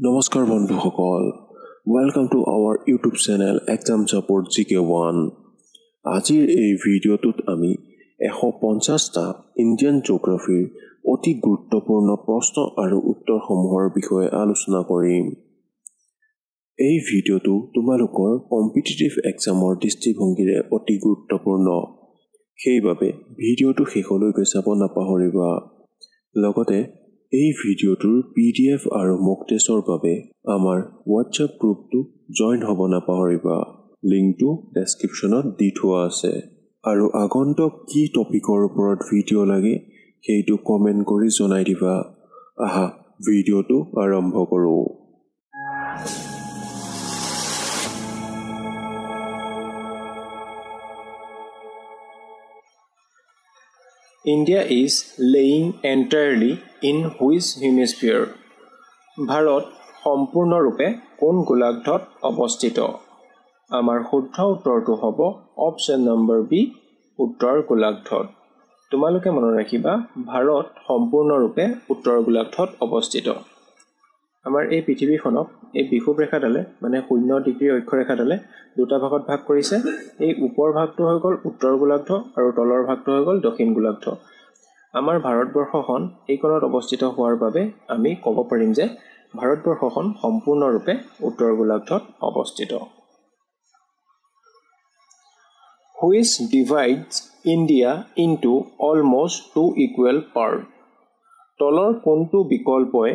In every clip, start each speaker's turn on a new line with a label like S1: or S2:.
S1: নমস্কাৰ বন্ধুসকল, welcome to our YouTube channel exam support GK1। আজিৰ এই ভিডিঅ'টোত আমি 150টা ইণ্ডিয়ান জিঅ'গ্ৰাফিৰ অতি গুৰুত্বপূৰ্ণ প্ৰশ্ন আৰু উত্তৰসমূহৰ বিষয়ে আলোচনা কৰিম। এই ভিডিঅ'টো তোমালোকৰ কম্পিটিটিভ এক্সামৰ দৃষ্টিভংগীৰে অতি গুৰুত্বপূৰ্ণ, সেইবাবে ভিডিঅ'টো শেষলৈকে চাব নাপাহৰিবা। লগতে এই ভিডিঅ'টোৰ PDF আৰু মক টেষ্টৰ বাবে আমাৰ WhatsApp গ্ৰুপটো জইন হ'ব নাপাহৰিবা। লিংকটো ডেছক্ৰিপশ্যনত দি থোৱা আছে। আৰু আগন্তুক কি টপিকৰ ওপৰত ভিডিঅ' লাগে সেইটো কমেণ্ট কৰি জনাই দিবা। আহা ভিডিঅ'টো আৰম্ভ কৰোঁ।
S2: India is laying entirely in which hemisphere? Bharat সম্পূৰ্ণৰূপে কোন গোলাৰ্ধত অৱস্থিত? আমাৰ শুদ্ধ উত্তৰটো হ'ব অপশ্যন নম্বৰ বি, উত্তৰ গোলাৰ্ধত। তোমালোকে মনত ৰাখিবা, ভাৰত সম্পূৰ্ণৰূপে উত্তৰ গোলাৰ্ধত অৱস্থিত। আমাৰ এই পৃথিৱীখনক এই বিষুৱ ৰেখাডালে মানে 0 ডিগ্ৰী অক্ষৰেখাডালে দুটা ভাগত ভাগ কৰিছে। এই ওপৰ ভাগটো হৈ গ'ল উত্তৰ গোলাৰ্ধ আৰু তলৰ ভাগটো হৈ গ'ল দক্ষিণ গোলাৰ্ধ। আমাৰ ভাৰতবৰ্ষখন এই কোণত অৱস্থিত হোৱাৰ বাবে আমি ক'ব পাৰিম যে ভাৰতবৰ্ষখন সম্পূৰ্ণৰূপে উত্তৰ গোলাৰ্ধত অৱস্থিত। Which divides India into almost 2 equal parts? তলৰ কোনটো বিকল্পই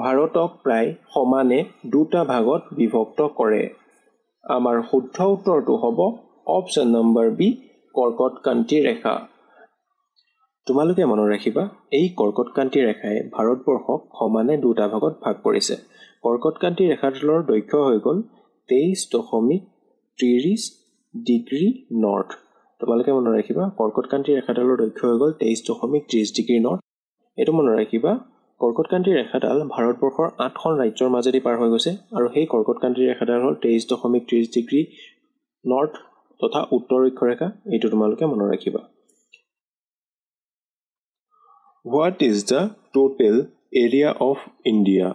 S2: ভাৰতক প্ৰায় সমানে দুটা ভাগত বিভক্ত কৰে? আমাৰ শুদ্ধ উত্তৰটো হ'ব অপশ্যন নম্বৰ বি, কৰ্কটক্ৰান্তি ৰেখা। তোমালোকে মনত ৰাখিবা, এই কৰ্কটক্ৰান্তি ৰেখাই ভাৰতবৰ্ষক সমানে দুটা ভাগত ভাগ কৰিছে। কৰ্কটক্ৰান্তি ৰেখাডালৰ দৈৰ্ঘ্য হৈ গ'ল 23.30 ডিগ্ৰী নৰ্থ। তোমালোকে মনত ৰাখিবা, কৰ্কটক্ৰান্তি ৰেখাডালৰ দৈৰ্ঘ্য হৈ গ'ল 23.30 ডিগ্ৰী নৰ্থ। এইটো মনত ৰাখিবা, কৰ্কটক্ৰান্তি ৰেখাডাল ভাৰতবৰ্ষৰ 8খন ৰাজ্যৰ মাজেদি পাৰ হৈ গৈছে আৰু সেই কৰ্কটক্ৰান্তি ৰেখাডাল হ'ল 23.30 ডিগ্ৰী নৰ্থ তথা উত্তৰ অক্ষৰেখা। এইটো তোমালোকে মনত ৰাখিবা। What is the total area of India?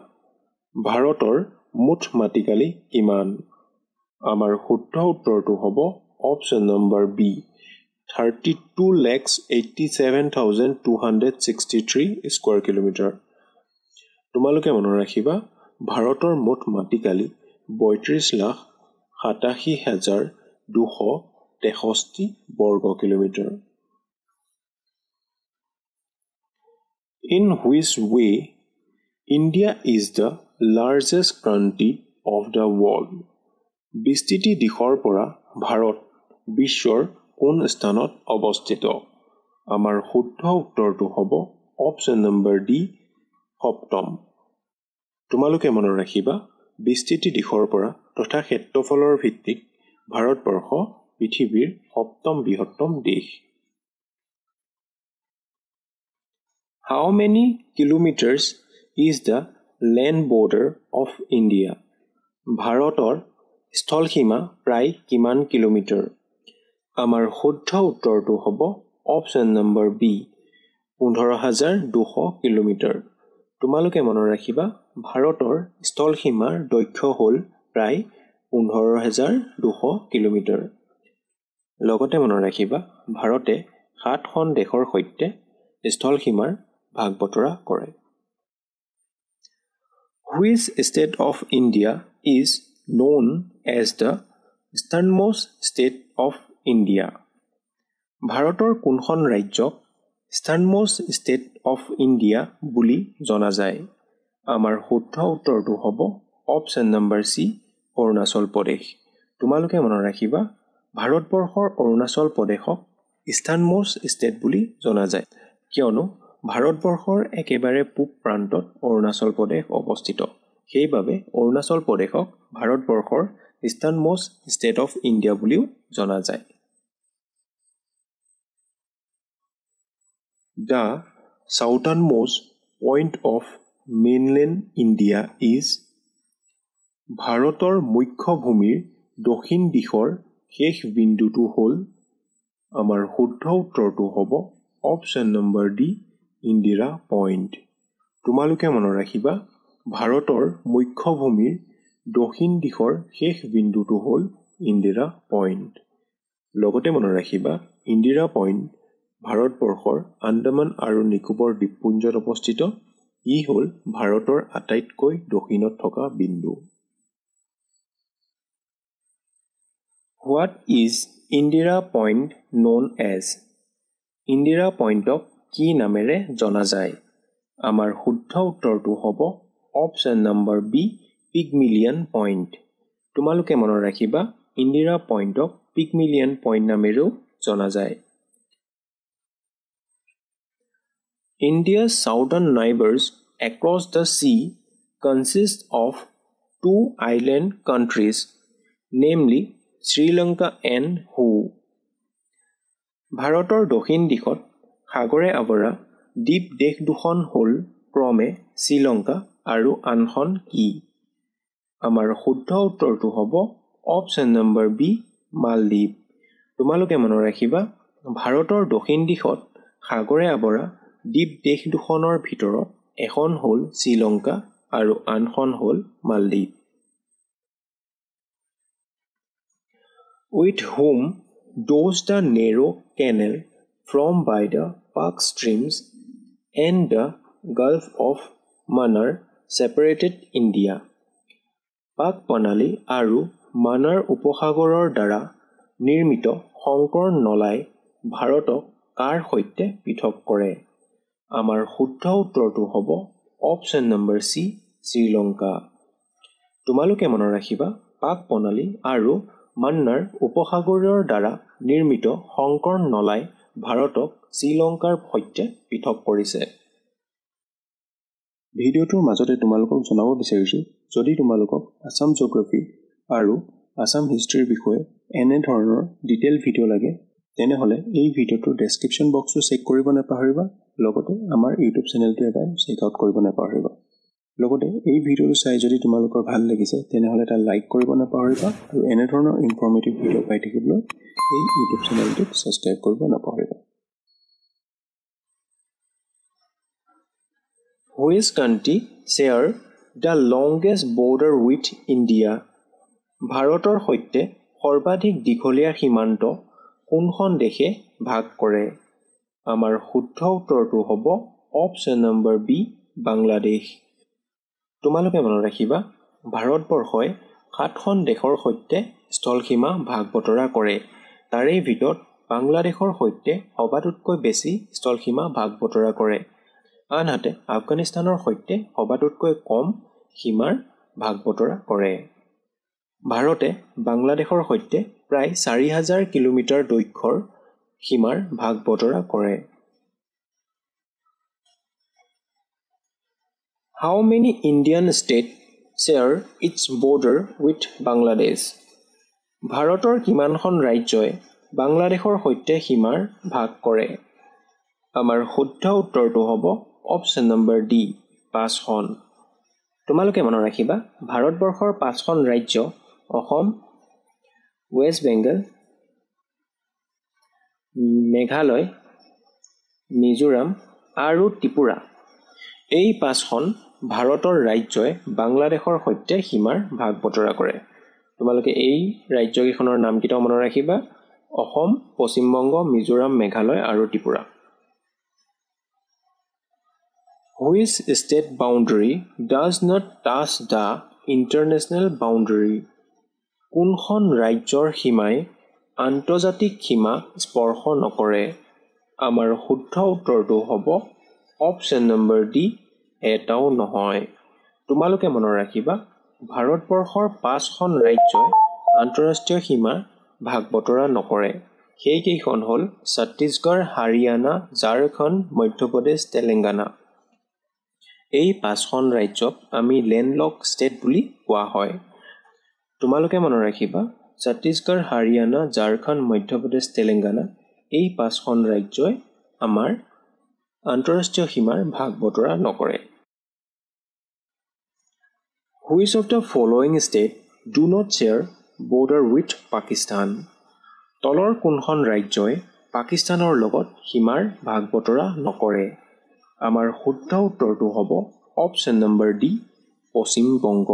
S2: ভাৰতৰ মুঠ মাটিকালি কিমান? আমাৰ শুদ্ধ উত্তৰটো হ'ব option number B, 32,87,263 square kilometre. তোমালোকে মনত ৰাখিবা, ভাৰতৰ মুঠ মাটিকালি 32,87,263 বৰ্গ kilometre. In which way India is the largest country of the world? বিস্তৃতি দিশৰ পৰা ভাৰত বিশ্বৰ কোন স্থানত অৱস্থিত? আমাৰ শুদ্ধ উত্তৰটো হ'ব অপশ্যন নম্বৰ ডি, সপ্তম। তোমালোকে মনত ৰাখিবা, বিস্তৃতি দিশৰ পৰা তথা ক্ষেত্ৰফলৰ ভিত্তিত ভাৰতবৰ্ষ পৃথিৱীৰ সপ্তম বৃহত্তম দেশ। How many kilometers is the land border of India? ভাৰতৰ স্থলসীমা প্ৰায় কিমান কিলোমিটাৰ? আমাৰ শুদ্ধ উত্তৰটো হ'ব অপশ্যন নম্বৰ বি, 15,200 কিলোমিটাৰ। তোমালোকে মনত ৰাখিবা, ভাৰতৰ স্থলসীমাৰ দৈৰ্ঘ্য হ'ল প্ৰায় 15,200 কিলোমিটাৰ। লগতে মনত ৰাখিবা, ভাৰতে 7খন দেশৰ সৈতে স্থলসীমাৰ ভাগ বতৰা কৰে। Which state of India is known as the easternmost state of India? ভাৰতৰ কোনখন ৰাজ্যক ইষ্টাৰ্ণমষ্ট ষ্টেট অফ ইণ্ডিয়া বুলি জনা যায়? আমাৰ শুদ্ধ উত্তৰটো হ'ব option number C, Arunachal Pradesh. তোমালোকে মনত ৰাখিবা, ভাৰতবৰ্ষৰ অৰুণাচল প্ৰদেশক ইষ্টাৰ্ণমষ্ট ষ্টেট বুলি জনা যায়, কিয়নো ভাৰতবৰ্ষৰ একেবাৰে পূব প্ৰান্তত অৰুণাচল প্ৰদেশ অৱস্থিত। সেইবাবে অৰুণাচল প্ৰদেশক ভাৰতবৰ্ষৰ ইষ্টাৰ্ণমষ্ট ষ্টেট অফ ইণ্ডিয়া বুলিও জনা যায়। The southernmost point of mainland India is? ভাৰতৰ মুখ্য ভূমিৰ দক্ষিণ দিশৰ শেষ বিন্দুটো হ'ল? আমাৰ শুদ্ধ উত্তৰটো হ'ব option number D, Indira point. তোমালোকে মনত ৰাখিবা,
S1: ভাৰতৰ মুখ্য ভূমিৰ দক্ষিণ দিশৰ শেষ বিন্দুটো হ'ল ইন্দিৰা পইণ্ট। লগতে মনত ৰাখিবা ইন্দিৰা পইণ্ট ভাৰতবৰ্ষৰ আন্দামান আৰু নিকোবৰ দ্বীপপুঞ্জত অৱস্থিত। ই হ'ল ভাৰতৰ আটাইতকৈ দক্ষিণত থকা বিন্দু। What is Indira Point known as? Indira পইণ্টক কি নামেৰে জনা যায়? আমাৰ শুদ্ধ উত্তৰটো হ'ব অপশ্যন নম্বৰ বি, পিগমিলিয়ন পইণ্ট। তোমালোকে মনত ৰাখিবা ইন্দিৰা পইণ্টক পিগমিলিয়ন পইণ্ট নামেৰেও জনা যায়। India's southern neighbors across the sea consist of two island countries, namely Sri Lanka and who? ভাৰতৰ দক্ষিণ দিশত সাগৰে আৱৰা দ্বীপ দেশ দুখন হ'ল ক্ৰমে শ্ৰীলংকা আৰু আনখন কি? আমাৰ শুদ্ধ উত্তৰটো হ'ব অপশ্যন নম্বৰ বি, মালদ্বীপ। তোমালোকে মনত ৰাখিবা ভাৰতৰ দক্ষিণ দিশত সাগৰে আৱৰা দ্বীপ দেশ দুখনৰ ভিতৰত এখন হ'ল শ্ৰীলংকা আৰু আনখন হ'ল মালদ্বীপ। With whom does the narrow canal formed by the Pak streams and the Gulf of Mannar separated India? পাক প্ৰণালী আৰু মানাৰ উপসাগৰৰ দ্বাৰা নিৰ্মিত শংকৰ নলাই ভাৰতক কাৰ সৈতে পৃথক কৰে? আমাৰ শুদ্ধ উত্তৰটো হ'ব অপশ্যন নম্বৰ চি, শ্ৰীলংকা। তোমালোকে মনত ৰাখিবা পাক প্ৰণালী আৰু মান্নাৰ উপসাগৰৰ দ্বাৰা নিৰ্মিত শংকৰ নলাই ভাৰতক শ্ৰীলংকাৰ সৈতে পৃথক কৰিছে। ভিডিঅ'টোৰ মাজতে তোমালোকক জনাব বিচাৰিছোঁ যদি তোমালোকক আসাম জিঅ'গ্ৰাফী আৰু আসাম হিষ্ট্ৰীৰ বিষয়ে এনে ধৰণৰ ডিটেইল ভিডিঅ' লাগে তেনেহ'লে এই ভিডিঅ'টোৰ ডেছক্ৰিপশ্যন বক্সটো চেক কৰিব নাপাহৰিবা। লগতে আমাৰ ইউটিউব চেনেলটো এবাৰ চেক আউট কৰিব নাপাহৰিবা। লগতে এই ভিডিঅ'টো চাই যদি তোমালোকৰ ভাল লাগিছে তেনেহ'লে এটা লাইক কৰিব নাপাহৰিবা আৰু এনে ধৰণৰ ইনফৰ্মেটিভ ভিডিঅ' পাই থাকিবলৈ এই ইউটিউব চেনেলটোক ছাবস্ক্ৰাইব কৰিব নাপাহৰিবা। Which country share the longest border with India? ভাৰতৰ সৈতে সৰ্বাধিক দীঘলীয়া সীমান্ত কোনখন দেশে ভাগ কৰে? আমাৰ শুদ্ধ উত্তৰটো হ'ব অপশ্যন নম্বৰ বি, বাংলাদেশ। তোমালোকে মনত ৰাখিবা ভাৰতবৰ্ষই 7খন দেশৰ সৈতে স্থলসীমা ভাগ বতৰা কৰে। তাৰে ভিতৰত বাংলাদেশৰ সৈতে সবাতোতকৈ বেছি স্থলসীমা ভাগ বতৰা কৰে। আনহাতে আফগানিস্তানৰ সৈতে সবাতোতকৈ কম সীমাৰ ভাগ বতৰা কৰে। ভাৰতে বাংলাদেশৰ সৈতে প্ৰায় 4000 কিলোমিটাৰ দৈৰ্ঘ্যৰ সীমাৰ ভাগ বতৰা কৰে। How many Indian states share its border with Bangladesh? ভাৰতৰ কিমানখন ৰাজ্যই বাংলাদেশৰ সৈতে সীমাৰ ভাগ কৰে? আমাৰ শুদ্ধ উত্তৰটো হ'ব অপশ্যন নম্বৰ ডি, 5খন। তোমালোকে মনত ৰাখিবা ভাৰতবৰ্ষৰ 5খন ৰাজ্য অসম, ৱেষ্ট বেংগল, মেঘালয়, মিজোৰাম আৰু ত্ৰিপুৰা। এই 5খন ভাৰতৰ ৰাজ্যই বাংলাদেশৰ সৈতে সীমাৰ ভাগ বতৰা কৰে। তোমালোকে এই ৰাজ্যকেইখনৰ নামকেইটাও মনত ৰাখিবা অসম, পশ্চিমবংগ, মিজোৰাম, মেঘালয় আৰু Tripura. Which state boundary does not touch the international boundary? কোনখন ৰাজ্যৰ সীমাই আন্তৰ্জাতিক সীমা স্পৰ্শ নকৰে? আমাৰ শুদ্ধ উত্তৰটো হ'ব অপশ্যন নম্বৰ ডি, এটাও নহয়। তোমালোকে মনত ৰাখিবা ভাৰতবৰ্ষৰ 5খন ৰাজ্যই আন্তঃৰাষ্ট্ৰীয় সীমা ভাগ বতৰা নকৰে। সেইকেইখন হ'ল ছত্তীশগড়, হাৰিয়ানা, ঝাৰখণ্ড, মধ্যপ্ৰদেশ, তেলেংগানা। এই 5খন ৰাজ্যক আমি লেণ্ডলক ষ্টেট বুলি কোৱা হয়। তোমালোকে মনত ৰাখিবা ছত্তীশগড়, হাৰিয়ানা, ঝাৰখণ্ড, মধ্যপ্ৰদেশ, তেলেংগানা এই 5খন ৰাজ্যই আমাৰ আন্তঃৰাষ্ট্ৰীয় সীমাৰ ভাগ বতৰা নকৰে। Which of the following states do not share border with Pakistan? তলৰ কোনখন ৰাজ্যই পাকিস্তানৰ লগত সীমাৰ ভাগ বতৰা নকৰে? আমাৰ শুদ্ধ উত্তৰটো হ'ব option number D,
S2: Paschim Banga.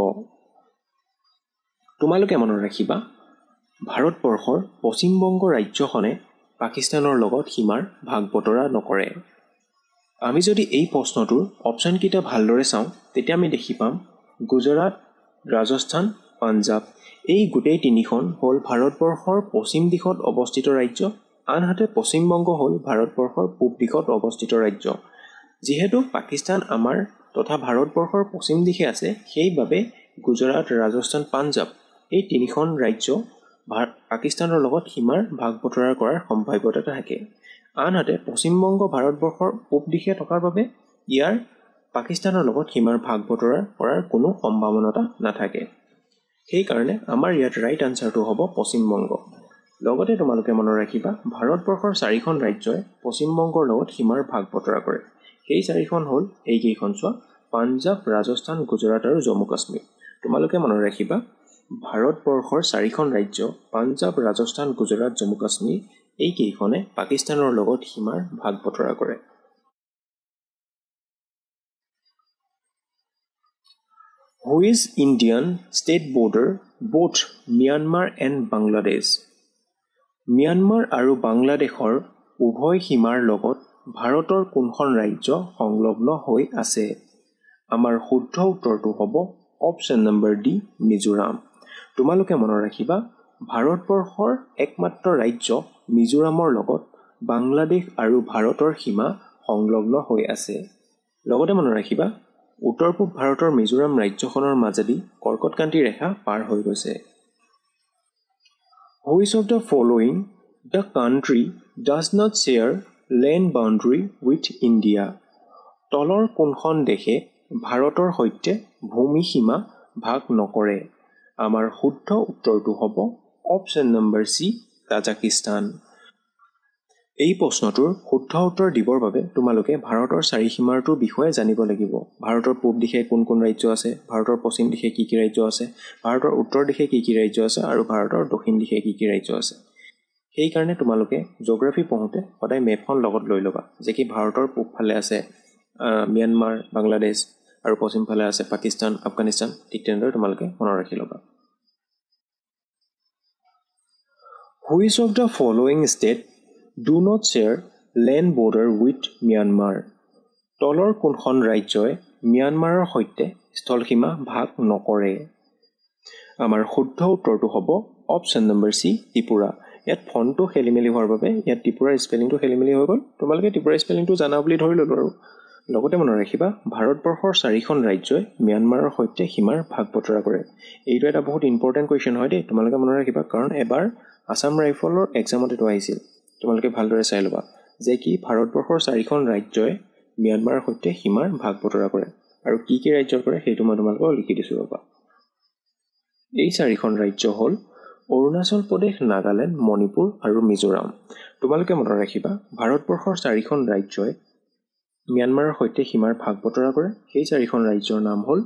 S2: তোমালোকে মনত ৰাখিবা ভাৰতবৰ্ষৰ পশ্চিম বংগ ৰাজ্যখনে পাকিস্তানৰ লগত সীমাৰ ভাগ বতৰা নকৰে। আমি যদি এই প্ৰশ্নটোৰ অপশ্যনকেইটা ভালদৰে চাওঁ তেতিয়া আমি দেখি পাম গুজৰাট, ৰাজস্থান, পাঞ্জাৱ এই গোটেই তিনিখন হ'ল ভাৰতবৰ্ষৰ পশ্চিম দিশত অৱস্থিত ৰাজ্য, আনহাতে পশ্চিম বংগ হ'ল ভাৰতবৰ্ষৰ পূব দিশত অৱস্থিত ৰাজ্য। যিহেতু পাকিস্তান আমাৰ তথা ভাৰতবৰ্ষৰ পশ্চিম দিশে আছে, সেইবাবে গুজৰাট, ৰাজস্থান, পাঞ্জাৱ এই তিনিখন ৰাজ্য পাকিস্তানৰ লগত সীমাৰ ভাগ বতৰা কৰাৰ সম্ভাৱ্যতা থাকে। আনহাতে পশ্চিমবংগ ভাৰতবৰ্ষৰ পূব দিশে থকাৰ বাবে ইয়াৰ পাকিস্তানৰ লগত সীমাৰ ভাগ বতৰা কৰাৰ কোনো সম্ভাৱনা নাথাকে। সেইকাৰণে আমাৰ ইয়াত ৰাইট আনচাৰটো হ'ব পশ্চিমবংগ। লগতে তোমালোকে মনত ৰাখিবা ভাৰতবৰ্ষৰ 4খন ৰাজ্যই পশ্চিমবংগৰ লগত সীমাৰ ভাগ বতৰা কৰে। সেই 4খন হ'ল এইকেইখন চোৱা, পাঞ্জাৱ, ৰাজস্থান, গুজৰাট আৰু জম্মু কাশ্মীৰ। তোমালোকে মনত ৰাখিবা ভাৰতবৰ্ষৰ 4খন ৰাজ্য পাঞ্জাৱ, ৰাজস্থান, গুজৰাট, জম্মু কাশ্মীৰ এইকেইখনে পাকিস্তানৰ লগত সীমাৰ ভাগ বতৰা কৰে। Who is Indian state border both Myanmar and Bangladesh? Myanmar আৰু বাংলাদেশৰ উভয় সীমাৰ লগত ভাৰতৰ কোনখন ৰাজ্য সংলগ্ন হৈ আছে? আমাৰ শুদ্ধ উত্তৰটো হ'ব অপশ্যন নম্বৰ ডি, মিজোৰাম। তোমালোকে মনত ৰাখিবা ভাৰতবৰ্ষৰ একমাত্ৰ ৰাজ্য মিজোৰামৰ লগত বাংলাদেশ আৰু ভাৰতৰ সীমা সংলগ্ন হৈ আছে। লগতে মনত ৰাখিবা উত্তৰ পূব ভাৰতৰ মিজোৰাম ৰাজ্যখনৰ মাজেদি কৰ্কটক্ৰান্তি ৰেখা পাৰ হৈ গৈছে। Which of the following the country does not share land boundary with India? তলৰ কোনখন দেশে ভাৰতৰ সৈতে ভূমি সীমা ভাগ নকৰে? আমাৰ শুদ্ধ উত্তৰটো হ'ব অপশ্যন নম্বৰ চি, তাজিকিস্তান। এই প্ৰশ্নটোৰ শুদ্ধ উত্তৰ দিবৰ বাবে তোমালোকে ভাৰতৰ 4 সীমাৰটোৰ বিষয়ে জানিব লাগিব। ভাৰতৰ পূব দিশে কোন কোন ৰাজ্য আছে, ভাৰতৰ পশ্চিম দিশে কি কি ৰাজ্য আছে, ভাৰতৰ উত্তৰ দিশে কি কি ৰাজ্য আছে আৰু ভাৰতৰ দক্ষিণ দিশে কি কি ৰাজ্য আছে। সেইকাৰণে তোমালোকে জিঅ'গ্ৰাফী পঢ়োঁতে সদায় মেপখন লগত লৈ ল'বা, যে কি ভাৰতৰ পূবফালে আছে ম্যানমাৰ, বাংলাদেশ আৰু পশ্চিমফালে আছে পাকিস্তান, আফগানিস্তান। ঠিক তেনেদৰে তোমালোকে মনত ৰাখি ল'বা। Which of the following state do not share land border with Myanmar? তলৰ কোনখন ৰাজ্যই ম্যানমাৰৰ সৈতে স্থলসীমা ভাগ নকৰে? আমাৰ শুদ্ধ উত্তৰটো হ'ব অপশ্যন নম্বৰ চি, ত্ৰিপুৰা। ইয়াত ফন্টটো খেলিমেলি হোৱাৰ বাবে ইয়াত ত্ৰিপুৰাৰ স্পেলিংটো খেলিমেলি হৈ গ'ল। তোমালোকে ত্ৰিপুৰাৰ স্পেলিংটো জানা বুলি ধৰি ল'লো আৰু। লগতে মনত ৰাখিবা ভাৰতবৰ্ষৰ 4খন ৰাজ্যই ম্যানমাৰৰ সৈতে সীমাৰ ভাগ বতৰা কৰে। এইটো এটা বহুত ইম্পৰ্টেণ্ট কুৱেশ্যন হয় দেই, তোমালোকে মনত ৰাখিবা, কাৰণ এবাৰ আছাম ৰাইফলৰ এক্সামত এইটো আহিছিল। তোমালোকে ভালদৰে চাই ল'বা যে কি ভাৰতবৰ্ষৰ 4খন ৰাজ্যই ম্যানমাৰৰ সৈতে সীমাৰ ভাগ বতৰা কৰে আৰু কি কি ৰাজ্যৰ কৰে সেইটো মই তোমালোকক লিখি দিছোঁ ৰ'বা। এই 4খন ৰাজ্য হ'ল অৰুণাচল প্ৰদেশ, নাগালেণ্ড, মণিপুৰ আৰু মিজোৰাম। তোমালোকে মনত ৰাখিবা ভাৰতবৰ্ষৰ 4খন ৰাজ্যই ম্যানমাৰৰ সৈতে সীমাৰ ভাগ বতৰা কৰে। সেই 4খন ৰাজ্যৰ নাম হ'ল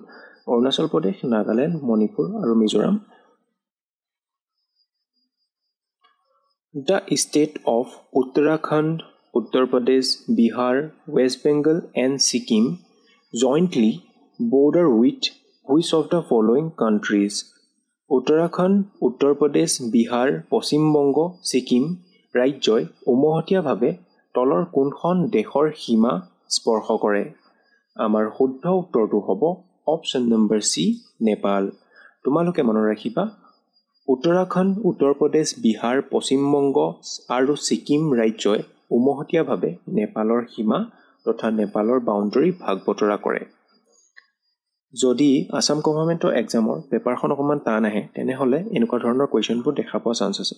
S2: অৰুণাচল প্ৰদেশ, নাগালেণ্ড, মণিপুৰ আৰু Mizoram. The state of Uttarakhand, Uttar Pradesh, Bihar, West Bengal and Sikkim jointly border with which of the following countries? Uttarakhand, Uttar Pradesh, Bihar, Paschim Banga, Sikkim ৰাজ্যই উমৈহতীয়াভাৱে তলৰ কোনখন দেশৰ সীমা স্পৰ্শ কৰে? আমাৰ শুদ্ধ উত্তৰটো হ'ব অপশ্যন নম্বৰ চি, নেপাল। তোমালোকে মনত ৰাখিবা উত্তৰাখণ্ড, উত্তৰ প্ৰদেশ, বিহাৰ, পশ্চিম বংগ আৰু ছিকিম ৰাজ্যই উমৈহতীয়াভাৱে নেপালৰ সীমা তথা নেপালৰ বাউণ্ডেৰী ভাগ বতৰা কৰে। যদি আছাম গভৰ্ণমেণ্টৰ এক্সামৰ পেপাৰখন অকণমান টান আহে তেনেহ'লে এনেকুৱা ধৰণৰ কুৱেশ্যনবোৰ দেখা পোৱা চান্স আছে।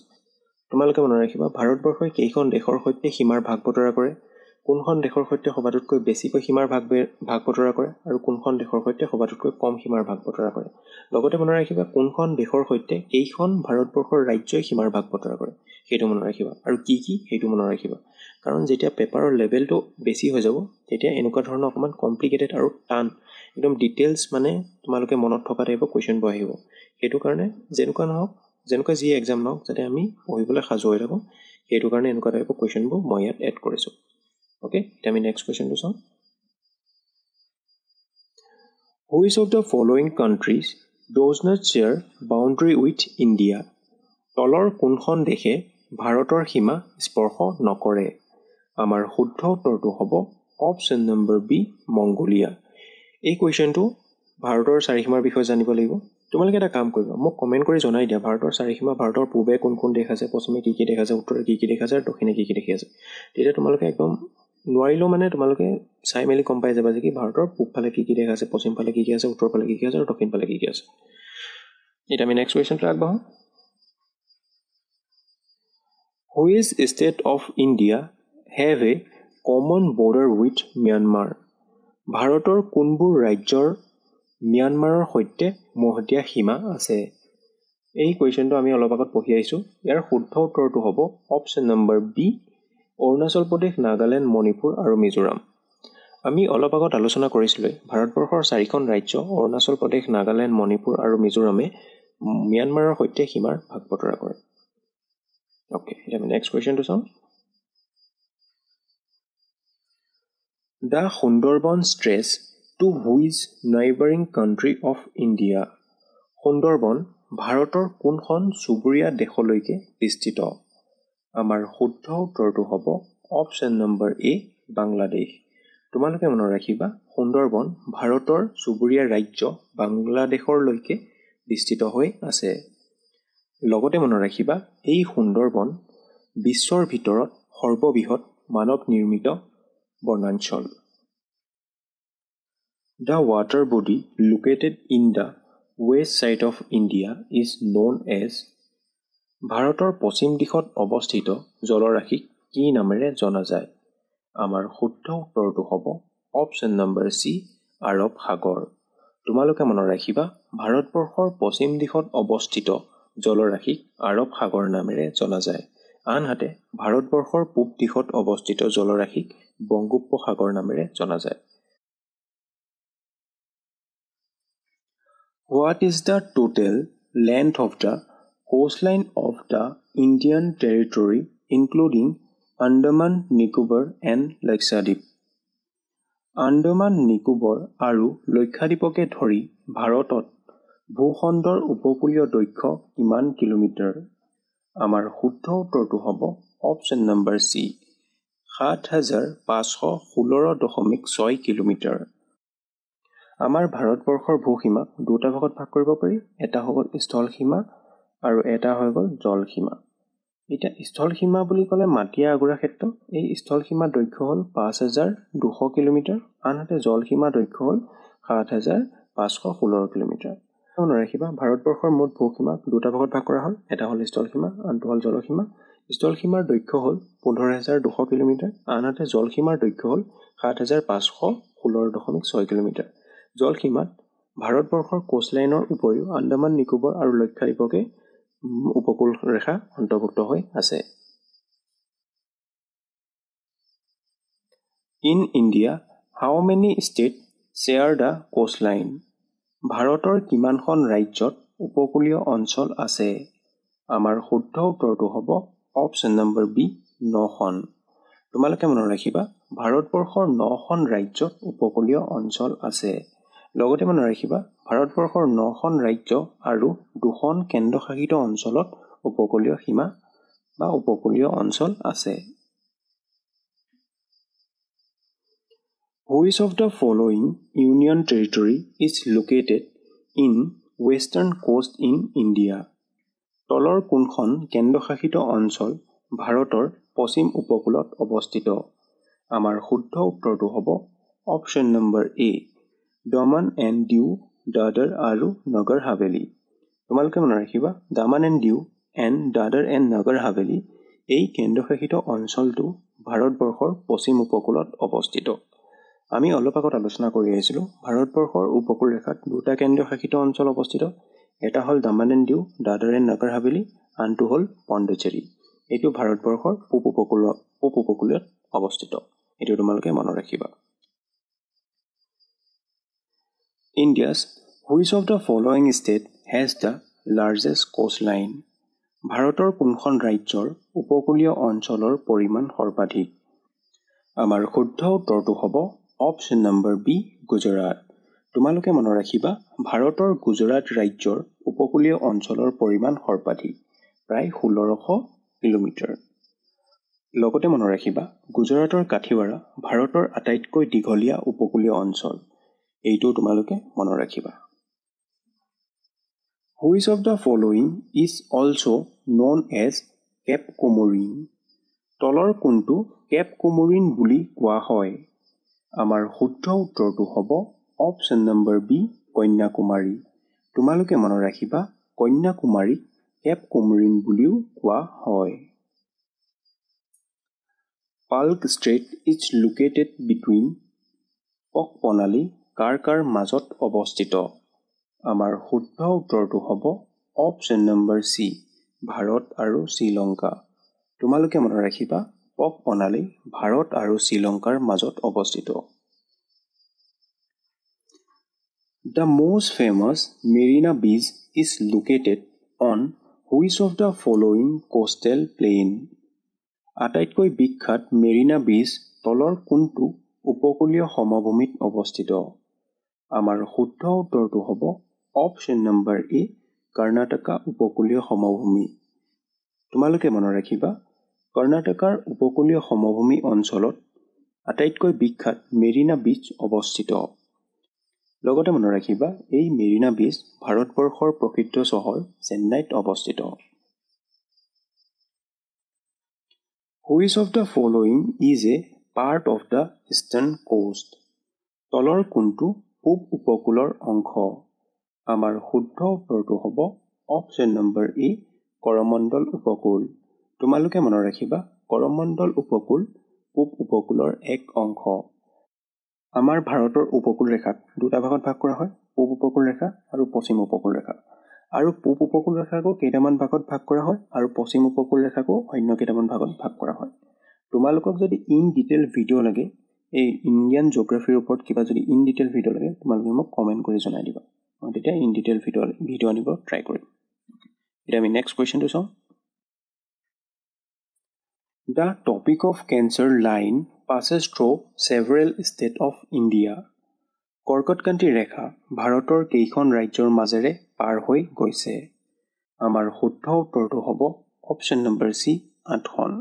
S2: তোমালোকে মনত ৰাখিবা ভাৰতবৰ্ষই কেইখন দেশৰ সৈতে সীমাৰ ভাগ বতৰা কৰে, কোনখন দেশৰ সৈতে সবাতোতকৈ বেছিকৈ সীমাৰ ভাগ বতৰা কৰে আৰু কোনখন দেশৰ সৈতে সবাতোতকৈ কম সীমাৰ ভাগ বতৰা কৰে। লগতে মনত ৰাখিবা কোনখন দেশৰ সৈতে কেইখন ভাৰতবৰ্ষৰ ৰাজ্যই সীমাৰ ভাগ বতৰা কৰে সেইটো মনত ৰাখিবা আৰু কি কি সেইটো মনত ৰাখিবা। কাৰণ যেতিয়া পেপাৰৰ লেভেলটো বেছি হৈ যাব তেতিয়া এনেকুৱা ধৰণৰ অকণমান কমপ্লিকেটেড আৰু টান একদম ডিটেইলছ মানে তোমালোকে মনত থকা টাইপৰ কুৱেশ্যনবোৰ আহিব। সেইটো কাৰণে যেনেকুৱা যি এক্সাম নহওক যাতে আমি পঢ়িবলৈ সাজু হৈ থাকোঁ, সেইটো কাৰণে এনেকুৱা টাইপৰ কুৱেশ্যনবোৰ মই ইয়াত এড কৰিছোঁ। অ'কে, এতিয়া আমি নেক্সট কুৱেশ্যনটো চাওঁ। Which of the following countries does not share boundary with India? তলৰ কোনখন দেশে ভাৰতৰ সীমা স্পৰ্শ নকৰে? আমাৰ শুদ্ধ উত্তৰটো হ'ব অপশ্যন নম্বৰ বি মংগোলিয়া। এই কুৱেশ্যনটো ভাৰতৰ চাৰিসীমাৰ বিষয়ে জানিব লাগিব। তোমালোকে এটা কাম কৰিবা, মোক কমেণ্ট কৰি জনাই দিয়া ভাৰতৰ চাৰিসীমা, ভাৰতৰ পূবে কোন কোন দেশ আছে, পশ্চিমে কি দেশ আছে, উত্তৰে কি দেশ আছে আৰু দক্ষিণে কি দেশ আছে। তেতিয়া তোমালোকে একদম নোৱাৰিলেও মানে তোমালোকে চাই মেলি গম পাই যাবা যে কি ভাৰতৰ পূবফালে কি দেশ আছে, পশ্চিম ফালে কি আছে, উত্তৰ ফালে কি আছে আৰু দক্ষিণ ফালে কি আছে। এতিয়া আমি next কুৱেশ্যনটো আগবাঢ়ো। Which state of India have a common border with Myanmar? ভাৰতৰ কোনবোৰ ৰাজ্যৰ ম্যানমাৰৰ সৈতে মহতীয়া সীমা আছে? এই কুৱেশ্যনটো আমি অলপ আগত পঢ়ি আহিছোঁ। ইয়াৰ শুদ্ধ উত্তৰটো হ'ব option number B Arunachal Pradesh, Nagaland, Manipur আৰু মিজোৰাম। আমি অলপ আগত আলোচনা কৰিছিলোঁ ভাৰতবৰ্ষৰ চাৰিখন ৰাজ্য অৰুণাচল প্ৰদেশ, নাগালেণ্ড, মণিপুৰ আৰু মিজোৰামে ম্যানমাৰৰ সৈতে সীমাৰ ভাগ বতৰা কৰে। অ'কে, এতিয়া আমি নেক্সট কুৱেশ্যনটো চাওঁ। The Sundarban stretch to which neighbouring country of India? Sundarban ভাৰতৰ কোনখন চুবুৰীয়া দেশলৈকে বিস্তৃত? আমাৰ শুদ্ধ উত্তৰটো হ'ব অপশ্যন নম্বৰ এ বাংলাদেশ। তোমালোকে মনত ৰাখিবা সুন্দৰবন ভাৰতৰ চুবুৰীয়া ৰাজ্য বাংলাদেশৰলৈকে বিস্তৃত হৈ আছে। লগতে মনত ৰাখিবা এই সুন্দৰবন বিশ্বৰ ভিতৰত সৰ্ববৃহৎ মানৱ নিৰ্মিত বনাঞ্চল। The water body located in the west side of India is known as? ভাৰতৰ পশ্চিম দিশত অৱস্থিত জলৰাশিক কি নামেৰে জনা যায়? আমাৰ শুদ্ধ উত্তৰটো হ'ব অপশ্যন নম্বৰ চি আৰৱ সাগৰ। তোমালোকে মনত ৰাখিবা ভাৰতবৰ্ষৰ পশ্চিম দিশত অৱস্থিত জলৰাশিক আৰৱ সাগৰ নামেৰে জনা যায়। আনহাতে ভাৰতবৰ্ষৰ পূব দিশত অৱস্থিত জলৰাশিক বংগোপসাগৰ নামেৰে জনা যায়। What is the total length of the coastline of the Indian territory including Andaman, Nicobar and Lakshadweep? Andaman, Nicobar আৰু লক্ষাদ্বীপকে ধৰি ভাৰতত ভূখণ্ডৰ উপকূলীয় দৈৰ্ঘ্য কিমান কিলোমিটাৰ? আমাৰ শুদ্ধ উত্তৰটো হ'ব অপশ্যন নম্বৰ চি ৭,৫১৬.৬ কিলোমিটাৰ। আমাৰ ভাৰতবৰ্ষৰ ভূসীমা দুটা ভাগত ভাগ কৰিব পাৰি, এটা হৈ গ'ল স্থলসীমা আৰু এটা হৈ গ'ল জলসীমা। এতিয়া স্থলসীমা বুলি ক'লে মাটিয়া আগুৰা ক্ষেত্ৰ, এই স্থলসীমাৰ দৈৰ্ঘ্য হ'ল ৫,২০০ কিলোমিটাৰ, আনহাতে জলসীমাৰ দৈৰ্ঘ্য হ'ল ৭,৫১৬ কিলোমিটাৰ। মনত ৰাখিবা ভাৰতবৰ্ষৰ মুঠ ভূসীমা দুটা ভাগত ভাগ কৰা হ'ল, এটা হ'ল স্থলসীমা, আনটো হ'ল জলসীমা। স্থলসীমাৰ দৈৰ্ঘ্য হ'ল ১৫,২০০ কিলোমিটাৰ, আনহাতে জলসীমাৰ দৈৰ্ঘ্য হ'ল ৭,৫১৬.৬ কিলোমিটাৰ। জলসীমাত ভাৰতবৰ্ষৰ কোষ্টলাইনৰ উপৰিও আন্দামান, নিকোবৰ আৰু লক্ষাদ্বীপকে উপকূল ৰেখা অন্তৰ্ভুক্ত হৈ আছে। In India how many state share the coastline? ভাৰতৰ কিমানখন ৰাজ্যত উপকূলীয় অঞ্চল আছে? আমাৰ শুদ্ধ উত্তৰটো হ'ব অপশ্যন নম্বৰ বি ৯খন। তোমালোকে মনত ৰাখিবা ভাৰতবৰ্ষৰ 9খন ৰাজ্যত উপকূলীয় অঞ্চল আছে। লগতে মনত ৰাখিবা ভাৰতবৰ্ষৰ 9খন ৰাজ্য আৰু 2খন কেন্দ্ৰশাসিত অঞ্চলত উপকূলীয় সীমা বা উপকূলীয় অঞ্চল আছে। Which of the following union territory is located in western coast in India? তলৰ কোনখন কেন্দ্ৰশাসিত অঞ্চল ভাৰতৰ পশ্চিম উপকূলত অৱস্থিত? আমাৰ শুদ্ধ উত্তৰটো হ'ব option number A Daman and Diu, Dadra আৰু নগৰ হাভেলী। তোমালোকে মনত ৰাখিবা Daman and Diu and Dadra and Nagar Haveli এই কেন্দ্ৰশাসিত অঞ্চলটো ভাৰতবৰ্ষৰ পশ্চিম উপকূলত অৱস্থিত। আমি অলপ আগত আলোচনা কৰি আহিছিলোঁ ভাৰতবৰ্ষৰ উপকূল ৰেখাত দুটা কেন্দ্ৰশাসিত অঞ্চল অৱস্থিত, এটা হ'ল দামান and Diu, Dadar and Nagar Haveli, আনটো হ'ল পণ্ডিচেৰী। এইটো ভাৰতবৰ্ষৰ পূব উপকূলত অৱস্থিত, এইটো তোমালোকে মনত ৰাখিবা। India's which of the following state has the largest coastline? ভাৰতৰ কোনখন ৰাজ্যৰ উপকূলীয় অঞ্চলৰ পৰিমাণ সৰ্বাধিক? আমাৰ শুদ্ধ উত্তৰটো হ'ব অপশ্যন নম্বৰ বি গুজৰাট। তোমালোকে মনত ৰাখিবা ভাৰতৰ গুজৰাট ৰাজ্যৰ উপকূলীয় অঞ্চলৰ পৰিমাণ সৰ্বাধিক প্ৰায় 1600 কিলোমিটাৰ। লগতে মনত ৰাখিবা গুজৰাটৰ কাঠিৱাৰা ভাৰতৰ আটাইতকৈ দীঘলীয়া উপকূলীয় অঞ্চল। এইটো তোমালোকে মনত ৰাখিবা। Which of the following is also known as Cape Comorin? তলৰ কোনটো কেপ কোমোৰিন বুলি কোৱা হয়? আমাৰ শুদ্ধ উত্তৰটো হ'ব অপশ্যন নম্বৰ বি কন্যাকুমাৰী। তোমালোকে মনত ৰাখিবা কন্যাকুমাৰীক কেপ কোমোৰিন বুলিও কোৱা হয়। পাল্ক ষ্ট্ৰেইট ইজ লোকেটেড বিটুইন পকপনালী কাৰ মাজত অৱস্থিত? আমাৰ শুদ্ধ উত্তৰটো হ'ব অপশ্যন নম্বৰ চি ভাৰত আৰু শ্ৰীলংকা। তোমালোকে মনত ৰাখিবা পকপনালী ভাৰত আৰু শ্ৰীলংকাৰ মাজত অৱস্থিত। The most famous Marina Beach is located on which of the following coastal plain? আটাইতকৈ বিখ্যাত মেৰিনা বীচ তলৰ কোনটো উপকূলীয় সমভূমিত অৱস্থিত? আমাৰ শুদ্ধ উত্তৰটো হ'ব অপশ্যন নম্বৰ এ কৰ্ণাটকা উপকূলীয় সমভূমি। তোমালোকে মনত ৰাখিবা কৰ্ণাটকাৰ উপকূলীয় সমভূমি অঞ্চলত আটাইতকৈ বিখ্যাত মেৰিনা বীচ অৱস্থিত। লগতে মনত ৰাখিবা এই মেৰিনা বীচ ভাৰতবৰ্ষৰ প্ৰসিদ্ধ চহৰ চেন্নাইত অৱস্থিত। Which of the following is a part of the eastern coast? তলৰ কোনটো পূব উপকূলৰ অংশ? আমাৰ শুদ্ধ উত্তৰটো হ'ব অপশ্যন নম্বৰ এ কৰমণ্ডল উপকূল। তোমালোকে মনত ৰাখিবা কৰমণ্ডল উপকূল পূব উপকূলৰ এক অংশ। আমাৰ ভাৰতৰ উপকূল ৰেখাক দুটা ভাগত ভাগ কৰা হয়, পূব উপকূল ৰেখা আৰু পশ্চিম উপকূল ৰেখা। আৰু পূব উপকূল ৰেখাকো কেইটামান ভাগত ভাগ কৰা হয় আৰু পশ্চিম উপকূল ৰেখাকো অন্য কেইটামান ভাগত ভাগ কৰা হয়। তোমালোকক যদি ইন ডিটেইল ভিডিঅ' লাগে এই ইণ্ডিয়ান জিঅ'গ্ৰাফিৰ ওপৰত কিবা যদি ইন ডিটেইল ভিডিঅ' লাগে তোমালোকে মোক কমেণ্ট কৰি জনাই দিবা। মই তেতিয়া ইন ডিটেইল ভিডিঅ' আনিব ট্ৰাই কৰিম। এতিয়া আমি নেক্সট কুৱেশ্যনটো চাওঁ। The topic of cancer line passes through several states of India. কৰ্কটক্ৰান্তি ৰেখা ভাৰতৰ কেইখন ৰাজ্যৰ মাজেৰে পাৰ হৈ গৈছে? আমাৰ শুদ্ধ উত্তৰটো হ'ব অপশ্যন নম্বৰ চি 8খন।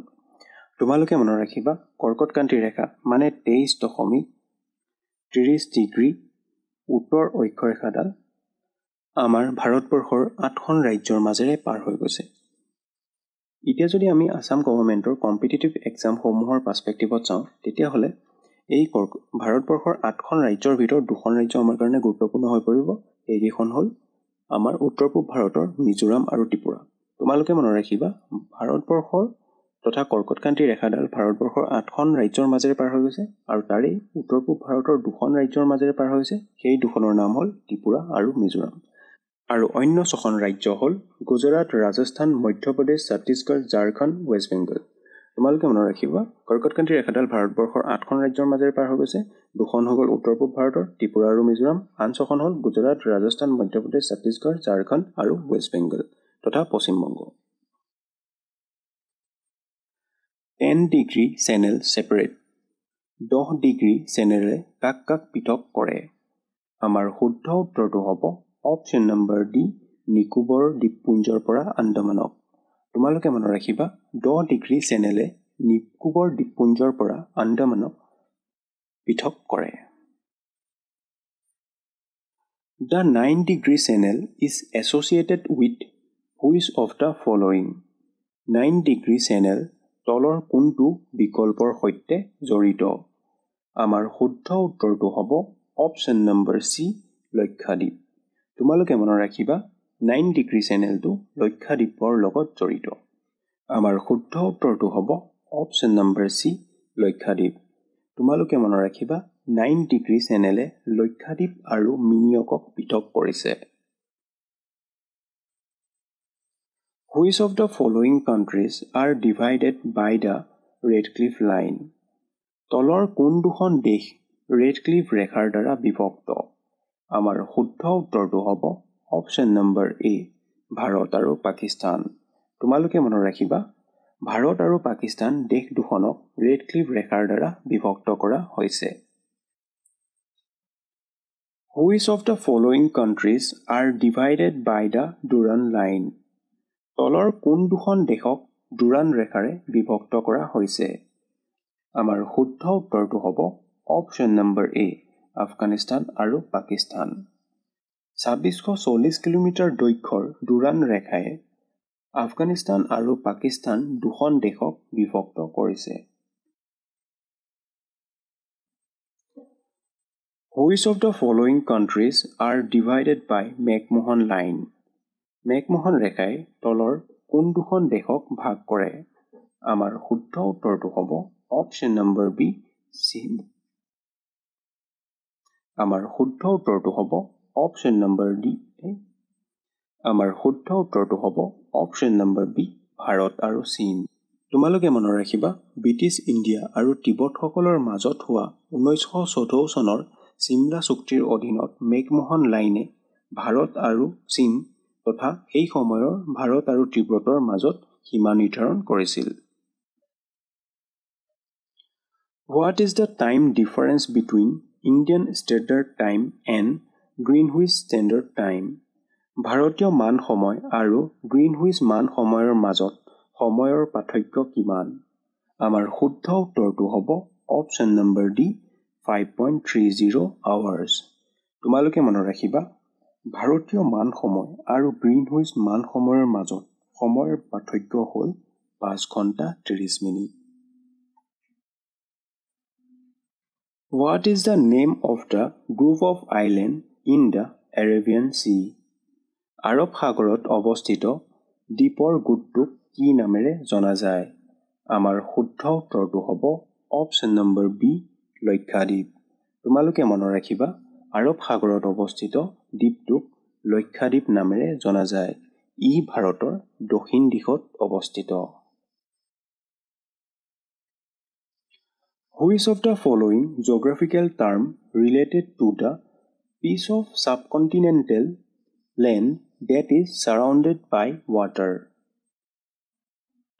S2: তোমালোকে মনত ৰাখিবা কৰ্কটক্ৰান্তি ৰেখা মানে 23.30 ডিগ্ৰী উত্তৰ অক্ষৰেখাডাল আমাৰ ভাৰতবৰ্ষৰ 8খন ৰাজ্যৰ মাজেৰে পাৰ হৈ গৈছে। এতিয়া যদি আমি আসাম গভৰ্ণমেণ্টৰ কম্পিটিটিভ এক্সামসমূহৰ পাৰ্চপেক্টিভত চাওঁ তেতিয়াহ'লে এই ভাৰতবৰ্ষৰ 8খন ৰাজ্যৰ ভিতৰত 2খন ৰাজ্য আমাৰ কাৰণে গুৰুত্বপূৰ্ণ হৈ পৰিব। এইকেইখন হ'ল আমাৰ উত্তৰ পূব ভাৰতৰ মিজোৰাম আৰু ত্ৰিপুৰা। তোমালোকে মনত ৰাখিবা ভাৰতবৰ্ষৰ তথা কৰ্কটক্ৰান্তি ৰেখাডাল ভাৰতবৰ্ষৰ 8খন ৰাজ্যৰ মাজেৰে পাৰ হৈ গৈছে আৰু তাৰেই উত্তৰ পূব ভাৰতৰ 2খন ৰাজ্যৰ মাজেৰে পাৰ হৈছে। সেই দুখনৰ নাম হ'ল ত্ৰিপুৰা আৰু মিজোৰাম। আৰু অন্য 6খন ৰাজ্য হ'ল গুজৰাট, ৰাজস্থান, মধ্যপ্ৰদেশ, ছত্তীশগড়, ঝাৰখণ্ড, ৱেষ্ট বেংগল। তোমালোকে মনত ৰাখিবা কৰ্কটক্ৰান্তি ৰেখাডাল ভাৰতবৰ্ষৰ 8খন ৰাজ্যৰ মাজেৰে পাৰ হৈ গৈছে। 2খন হৈ গ'ল উত্তৰ পূব ভাৰতৰ ত্ৰিপুৰা আৰু মিজোৰাম, আন 6খন হ'ল গুজৰাট, ৰাজস্থান, মধ্যপ্ৰদেশ, ছত্তীশগড়, ঝাৰখণ্ড আৰু ৱেষ্ট বেংগল তথা Paschimbanga. 10 degree channel separate 10 degree চেনেলে কাক কাক পৃথক কৰে? আমাৰ শুদ্ধ উত্তৰটো হ'ব অপশ্যন নম্বৰ ডি নিকোবৰ দ্বীপপুঞ্জৰ পৰা আন্দামানক। তোমালোকে মনত ৰাখিবা 10 ডিগ্ৰী চেনেলে নিকোবৰ দ্বীপপুঞ্জৰ পৰা আন্দামানক পৃথক কৰে। The 9 degree channel is associated with which of the following? 9 degree channel তলৰ কোনটো বিকল্পৰ সৈতে জড়িত? আমাৰ শুদ্ধ উত্তৰটো হ'ব অপশ্যন নম্বৰ চি লক্ষাদ্বীপ। তোমালোকে মনত ৰাখিবা 9 ডিগ্ৰী চেনেলটো লক্ষাদ্বীপৰ লগত জড়িত। আমাৰ শুদ্ধ উত্তৰটো হ'ব অপশ্যন নম্বৰ চি লক্ষাদ্বীপ। তোমালোকে মনত ৰাখিবা 9 ডিগ্ৰী চেনেলে লক্ষাদ্বীপ আৰু মিনিয়কক পৃথক কৰিছে। Which of the following countries are divided by the Redcliffe line? তলৰ কোন দুখন দেশ ৰেডক্লিফ ৰেখাৰ দ্বাৰা বিভক্ত? আমাৰ শুদ্ধ উত্তৰটো হ'ব অপশ্যন নম্বৰ এ ভাৰত আৰু পাকিস্তান। তোমালোকে মনত ৰাখিবা ভাৰত আৰু পাকিস্তান দেশ দুখনক ৰেডক্লিফ ৰেখাৰ দ্বাৰা বিভক্ত কৰা হৈছে। Which of the following countries are divided by the Durand line? তলৰ কোন দুখন দেশক ডুৰাণ্ড ৰেখাৰে বিভক্ত কৰা হৈছে? আমাৰ শুদ্ধ উত্তৰটো হ'ব অপশ্যন নম্বৰ এ, আফগানিস্তান আৰু পাকিস্তান। 2640 কিলোমিটাৰ দৈৰ্ঘ্যৰ ডুৰাণ্ড ৰেখায়ে আফগানিস্তান আৰু পাকিস্তান দুখন দেশক বিভক্ত কৰিছে। Which of the following countries are divided by McMahon line? McMahon ৰেখাই তলৰ কোন দুখন দেশক ভাগ কৰে? আমাৰ শুদ্ধ উত্তৰটো হ'ব অপশ্যন নম্বৰ বি, চীন। আমাৰ শুদ্ধ উত্তৰটো হ'ব অপশ্যন নম্বৰ ডি। আমাৰ শুদ্ধ উত্তৰটো হ'ব অপশ্যন নম্বৰ বি, ভাৰত আৰু চীন। তোমালোকে মনত ৰাখিবা, ব্ৰিটিছ ইণ্ডিয়া আৰু তিব্বতসকলৰ মাজত হোৱা 1914 চনৰ চিমলা চুক্তিৰ অধীনত মেকমোহন লাইনে ভাৰত আৰু চীন তথা সেই সময়ৰ ভাৰত আৰু তিব্বতৰ মাজত সীমা নিৰ্ধাৰণ কৰিছিল। What is the time difference between Indian Standard Time and Greenwich Standard Time? ভাৰতীয় মান সময় আৰু গ্ৰীণহুইচ মান সময়ৰ মাজত সময়ৰ পাৰ্থক্য কিমান? আমাৰ শুদ্ধ উত্তৰটো হ'ব অপশ্যন নম্বৰ ডি, 5.30 hours। তোমালোকে মনত ৰাখিবা, ভাৰতীয় মান সময় আৰু গ্ৰীণহুইচ মান সময়ৰ মাজত সময়ৰ পাৰ্থক্য হ'ল 5 ঘণ্টা 30 minute. What is the name of the group of islands in the Arabian Sea? আৰৱ সাগৰত অৱস্থিত দ্বীপৰ গোটটোক কি নামেৰে জনা যায়? আমাৰ শুদ্ধ উত্তৰটো হ'ব অপশ্যন নম্বৰ বি, লক্ষাদ্বীপ। তোমালোকে মনত ৰাখিবা, আৰৱ সাগৰত অৱস্থিত দ্বীপটোক লক্ষাদ্বীপ নামেৰে জনা যায়। ই ভাৰতৰ দক্ষিণ দিশত অৱস্থিত। Which of the following geographical term related to the piece of subcontinental land that is surrounded by water?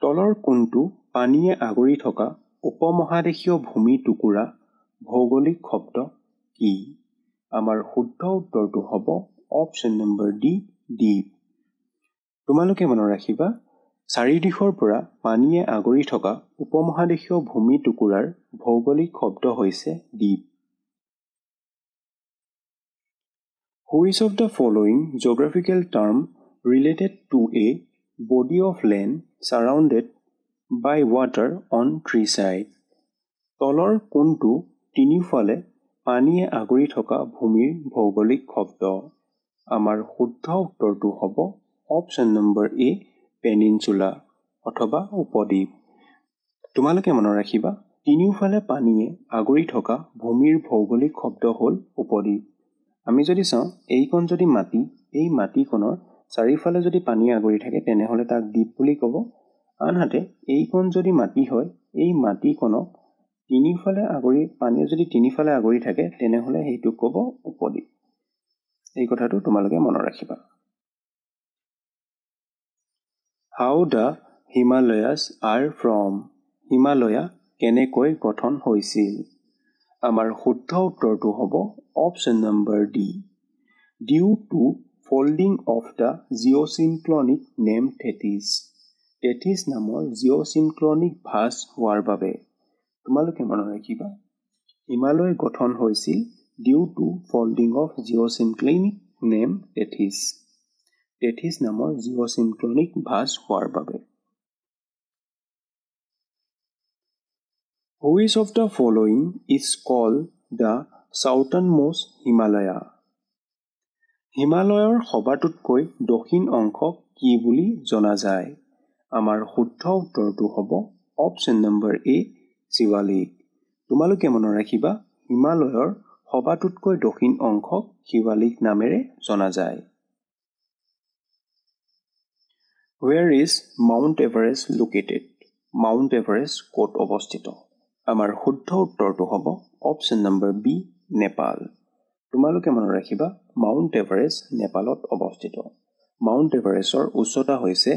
S2: তলৰ কোনটো পানীয়ে আগুৰি থকা উপমহাদেশীয় ভূমি টুকুৰা ভৌগোলিক শব্দ কি? আমাৰ শুদ্ধ উত্তৰটো হ'ব অপশ্যন নম্বৰ ডি, দ্বীপ। তোমালোকে মনত ৰাখিবা, চাৰিদিশৰ পৰা পানীয়ে আগুৰি থকা উপমহাদেশীয় ভূমি টুকুৰাৰ ভৌগোলিক শব্দ হৈছে দ্বীপ। Which of the following geographical term related to a body of land surrounded by water on three sides? তলৰ কোনটো তিনিওফালে পানীয়ে আগুৰি থকা ভূমিৰ ভৌগোলিক শব্দ? আমাৰ শুদ্ধ উত্তৰটো হ'ব অপশ্যন নম্বৰ এ, পেনিনচুলা অথবা উপদ্বীপ। তোমালোকে মনত ৰাখিবা, তিনিওফালে পানীয়ে আগুৰি থকা ভূমিৰ ভৌগোলিক শব্দ হ'ল উপদ্বীপ। আমি যদি চাওঁ, এইকণ যদি মাটি, এই মাটিকণৰ চাৰিওফালে যদি পানী আগুৰি থাকে তেনেহ'লে তাক দ্বীপ বুলি ক'ব। আনহাতে এইকণ যদি মাটি হয়, এই মাটিকণক পানীয়ে যদি তিনিফালে আগুৰি থাকে তেনেহ'লে সেইটোক ক'ব উপদ্বীপ। এই কথাটো তোমালোকে মনত ৰাখিবা। How the Himalayas are from? Himalaya কেনেকৈ গঠন হৈছিল? আমাৰ শুদ্ধ উত্তৰটো হ'ব option number D, due to folding of the geosynclinal name Tethys. Tethys নামৰ জিঅ'চিনক্লনিক ভাঁজ হোৱাৰ বাবে। তোমালোকে মনত ৰাখিবা, হিমালয় গঠন হৈছিল due to folding of geosynclinal name Tethys. Tethys নামৰ জিঅ'চিনক্লনিক ভাঁজ হোৱাৰ বাবে। Which of the following is called the southernmost Himalaya? হিমালয়ৰ সবাতোতকৈ দক্ষিণ অংশক কি বুলি জনা যায়? আমাৰ শুদ্ধ উত্তৰটো হ'ব অপশ্যন নম্বৰ এ, শিৱালিক। তোমালোকে মনত ৰাখিবা, হিমালয়ৰ সবাতোতকৈ দক্ষিণ অংশক শিৱালিক নামেৰে জনা যায়। Where is Mount Everest located? Mount Everest ক'ত অৱস্থিত? আমাৰ শুদ্ধ উত্তৰটো হ'ব অপশ্যন নম্বৰ বি, নেপাল। তোমালোকে মনত ৰাখিবা, মাউণ্ট এভাৰেষ্ট নেপালত অৱস্থিত। মাউণ্ট এভাৰেষ্টৰ উচ্চতা হৈছে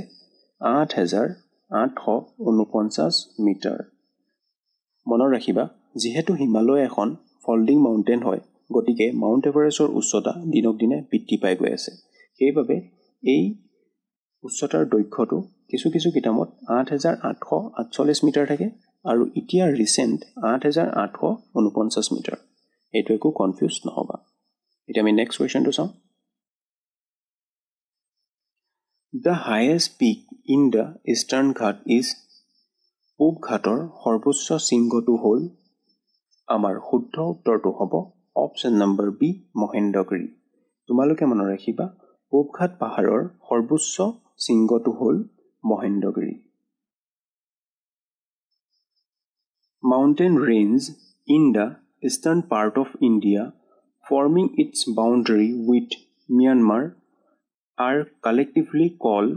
S2: 8,849 মিটাৰ। মনত ৰাখিবা, যিহেতু হিমালয় এখন ফল্ডিং মাউণ্টেইন হয়, গতিকে মাউণ্ট এভাৰেষ্টৰ উচ্চতা দিনক দিনে বৃদ্ধি পাই গৈ আছে। সেইবাবে এই উচ্চতাৰ দৈৰ্ঘ্যটো কিছু কিছু কিতাপত 8,848 মিটাৰ থাকে আৰু এতিয়া ৰিচেণ্ট 8,849 মিটাৰ। এইটো একো কনফিউজ নহবা। এতিয়া আমি নেক্সট কুৱেশ্যনটো চাওঁ। The highest peak in the Eastern Ghat is পূব ঘাটৰ সৰ্বোচ্চ শৃংগটো হ'ল, আমাৰ শুদ্ধ উত্তৰটো হ'ব অপশ্যন নম্বৰ বি মহেন্দ্ৰগিৰি। তোমালোকে মনত ৰাখিবা পূব ঘাট পাহাৰৰ সৰ্বোচ্চ শৃংগটো হ'ল মহেন্দ্ৰগিৰি। Mountain range in the eastern part of India forming its boundary with Myanmar are collectively called।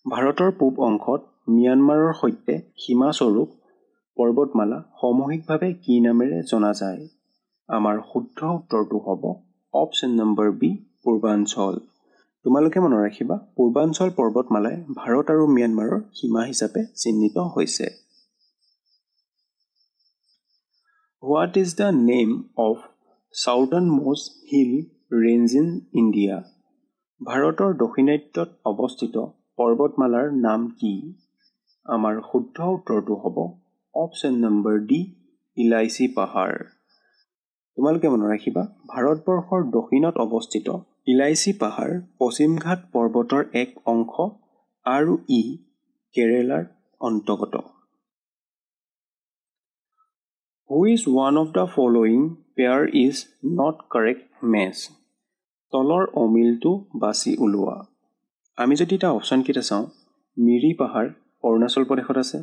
S2: ভাৰতৰ পূব অংশত ম্যানমাৰৰ সৈতে সীমাস্বৰূপ পৰ্বতমালা সামূহিকভাৱে কি নামেৰে জনা যায়? আমাৰ শুদ্ধ উত্তৰটো হ'ব অপশ্যন নম্বৰ বি পূৰ্বাঞ্চল। তোমালোকে মনত ৰাখিবা পূৰ্বাঞ্চল পৰ্বতমালাই ভাৰত আৰু ম্যানমাৰৰ সীমা হিচাপে চিহ্নিত হৈছে। What is the name of southernmost hill range in India? ভাৰতৰ দক্ষিণাত্যত অৱস্থিত পৰ্বতমালাৰ নাম কি? আমাৰ শুদ্ধ উত্তৰটো হ'ব অপশ্যন নম্বৰ ডি ইলাইচি পাহাৰ। তোমালোকে মনত ৰাখিবা ভাৰতবৰ্ষৰ দক্ষিণত অৱস্থিত ইলাইচি পাহাৰ পশ্চিম ঘাট পৰ্বতৰ এক অংশ আৰু ই কেৰেলাৰ অন্তৰ্গত। Who is one of the following pair is not correct match? তলৰ অমিলটো বাছি উলিওৱা। আমি যদি এটা অপশ্যন কেইটা চাওঁ, মিৰি পাহাৰ অৰুণাচল প্ৰদেশত আছে,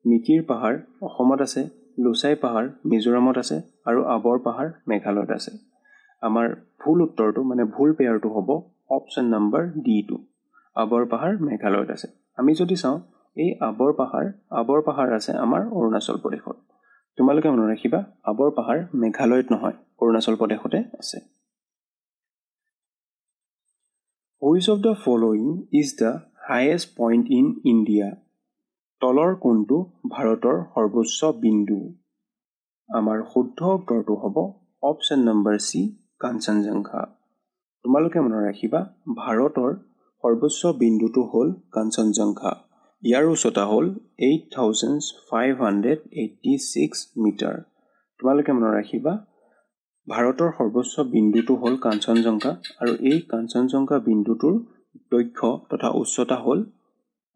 S2: মিকিৰ পাহাৰ অসমত আছে, লুচাই পাহাৰ মিজোৰামত আছে আৰু আবৰ পাহাৰ মেঘালয়ত আছে। আমাৰ ভুল উত্তৰটো মানে ভুল পেয়াৰটো হ'ব অপশ্যন নম্বৰ ডিটো, আবৰ পাহাৰ মেঘালয়ত আছে। আমি যদি চাওঁ এই আবৰ পাহাৰ আছে আমাৰ অৰুণাচল প্ৰদেশত। তোমালোকে মনত ৰাখিবা আবৰ পাহাৰ মেঘালয়ত নহয় অৰুণাচল প্ৰদেশতে আছে। Which of the following is the highest point in India? তলৰ কোনটো ভাৰতৰ সৰ্বোচ্চ বিন্দু? আমাৰ শুদ্ধ উত্তৰটো হ'ব অপশ্যন নম্বৰ চি কাঞ্চনজংঘা। তোমালোকে মনত ৰাখিবা ভাৰতৰ সৰ্বোচ্চ বিন্দুটো হ'ল কাঞ্চনজংঘা। ইয়াৰ উচ্চতা হ'ল 8,586 মিটাৰ। তোমালোকে মনত ৰাখিবা ভাৰতৰ সৰ্বোচ্চ বিন্দুটো হ'ল কাঞ্চনজংঘা আৰু এই কাঞ্চনজংঘা বিন্দুটোৰ দৈৰ্ঘ্য তথা উচ্চতা হ'ল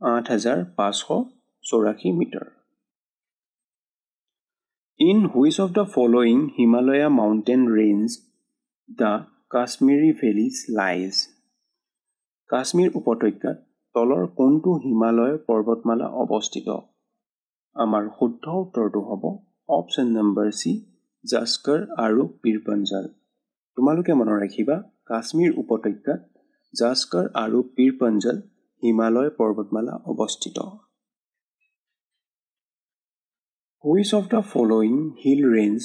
S2: 8,584 metre. In which of the following Himalaya mountain range the Kashmiri Valleys lies? Kashmir উপত্যকাত তলৰ কোনটো হিমালয় পৰ্বতমালা অৱস্থিত? আমাৰ শুদ্ধ উত্তৰটো হ'ব অপশ্যন নম্বৰ চি জাস্কৰ আৰু পীৰপঞ্জাল। তোমালোকে মনত ৰাখিবা কাশ্মীৰ উপত্যকাত জাস্কৰ আৰু পীৰপঞ্জাল হিমালয় পৰ্বতমালা অৱস্থিত। Which of the following hill range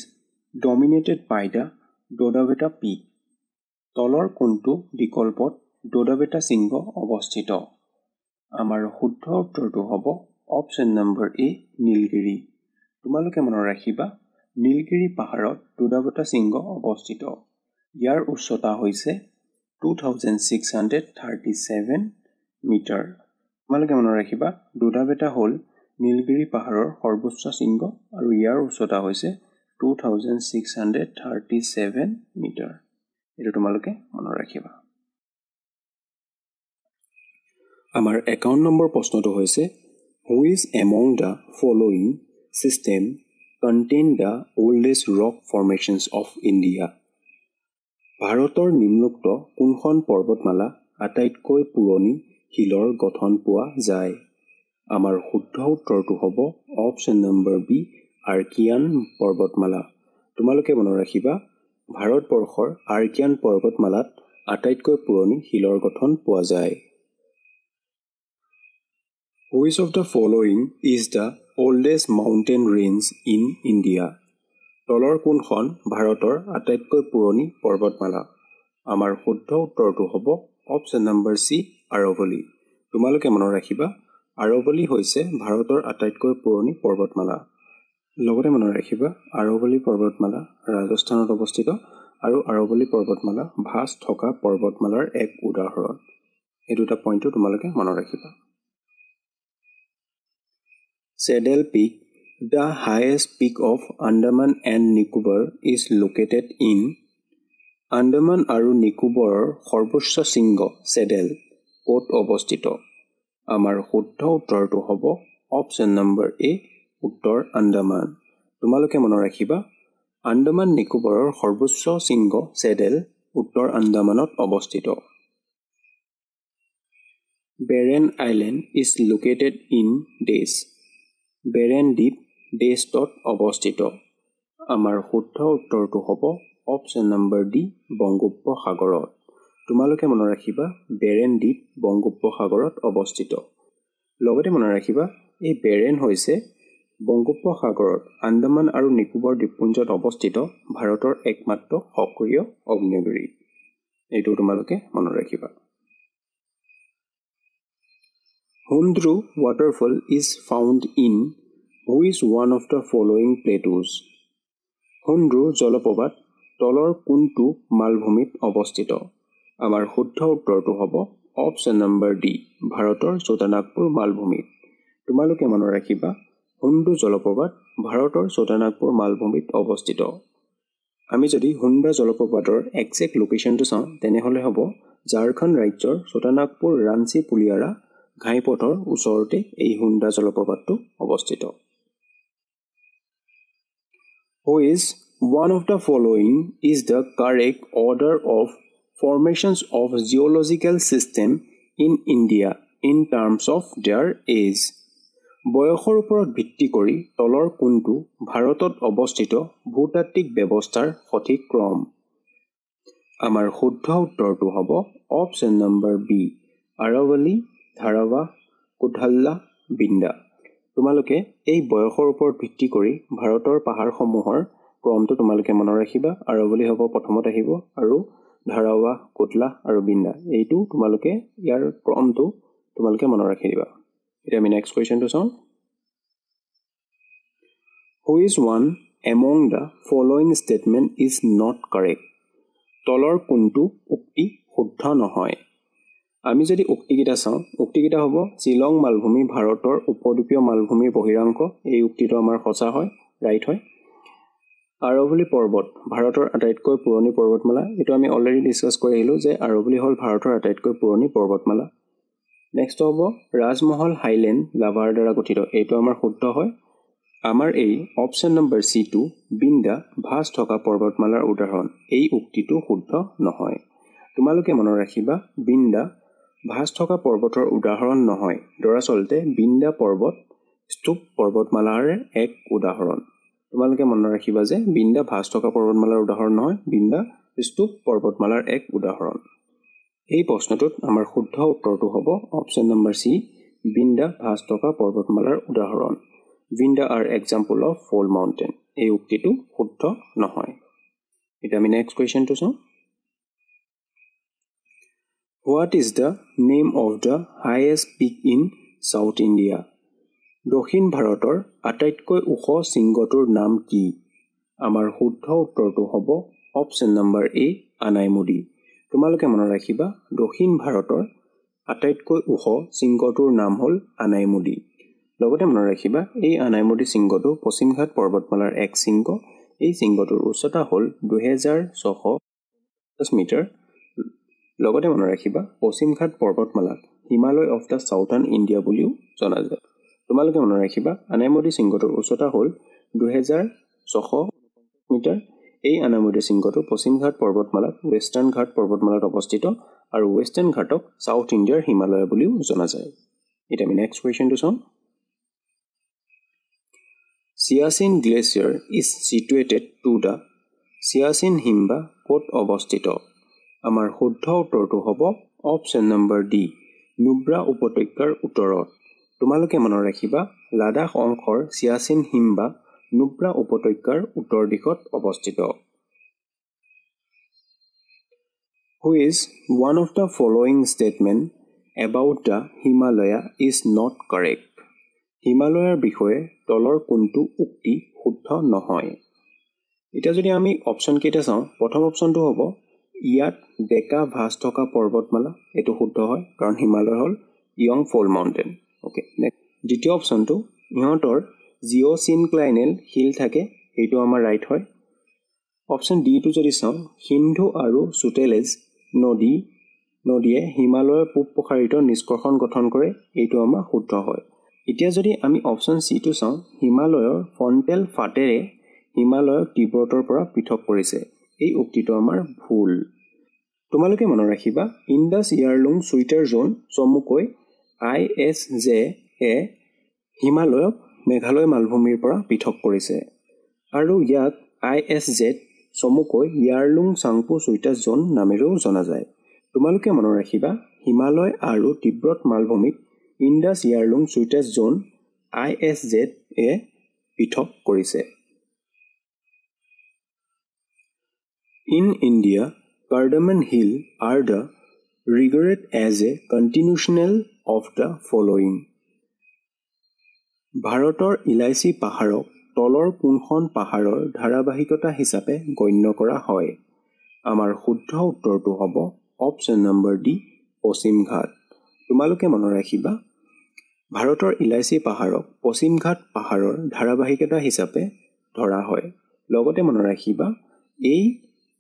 S2: dominated by the Dodabetta peak? তলৰ কোনটো বিকল্পত ডোডাবেটা শৃংগ অৱস্থিত? আমাৰ শুদ্ধ উত্তৰটো হ'ব অপশ্যন নম্বৰ এ নীলগিৰি। তোমালোকে মনত ৰাখিবা নীলগিৰি পাহাৰত ডোডাবেটা শৃংগ অৱস্থিত। ইয়াৰ উচ্চতা হৈছে 2,637 মিটাৰ। তোমালোকে মনত ৰাখিবা ডোডাবেটা হ'ল নীলগিৰি পাহাৰৰ সৰ্বোচ্চ শৃংগ আৰু ইয়াৰ উচ্চতা হৈছে 2,637 মিটাৰ। এইটো তোমালোকে মনত ৰাখিবা। আমাৰ 51 নম্বৰ প্ৰশ্নটো হৈছে Which among the following system contain the oldest rock formations of India? ভাৰতৰ নিম্নোক্ত কোনখন পৰ্বতমালা আটাইতকৈ পুৰণি শিলৰ গঠন পোৱা যায়? আমাৰ শুদ্ধ উত্তৰটো হ'ব অপশ্যন নম্বৰ বি আৰ্কিয়ান পৰ্বতমালা। তোমালোকে মনত ৰাখিবা ভাৰতবৰ্ষৰ আৰ্কিয়ান পৰ্বতমালাত আটাইতকৈ পুৰণি শিলৰ গঠন পোৱা যায়। Which of the following is the oldest mountain range in India? তলৰ কোনখন ভাৰতৰ আটাইতকৈ পুৰণি পৰ্বতমালা? আমাৰ শুদ্ধ উত্তৰটো হ'ব অপশ্যন নম্বৰ চি আৰৱলী। তোমালোকে মনত ৰাখিবা আৰৱলী হৈছে ভাৰতৰ আটাইতকৈ পুৰণি পৰ্বতমালা।
S3: লগতে মনত ৰাখিবা আৰাৱলী পৰ্বতমালা ৰাজস্থানত অৱস্থিত আৰু আৰাৱলী পৰ্বতমালা ভাঁজ থকা পৰ্বতমালাৰ এক উদাহৰণ। এই দুটা পইণ্টটো তোমালোকে মনত ৰাখিবা। Saddle Peak, the highest peak of Andaman and Nicobar, is located in Andaman আৰু নিকোবৰৰ সৰ্বোচ্চ শৃংগ চেডেল ক'ত অৱস্থিত? আমাৰ শুদ্ধ উত্তৰটো হ'ব অপশ্যন নম্বৰ এ, উত্তৰ আন্দামান। তোমালোকে মনত ৰাখিবা আন্দামান নিকোবৰৰ সৰ্বোচ্চ শৃংগ চেডেল উত্তৰ আন্দামানত অৱস্থিত। Barren Island is located in ডেছ। বেৰেন দ্বীপ ডেছত অৱস্থিত। আমাৰ শুদ্ধ উত্তৰটো হ'ব অপশ্যন নম্বৰ ডি, বংগোপসাগৰত। তোমালোকে মনত ৰাখিবা বেৰেন দ্বীপ বংগোপসাগৰত অৱস্থিত। লগতে মনত ৰাখিবা এই বেৰেন হৈছে বংগোপসাগৰত আন্দামান আৰু নিকোবৰ দ্বীপপুঞ্জত অৱস্থিত ভাৰতৰ একমাত্ৰ সক্ৰিয় আগ্নেয়গিৰি। এইটো তোমালোকে মনত ৰাখিবা। Hundru waterfall is found in which one of the following plateaus? Hundru জলপ্ৰপাত তলৰ কোনটো মালভূমিত অৱস্থিত? আমাৰ শুদ্ধ উত্তৰটো হ'ব অপশ্যন নম্বৰ ডি, ভাৰতৰ চোটানাগপুৰ মালভূমিত। তোমালোকে মনত ৰাখিবা হুণ্ডু জলপ্ৰপাত ভাৰতৰ চোটানাগপুৰ মালভূমিত অৱস্থিত। আমি যদি হুণ্ডা জলপ্ৰপাতৰ একজেক্ট লোকেশ্যনটো চাওঁ তেনেহ'লে হ'ব ঝাৰখণ্ড ৰাজ্যৰ চোটানাগপুৰ ৰাঞ্চি পুলিয়াৰা ঘাইপথৰ ওচৰতে এই হুণ্ডা জলপ্ৰপাতটো অৱস্থিত। Which one of the following is the correct order of formations of geological system in India in terms of their age? বয়সৰ ওপৰত ভিত্তি কৰি তলৰ কোনটো ভাৰতত অৱস্থিত ভূতাত্ত্বিক ব্যৱস্থাৰ সঠিক ক্ৰম? আমাৰ শুদ্ধ উত্তৰটো হ'ব অপশ্যন নম্বৰ বি, আৰাৱলী, ধাৰাৱা, কোঠাল্লা, বিন্দা। তোমালোকে এই বয়সৰ ওপৰত ভিত্তি কৰি ভাৰতৰ পাহাৰসমূহৰ ক্ৰমটো তোমালোকে মনত ৰাখিবা। আৰাৱলী হ'ব প্ৰথমত আহিব আৰু ধাৰাৱা, কোটলা আৰু বিন্দা। এইটো তোমালোকে ইয়াৰ ক্ৰমটো তোমালোকে মনত ৰাখি দিবা। এতিয়া আমি নেক্সট কুৱেশ্যনটো চাওঁ। Which one among the following statement is not correct? তলৰ কোনটো উক্তি শুদ্ধ নহয়? আমি যদি উক্তিকেইটা চাওঁ, উক্তিকেইটা হ'ব শ্বিলং মালভূমি ভাৰতৰ উপদ্বীপীয় মালভূমিৰ বহিৰাংশ। এই উক্তিটো আমাৰ সঁচা হয়, ৰাইট হয়। আৰাৱলী পৰ্বত ভাৰতৰ আটাইতকৈ পুৰণি পৰ্বতমালা। এইটো আমি অলৰেডি ডিছকাছ কৰি আহিলোঁ যে আৰাৱলী হ'ল ভাৰতৰ আটাইতকৈ পুৰণি পৰ্বতমালা। নেক্সট হ'ব ৰাজমহল হাইলেণ্ড লাভাৰ দ্বাৰা গঠিত। এইটো আমাৰ শুদ্ধ হয়। আমাৰ এই অপশ্যন নম্বৰ চিটো বিন্দা ভাঁজ থকা পৰ্বতমালাৰ উদাহৰণ, এই উক্তিটো শুদ্ধ নহয়। তোমালোকে মনত ৰাখিবা বিন্দা ভাঁজ থকা পৰ্বতৰ উদাহৰণ নহয়, দৰাচলতে বিন্দা পৰ্বত স্তূপ পৰ্বতমালাৰ এক উদাহৰণ। তোমালোকে মনত ৰাখিবা যে বিন্দা ভাঁজ থকা পৰ্বতমালাৰ উদাহৰণ নহয়, বিন্দা স্তূপ পৰ্বতমালাৰ এক উদাহৰণ। এই প্ৰশ্নটোত আমাৰ শুদ্ধ উত্তৰটো হ'ব অপশ্যন নম্বৰ চি, বিন্দা ভাঁজ থকা পৰ্বতমালাৰ উদাহৰণ। Vindhya are example of fold mountain. এই উক্তিটো শুদ্ধ নহয়। এতিয়া আমি নেক্সট কুৱেশ্যনটো চাওঁ। What is the name of the highest peak in South India? দক্ষিণ ভাৰতৰ আটাইতকৈ ওখ শৃংগটোৰ নাম কি? আমাৰ শুদ্ধ উত্তৰটো হ'ব অপশ্যন নম্বৰ এ, আনাইমুডি। তোমালোকে মনত ৰাখিবা দক্ষিণ ভাৰতৰ আটাইতকৈ ওখ শৃংগটোৰ নাম হ'ল আনাইমুডি। লগতে মনত ৰাখিবা এই আনাইমুডি শৃংগটো পশ্চিমঘাট পৰ্বতমালাৰ এক শৃংগ। এই শৃংগটোৰ উচ্চতা হ'ল 2650 মিটাৰ। লগতে মনত ৰাখিবা পশ্চিমঘাট পৰ্বতমালাক Himalaya of the southern India বুলিও জনা যায়। তোমালোকে মনত ৰাখিবা আনাইমুডি শৃংগটোৰ উচ্চতা হ'ল 2650 মিটাৰ। এই আনাইমুডি শৃংগটো পশ্চিমঘাট পৰ্বতমালাত ৱেষ্টাৰ্ণ ঘাট পৰ্বতমালাত অৱস্থিত আৰু ৱেষ্টাৰ্ণ ঘাটক চাউথ ইণ্ডিয়াৰ হিমালয় বুলিও জনা যায়। এতিয়া আমি নেক্সট কুৱেশ্যনটো চাওঁ। Siachen Glacier is situated to the Siachen হিমবা ক'ত অৱস্থিত? আমাৰ শুদ্ধ উত্তৰটো হ'ব অপশ্যন নম্বৰ ডি, নুব্ৰা উপত্যকাৰ উত্তৰত। তোমালোকে মনত ৰাখিবা লাডাখ অংশৰ চিয়াচিন হিমবা নুব্ৰা উপত্যকাৰ উত্তৰ দিশত অৱস্থিত। Which one of the following statement about the Himalaya is not correct? হিমালয়ৰ বিষয়ে তলৰ কোনটো উক্তি শুদ্ধ নহয়? এতিয়া যদি আমি অপশ্যন কেইটা চাওঁ, প্ৰথম অপশ্যনটো হ'ব ইয়াত ডেকা ভাঁজ থকা পৰ্বতমালা, এইটো শুদ্ধ হয় কাৰণ হিমালয় হ'ল য়ং ফল মাউণ্টেন। অ'কে, নেক্সট দ্বিতীয় অপশ্যনটো ইহঁতৰ জিঅ'চিনক্লাইনেল শিল থাকে, এইটো আমাৰ ৰাইট হয়। অপশ্যন ডিটো যদি চাওঁ, সিন্ধু আৰু সুটেলেজ নদীয়ে হিমালয়ৰ পূব প্ৰসাৰিত নিষ্কৰ্ষণ গঠন কৰে, এইটো আমাৰ শুদ্ধ হয়। এতিয়া যদি আমি অপশ্যন চিটো চাওঁ, হিমালয়ৰ ফণ্টেল ফাটেৰে হিমালয়ক তিব্বতৰ পৰা পৃথক কৰিছে, এই উক্তিটো আমাৰ ভুল। তোমালোকে মনত ৰাখিবা ইণ্ডাছ ইয়াৰলুং চুইটাৰ জোন চমুকৈ ISJ হিমালয়ক মেঘালয় মালভূমিৰ পৰা পৃথক কৰিছে আৰু ইয়াক ISZ চমুকৈ ইয়াৰলুং চাংপো চুইটাৰ জোন নামেৰেও জনা যায়। তোমালোকে মনত ৰাখিবা হিমালয় আৰু তিব্বত মালভূমিক ইণ্ডাছ ইয়াৰলুং চুইটাৰ জোন ISZ পৃথক কৰিছে। In India, Cardamom Hill are the regarded as a continuation of the following. ভাৰতৰ ইলাইচি পাহাৰক তলৰ কোনখন পাহাৰৰ ধাৰাবাহিকতা হিচাপে গণ্য কৰা হয়? আমাৰ শুদ্ধ উত্তৰটো হ'ব অপশ্যন নম্বৰ ডি, পশ্চিম ঘাট। তোমালোকে মনত ৰাখিবা ভাৰতৰ ইলাইচি পাহাৰক পশ্চিম ঘাট পাহাৰৰ ধাৰাবাহিকতা হিচাপে ধৰা হয়। লগতে মনত ৰাখিবা এই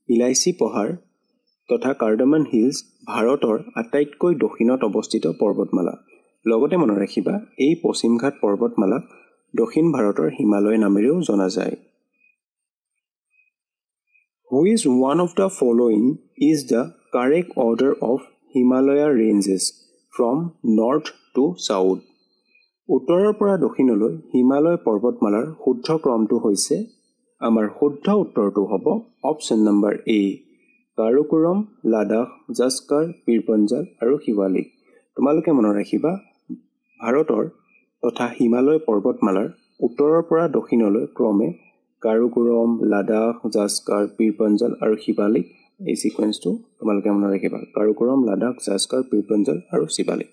S3: ইলাইচি পাহাৰ তথা কাৰ্ডামন হিলছ ভাৰতৰ আটাইতকৈ দক্ষিণত অৱস্থিত পৰ্বতমালা। লগতে মনত ৰাখিবা এই পশ্চিম ঘাট পৰ্বতমালাক দক্ষিণ ভাৰতৰ হিমালয় নামেৰেও জনা যায়। Which one of the following is the correct order of Himalaya ranges from north to south? উত্তৰৰ পৰা দক্ষিণলৈ হিমালয় পৰ্বতমালাৰ শুদ্ধ ক্ৰমটো হৈছে, আমাৰ শুদ্ধ উত্তৰটো হ'ব অপশ্যন নম্বৰ এ, কাৰাকোৰম, লাডাখ, জাস্কাৰ, পীৰপঞ্জাল আৰু শিৱালিক। তোমালোকে মনত ৰাখিবা ভাৰতৰ তথা হিমালয় পৰ্বতমালাৰ উত্তৰৰ পৰা দক্ষিণলৈ ক্ৰমে কাৰাকোৰম, লাডাখ, জাস্কাৰ, পীৰপঞ্জাল আৰু শিৱালিক, এই সিকুৱেন্সটো তোমালোকে মনত ৰাখিবা কাৰাকোৰম, লাডাখ, জাস্কাৰ, পীৰপঞ্জাল আৰু Shivalik.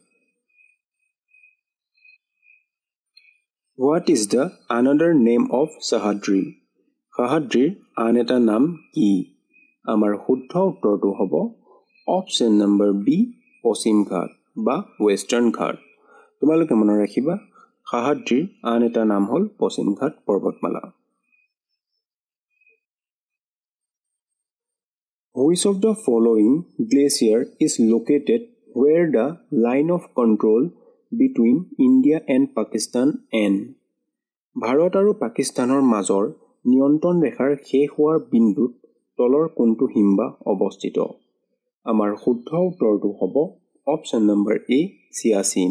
S3: What is the another name of Sahyadri? সাহাদ্ৰীৰ আন এটা নাম কি? আমাৰ শুদ্ধ উত্তৰটো হ'ব অপশ্যন নম্বৰ বি, পশ্চিম ঘাট বা ৱেষ্টাৰ্ণ ঘাট। তোমালোকে মনত ৰাখিবা সাহাদ্ৰীৰ আন এটা নাম হ'ল পশ্চিম ঘাট পৰ্বতমালা। Which of the following glacier is located where the line of control between India and Pakistan end? Bharat আৰু পাকিস্তানৰ মাজৰ নিয়ন্ত্ৰণ ৰেখাৰ শেষ হোৱাৰ বিন্দুত তলৰ কোনটো হিমবাহ অৱস্থিত? আমাৰ শুদ্ধ উত্তৰটো হ'ব অপশ্যন নম্বৰ এ, চিয়াচিন।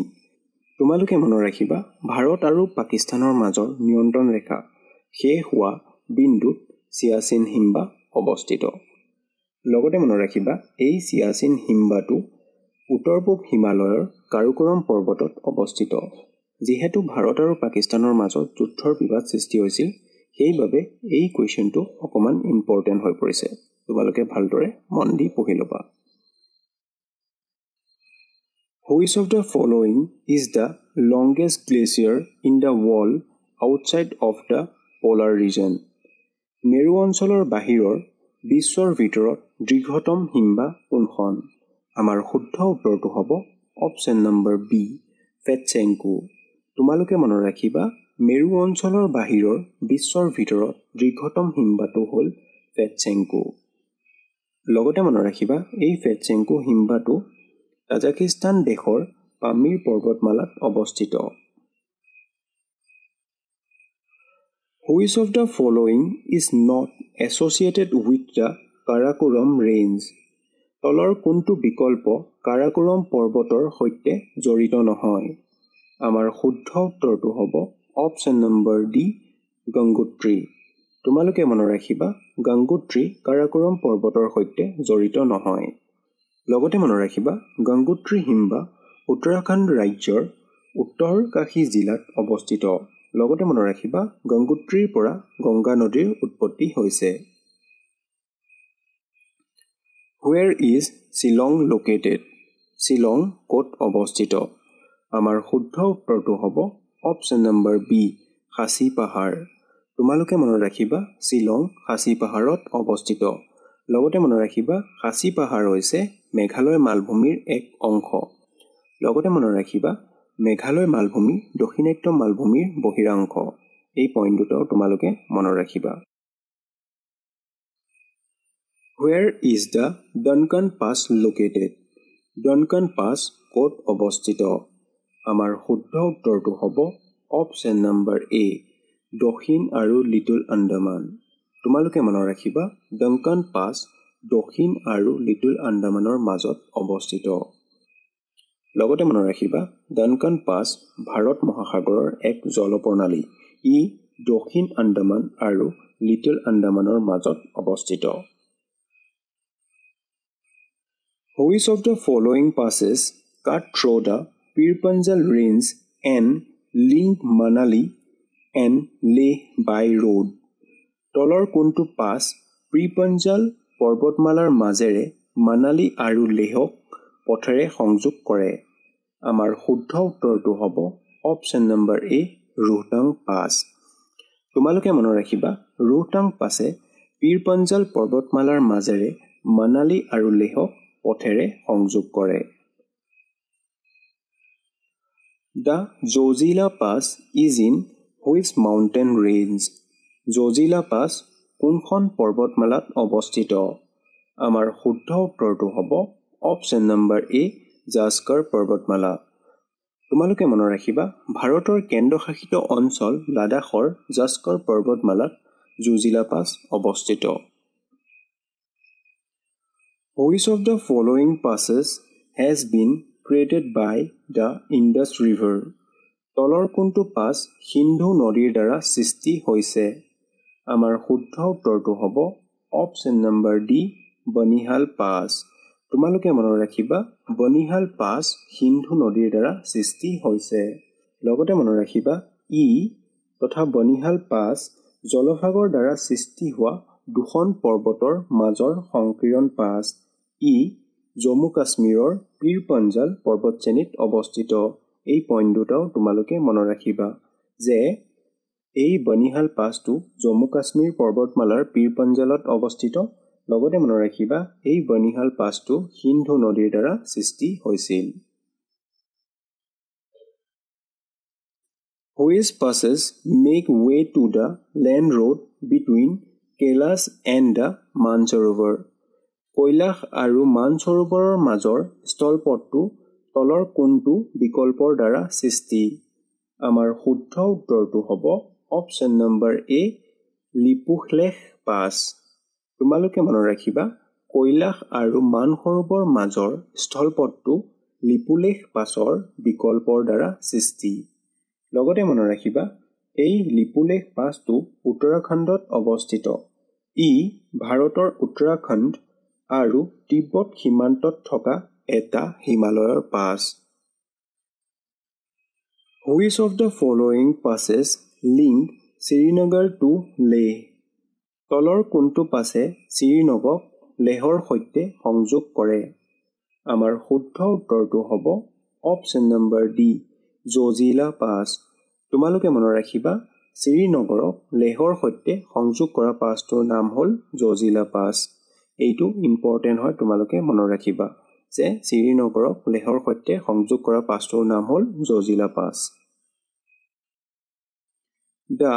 S3: তোমালোকে মনত ৰাখিবা ভাৰত আৰু পাকিস্তানৰ মাজৰ নিয়ন্ত্ৰণ ৰেখা শেষ হোৱা বিন্দুত চিয়াচিন হিমবাহ অৱস্থিত। লগতে মনত ৰাখিবা এই চিয়াচিন হিমবাহটো উত্তৰ পূব হিমালয়ৰ কাৰাকোৰম পৰ্বতত অৱস্থিত। যিহেতু ভাৰত আৰু পাকিস্তানৰ মাজত যুদ্ধৰ বিবাদ সৃষ্টি হৈছিল, সেইবাবে এই কুৱেশ্যনটো অকণমান ইম্পৰ্টেণ্ট হৈ পৰিছে। তোমালোকে ভালদৰে মন দি পঢ়ি ল'বা। Which of the following is the longest glacier in the world outside of the polar region? মেৰু অঞ্চলৰ বাহিৰৰ বিশ্বৰ ভিতৰত দীৰ্ঘতম হিমবাহ কোনখন? আমাৰ শুদ্ধ উত্তৰটো হ'ব অপশ্যন নম্বৰ বি, ফেটচেংকু। তোমালোকে মনত ৰাখিবা মেৰু অঞ্চলৰ বাহিৰৰ বিশ্বৰ ভিতৰত দীৰ্ঘতম হিমবাহটো হ'ল ফেটচেংকু। লগতে মনত ৰাখিবা এই ফেটচেংকু হিমবাহটো তাজিকিস্তান দেশৰ পামিৰ পৰ্বতমালাত অৱস্থিত। Which of the following is not associated with the Karakoram range? তলৰ কোনটো বিকল্প কাৰাকোৰম পৰ্বতৰ সৈতে জড়িত নহয়? আমাৰ শুদ্ধ উত্তৰটো হ'ব অপশ্যন নম্বৰ ডি, গংগোত্ৰী। তোমালোকে মনত ৰাখিবা গংগোত্ৰী কাৰাকোৰম পৰ্বতৰ সৈতে জড়িত নহয়। লগতে মনত ৰাখিবা গংগোত্ৰী হিমবাহ উত্তৰাখণ্ড ৰাজ্যৰ উত্তৰকাশী জিলাত অৱস্থিত। লগতে মনত ৰাখিবা গংগোত্ৰীৰ পৰা গংগা নদীৰ উৎপত্তি হৈছে। Where is Shillong located? Shillong ক'ত অৱস্থিত? আমাৰ শুদ্ধ উত্তৰটো হ'ব অপশ্যন নম্বৰ বি খাচী পাহাৰ। তোমালোকে মনত ৰাখিবা শ্বিলং খাচী পাহাৰত অৱস্থিত। লগতে মনত ৰাখিবা খাচী পাহাৰ হৈছে মেঘালয় মালভূমিৰ এক অংশ। লগতে মনত ৰাখিবা মেঘালয় মালভূমি দক্ষিণাত্য মালভূমিৰ বহিৰাংশ। এই পইণ্ট দুটাও তোমালোকে মনত ৰাখিবা। Where is the Duncan Pass located? Duncan Pass ক'ত অৱস্থিত? আমাৰ শুদ্ধ উত্তৰটো হ'ব অপশ্যন নম্বৰ এ দক্ষিণ আৰু লিটল আন্দামান। তোমালোকে মনত ৰাখিবা ডানকান পাছ দক্ষিণ আৰু লিটল আন্দামানৰ মাজত অৱস্থিত। লগতে মনত ৰাখিবা ডানকান পাছ ভাৰত মহাসাগৰৰ এক জলপ্ৰণালী। ই দক্ষিণ আন্দামান আৰু লিটল আন্দামানৰ মাজত অৱস্থিত। Which of the following passes cut through the Pir Panjal range and link Manali and Leh by road? তলৰ কোনটো পাছ পিৰ পঞ্জাল পৰ্বতমালাৰ মাজেৰে মানালী আৰু লেহক পথেৰে সংযোগ কৰে? আমাৰ শুদ্ধ উত্তৰটো হ'ব অপশ্যন নম্বৰ এ ৰোহতাং পাছ। তোমালোকে মনত ৰাখিবা ৰোহতাং পাছে পিৰ পঞ্জাল পৰ্বতমালাৰ মাজেৰে মানালী আৰু লেহক পথেৰে সংযোগ কৰে। The Zojila Pass is in which mountain range? Zojila Pass কোনখন পৰ্বতমালাত অৱস্থিত? আমাৰ শুদ্ধ উত্তৰটো হ'ব অপশ্যন নম্বৰ এ জাস্কৰ পৰ্বতমালা। তোমালোকে মনত ৰাখিবা ভাৰতৰ কেন্দ্ৰশাসিত অঞ্চল লাডাখৰ জাস্কৰ পৰ্বতমালাত জোজিলা পাছ অৱস্থিত। Which of the following passes has been created by the Indus River? তলৰ কোনটো পাছ সিন্ধু নদীৰ দ্বাৰা সৃষ্টি হৈছে? আমাৰ শুদ্ধ উত্তৰটো হ'ব অপশ্যন নম্বৰ ডি বনিহাল পাছ। তোমালোকে মনত ৰাখিবা বনিহাল পাছ সিন্ধু নদীৰ দ্বাৰা সৃষ্টি হৈছে। লগতে মনত ৰাখিবা ই তথা বনিহাল পাছ জলভাগৰ দ্বাৰা সৃষ্টি হোৱা দুখন পৰ্বতৰ মাজৰ সংকীৰ্ণ পাছ। ই জম্মু কাশ্মীৰৰ পীৰ পঞ্জাল পৰ্বতশ্ৰেণীত অৱস্থিত। এই পইণ্ট দুটাও তোমালোকে মনত ৰাখিবা যে এই বনিহাল পাছটো জম্মু কাশ্মীৰ পৰ্বতমালাৰ পীৰ পঞ্জালত অৱস্থিত। লগতে মনত ৰাখিবা এই বনিহাল পাছটো সিন্ধু নদীৰ দ্বাৰা সৃষ্টি হৈছিল। Which passes make way to the land road between Kailash and the Mansarovar? Kailash আৰু মানসৰোবৰৰ মাজৰ স্থলপথটো তলৰ কোনটো বিকল্পৰ দ্বাৰা সৃষ্টি? আমাৰ শুদ্ধ উত্তৰটো হ'ব অপশ্যন নম্বৰ এ লিপুলেখ পাছ। তোমালোকে মনত ৰাখিবা কৈলাশ আৰু মানসৰোবৰ মাজৰ স্থলপথটো লিপুলেখ পাছৰ বিকল্পৰ দ্বাৰা সৃষ্টি। লগতে মনত ৰাখিবা এই লিপুলেখ পাছটো উত্তৰাখণ্ডত অৱস্থিত। ই ভাৰতৰ উত্তৰাখণ্ড আৰু তিব্বত সীমান্তত থকা এটা হিমালয়ৰ পাছ। Which of the following passes link Srinagar to Leh? তলৰ কোনটো পাছে শ্ৰীনগৰক লেহৰ সৈতে সংযোগ কৰে? আমাৰ শুদ্ধ উত্তৰটো হ'ব অপশ্যন নম্বৰ ডি জজিলা পাছ। তোমালোকে মনত ৰাখিবা শ্ৰীনগৰক লেহৰ সৈতে সংযোগ কৰা পাছটোৰ নাম হ'ল জজিলা পাছ। এইটো ইম্পৰ্টেণ্ট হয়, তোমালোকে মনত ৰাখিবা যে শ্ৰীনগৰক লেহৰ সৈতে সংযোগ কৰা পাছটোৰ নাম হ'ল জজিলা পাছ। The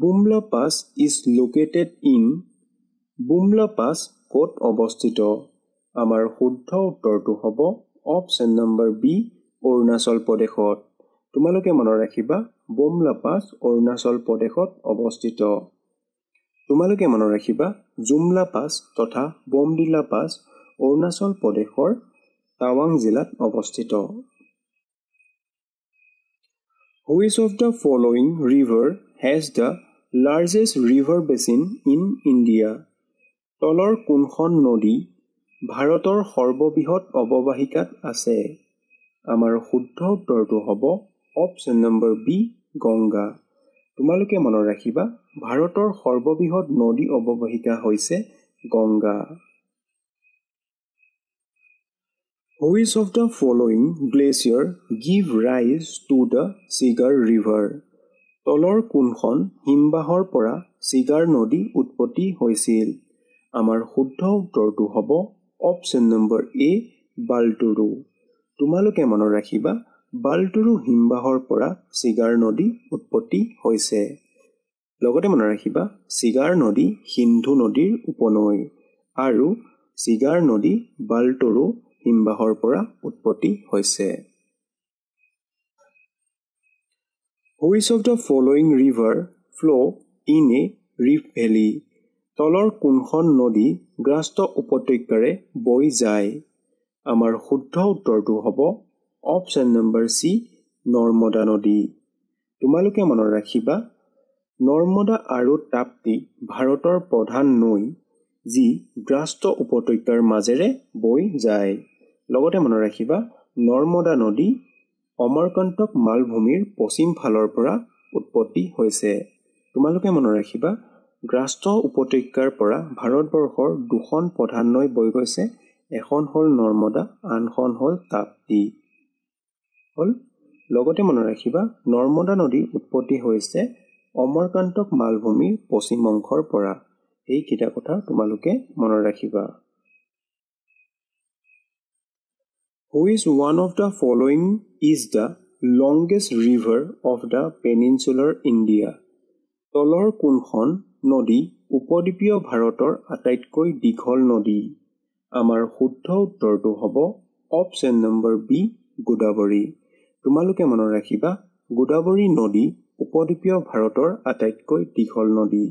S3: Bumla Pass is located in Bumla Pass ক'ত অৱস্থিত? আমাৰ শুদ্ধ উত্তৰটো হ'ব অপশ্যন নম্বৰ বি অৰুণাচল প্ৰদেশত। তোমালোকে মনত ৰাখিবা বুমলা পাছ অৰুণাচল প্ৰদেশত অৱস্থিত। তোমালোকে মনত ৰাখিবা জুমলা পাছ তথা বমডিলা পাছ অৰুণাচল প্ৰদেশৰ টাৱাং জিলাত অৱস্থিত। Which of the following river has the largest river basin in India? তলৰ কোনখন নদী ভাৰতৰ সৰ্ববৃহৎ অৱবাহিকাত আছে? আমাৰ শুদ্ধ উত্তৰটো হ'ব অপশ্যন নম্বৰ বি গংগা। তোমালোকে মনত ৰাখিবা ভাৰতৰ সৰ্ববৃহৎ নদী অৱবাহিকা হৈছে Ganga. Which of the following glacier give rise to the Cigar River? তলৰ কোনখন হিমবাহৰ পৰা চিগাৰ নদী উৎপত্তি হৈছিল? আমাৰ শুদ্ধ উত্তৰটো হ'ব অপশ্যন নম্বৰ এ বালটুৰু। তোমালোকে মনত ৰাখিবা বালটুৰু হিমবাহৰ পৰা চিগাৰ নদী উৎপত্তি হৈছে। লগতে মনত ৰাখিবা চিগাৰ নদী সিন্ধু নদীৰ উপনৈ আৰু চিগাৰ নদী বালটুৰু হিমবাহৰ পৰা উৎপত্তি হৈছে। Which of the following river flow in a rift valley? তলৰ কোনখন নদী গ্ৰাস্ত উপত্যকাৰে বৈ যায়? আমাৰ শুদ্ধ উত্তৰটো হ'ব অপশ্যন নম্বৰ চি নৰ্মদা নদী। তোমালোকে মনত ৰাখিবা নৰ্মদা আৰু তাপ্তি ভাৰতৰ প্ৰধান নৈ যি গ্ৰাস্ত উপত্যকাৰ মাজেৰে বৈ যায়। লগতে মনত ৰাখিবা নৰ্মদা নদী অমৰকন্তক মালভূমিৰ পশ্চিম ফালৰ পৰা উৎপত্তি হৈছে। তোমালোকে মনত ৰাখিবা গ্ৰাস্ত উপত্যকাৰ পৰা ভাৰতবৰ্ষৰ দুখন প্ৰধান নৈ বৈ গৈছে, এখন হ'ল নৰ্মদা, আনখন হ'ল তাপ্তি। লগতে মনত ৰাখিবা নৰ্মদা নদী উৎপত্তি হৈছে অমৰকান্তক মালভূমিৰ পশ্চিম অংশৰ পৰা। এইকেইটা কথা তোমালোকে মনত ৰাখিবা। Which one of the following is the longest river of the peninsular India? তলৰ কোনখন নদী উপদ্বীপীয় ভাৰতৰ আটাইতকৈ দীঘল নদী? আমাৰ শুদ্ধ উত্তৰটো হ'ব অপশ্যন নম্বৰ বি গোদাবৰী। তোমালোকে মনত ৰাখিবা গোদাবৰী নদী উপদ্বীপীয় ভাৰতৰ আটাইতকৈ দীঘল নদী।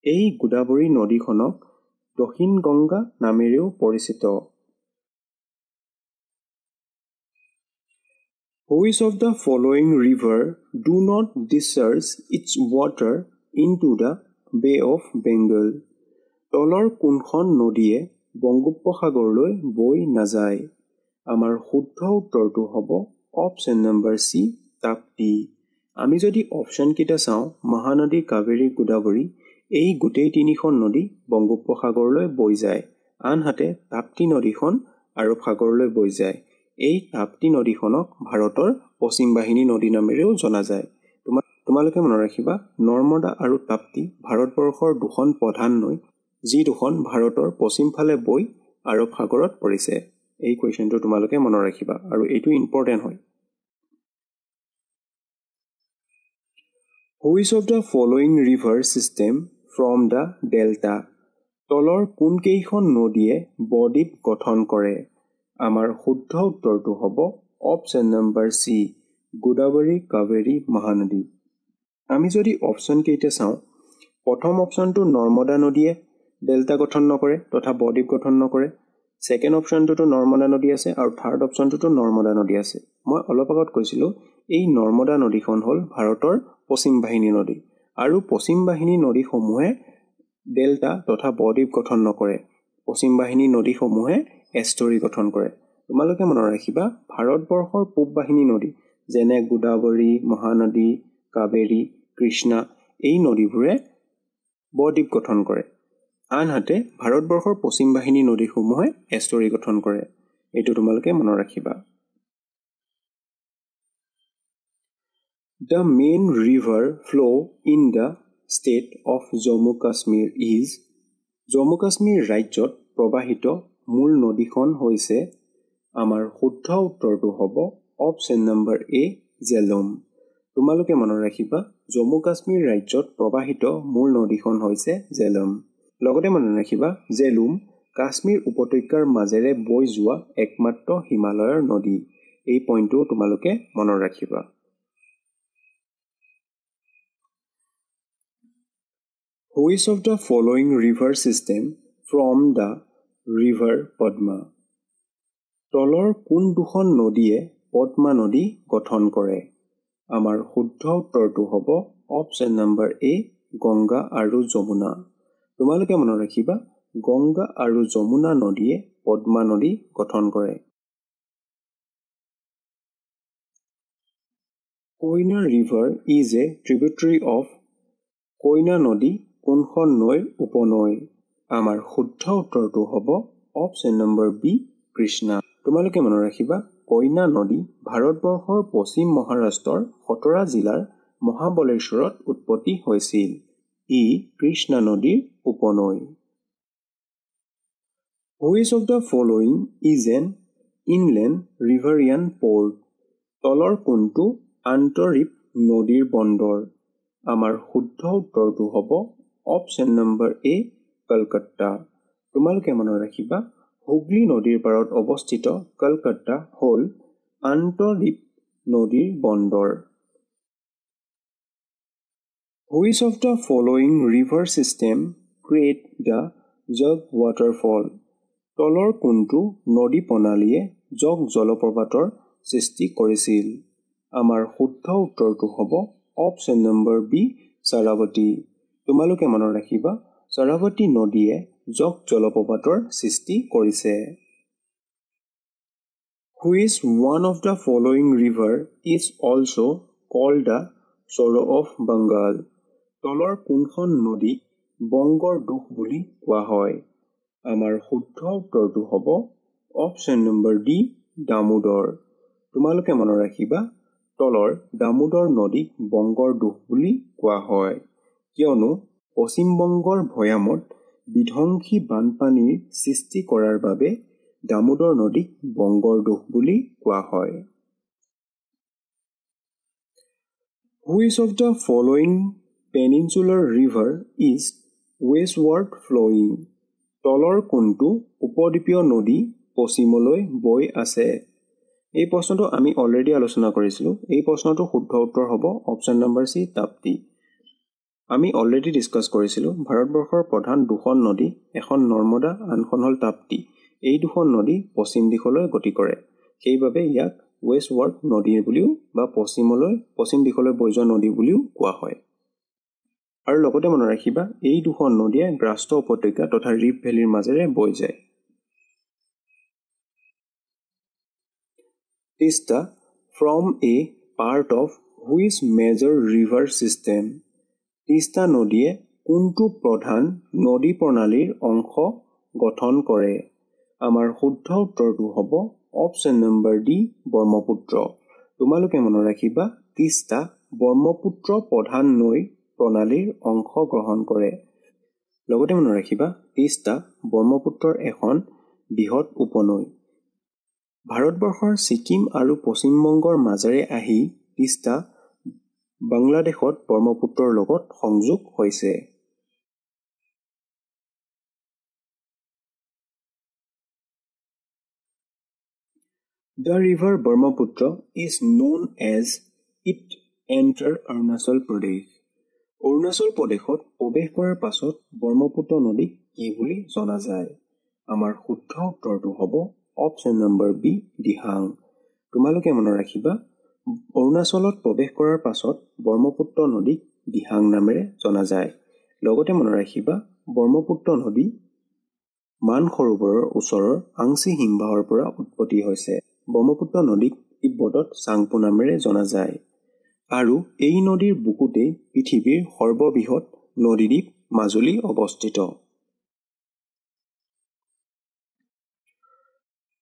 S3: এই গোদাবৰী নদীখনক দক্ষিণ গংগা নামেৰেও পৰিচিত। Which of the following river do not discharge its water into the Bay of Bengal? তলৰ কোনখন নদীয়ে বংগোপসাগৰলৈ বৈ নাযায়? আমাৰ শুদ্ধ উত্তৰটো হ'ব অপশ্যন নম্বৰ চি তাপ্তি। আমি যদি অপশ্যন কেইটা চাওঁ মহানদী, কাবেৰী, গোদাবৰী, এই গোটেই তিনিখন নদী বংগোপসাগৰলৈ বৈ যায়, আনহাতে তাপ্তি নদীখন আৰৱ সাগৰলৈ বৈ যায়। এই তাপ্তি নদীখনক ভাৰতৰ পশ্চিম বাহিনী নদী নামেৰেও জনা যায়। তোমালোকে মনত ৰাখিবা নৰ্মদা আৰু তাপ্তি ভাৰতবৰ্ষৰ দুখন প্ৰধান নৈ যি দুখন ভাৰতৰ পশ্চিম ফালে বৈ আৰৱ সাগৰত পৰিছে। এই কুৱেশ্যনটো তোমালোকে মনত ৰাখিবা আৰু এইটো ইম্পৰ্টেণ্ট হয়। Which of the following river system from the delta? তলৰ কোনকেইখন নদীয়ে বদ্বীপ গঠন কৰে? আমাৰ শুদ্ধ উত্তৰটো হ'ব option number C Godavari, Kaveri, Mahanadi. আমি যদি অপশ্যন কেইটা চাওঁ প্ৰথম অপশ্যনটো নৰ্মদা নদীয়ে ডেল্টা গঠন নকৰে তথা বদ্বীপ গঠন নকৰে। ছেকেণ্ড অপশ্যনটোতো নৰ্মদা নদী আছে আৰু থাৰ্ড অপশ্যনটোতো নৰ্মদা নদী আছে। মই অলপ আগত কৈছিলোঁ এই নৰ্মদা নদীখন হ'ল ভাৰতৰ পশ্চিম বাহিনী নদী আৰু পশ্চিম বাহিনী নদীসমূহে ডেল্টা তথা বদ্বীপ গঠন নকৰে। পশ্চিম বাহিনী নদীসমূহে এষ্টৰী গঠন কৰে। তোমালোকে মনত ৰাখিবা ভাৰতবৰ্ষৰ পূব বাহিনী নদী যেনে গোদাবৰী, মহানদী, কাবেৰী, কৃষ্ণা এই নদীবোৰে বদ্বীপ গঠন কৰে, আনহাতে ভাৰতবৰ্ষৰ পশ্চিম বাহিনী নদীসমূহে এষ্টৰী গঠন কৰে। এইটো তোমালোকে মনত ৰাখিবা। The main river flow in the state of Jammu Kashmir is Jammu Kashmir ৰাজ্যত প্ৰবাহিত মূল নদীখন হৈছে আমাৰ শুদ্ধ উত্তৰটো হ'ব অপশ্যন নম্বৰ এ জেলুম। তোমালোকে মনত ৰাখিবা জম্মু কাশ্মীৰ ৰাজ্যত প্ৰবাহিত মূল নদীখন হৈছে জেলুম। লগতে মনত ৰাখিবা জেলুম কাশ্মীৰ উপত্যকাৰ মাজেৰে বৈ যোৱা একমাত্ৰ হিমালয়ৰ নদী। এই পইণ্টটো তোমালোকে মনত ৰাখিবা। Which of the following river system from the river Padma? তলৰ কোন দুখন নদীয়ে পদ্মা নদী গঠন কৰে? আমাৰ শুদ্ধ উত্তৰটো হ'ব অপশ্যন নম্বৰ এ গংগা আৰু যমুনা। তোমালোকে মনত ৰাখিবা গংগা আৰু যমুনা নদীয়ে পদ্মা নদী গঠন কৰে। কইনা ৰিভাৰ ইজ এ ট্ৰিবিউটাৰী অফ কইনা নদী কোনখন নৈৰ উপনৈ? আমাৰ শুদ্ধ উত্তৰটো হ'ব অপশ্যন নম্বৰ বি কৃষ্ণা। তোমালোকে মনত ৰাখিবা কইনা নদী ভাৰতবৰ্ষৰ পশ্চিম মহাৰাষ্ট্ৰৰ খটৰা জিলাৰ মহাবলেশ্বৰত উৎপত্তি হৈছিল। ই কৃষ্ণা নদীৰ উপনৈ। Which of the following is an inland riverian port? তলৰ কোনটো আন্তঃদ্বীপ নদীৰ বন্দৰ? আমাৰ শুদ্ধ উত্তৰটো হ'ব অপশ্যন নম্বৰ এ কলকাতা। তোমালোকে মনত ৰাখিবা হুগলী নদীৰ পাৰত অৱস্থিত কলকাতা হ'ল আন্তঃদ্বীপ নদীৰ বন্দৰ। Which of the following river system create the Jog waterfall? তলৰ কোনটো নদী প্ৰণালীয়ে জগ জলপ্ৰপাতৰ সৃষ্টি কৰিছিল? আমাৰ শুদ্ধ উত্তৰটো হ'ব অপশ্যন নম্বৰ বি চাৰাৱতী। তোমালোকে মনত ৰাখিবা চাৰাৱতী নদীয়ে জগ জলপ্ৰপাতৰ সৃষ্টি কৰিছে। Which one of the following river is also called the Sorrow of Bengal? তলৰ কোনখন নদী বংগৰ দুখ বুলি কোৱা হয়? আমাৰ শুদ্ধ উত্তৰটো হ'ব অপশ্যন নম্বৰ ডি দামোদৰ। তোমালোকে মনত ৰাখিবা তলৰ দামোদৰ নদীক বংগৰ দুখ বুলি কোৱা হয় কিয়নো পশ্চিম বংগৰ ভৈয়ামত বিধ্বংসী বানপানীৰ সৃষ্টি কৰাৰ বাবে দামোদৰ নদীক বংগৰ দুখ বুলি কোৱা হয়। Which of the following peninsular river is westward flowing? তলৰ কোনটো উপদ্বীপীয় নদী পশ্চিমলৈ বৈ আছে? এই প্ৰশ্নটো আমি অলৰেডি আলোচনা কৰিছিলোঁ। এই প্ৰশ্নটো শুদ্ধ উত্তৰ হ'ব অপশ্যন নম্বৰ চি তাপ্তি। আমি অলৰেডি ডিছকাছ কৰিছিলোঁ ভাৰতবৰ্ষৰ প্ৰধান দুখন নদী, এখন নৰ্মদা আনখন হ'ল তাপ্তি। এই দুখন নদী পশ্চিম দিশলৈ গতি কৰে, সেইবাবে ইয়াক ৱেষ্টৱাৰ্ড নদী বুলিও বা পশ্চিম দিশলৈ বৈ যোৱা নদী বুলিও কোৱা হয়। আৰু লগতে মনত ৰাখিবা এই দুখন নদীয়ে গ্ৰাষ্ট উপত্যকা তথা ৰিফ ভেলীৰ মাজেৰে বৈ যায়। Teesta from a part of which major river system? Teesta নদীয়ে কোনটো প্ৰধান নদী প্ৰণালীৰ অংশ গঠন কৰে? আমাৰ শুদ্ধ উত্তৰটো হ'ব অপশ্যন নম্বৰ ডি ব্ৰহ্মপুত্ৰ। তোমালোকে মনত ৰাখিবা তিষ্টা ব্ৰহ্মপুত্ৰ প্ৰধান নৈ প্ৰণালীৰ অংশ গ্ৰহণ কৰে। লগতে মনত ৰাখিবা তিষ্টা ব্ৰহ্মপুত্ৰৰ এখন বৃহৎ উপনৈ। ভাৰতবৰ্ষৰ ছিকিম আৰু পশ্চিমবংগৰ মাজেৰে আহি তিষ্টা বাংলাদেশত ব্ৰহ্মপুত্ৰৰ লগত সংযোগ হৈছে। The river Brahmaputra is known as it entered Arunachal Pradesh. Arunachal প্ৰদেশত প্ৰৱেশ কৰাৰ পাছত ব্ৰহ্মপুত্ৰ নদীক কি বুলি জনা যায়? আমাৰ শুদ্ধ উত্তৰটো হ'ব অপশ্যন নম্বৰ বি দিহাং। তোমালোকে মনত ৰাখিবা অৰুণাচলত প্ৰৱেশ কৰাৰ পাছত ব্ৰহ্মপুত্ৰ নদীক দিহাং নামেৰে জনা যায়। লগতে মনত ৰাখিবা ব্ৰহ্মপুত্ৰ নদী মানসৰোবৰৰ ওচৰৰ আংছি হিমবাহৰ পৰা উৎপত্তি হৈছে। ব্ৰহ্মপুত্ৰ নদীক তিব্বতত চাংপো নামেৰে জনা যায়। আৰু এই নদীৰ বুকুতেই পৃথিৱীৰ সৰ্ববৃহৎ নদীদ্বীপ মাজুলী অৱস্থিত।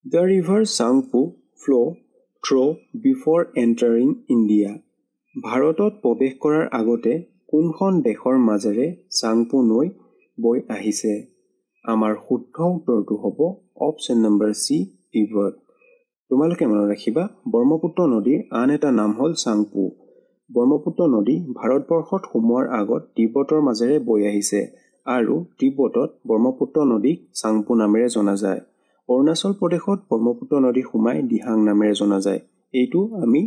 S3: The river Sangpo flow through before entering India. ভাৰতত প্ৰৱেশ কৰাৰ আগতে কোনখন দেশৰ মাজেৰে চাংপো নৈ বৈ আহিছে? আমাৰ শুদ্ধ উত্তৰটো হ'ব অপশ্যন নম্বৰ চি তিব্বত। তোমালোকে মনত ৰাখিবা ব্ৰহ্মপুত্ৰ নদীৰ আন এটা নাম হ'ল চাংপো। ব্ৰহ্মপুত্ৰ নদী ভাৰতবৰ্ষত সোমোৱাৰ আগত তিব্বতৰ মাজেৰে বৈ আহিছে আৰু তিব্বতত ব্ৰহ্মপুত্ৰ নদীক চাংপো নামেৰে জনা যায়। অৰুণাচল প্ৰদেশত ব্ৰহ্মপুত্ৰ নদী সোমাই দিহাং নামেৰে জনা যায়। এইটো আমি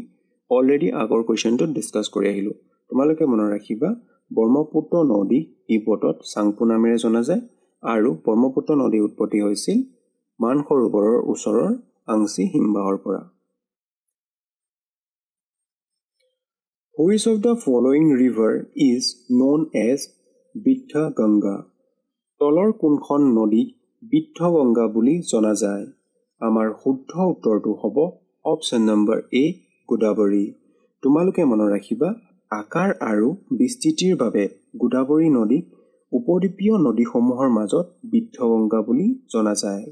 S3: অলৰেডি আগৰ কুৱেশ্যনটোত ডিছকাছ কৰি আহিলোঁ। তোমালোকে মনত ৰাখিবা ব্ৰহ্মপুত্ৰ নদী তিব্বতত চাংপো নামেৰে জনা যায় আৰু ব্ৰহ্মপুত্ৰ নদী উৎপত্তি হৈছিল মানসৰোবৰৰ ওচৰৰ আংছি হিমবাহৰ পৰা। Which of the following river is known as বৃদ্ধা গংগা? তলৰ কোনখন নদীক বৃদ্ধ গংগা বুলি জনা যায়? আমাৰ শুদ্ধ উত্তৰটো হ'ব অপশ্যন নম্বৰ এ গোদাবৰী। তোমালোকে মনত ৰাখিবা আকাৰ আৰু বিস্তৃতিৰ বাবে গোদাবৰী নদীক উপদ্বীপীয় নদীসমূহৰ মাজত বৃদ্ধ গংগা বুলি জনা যায়।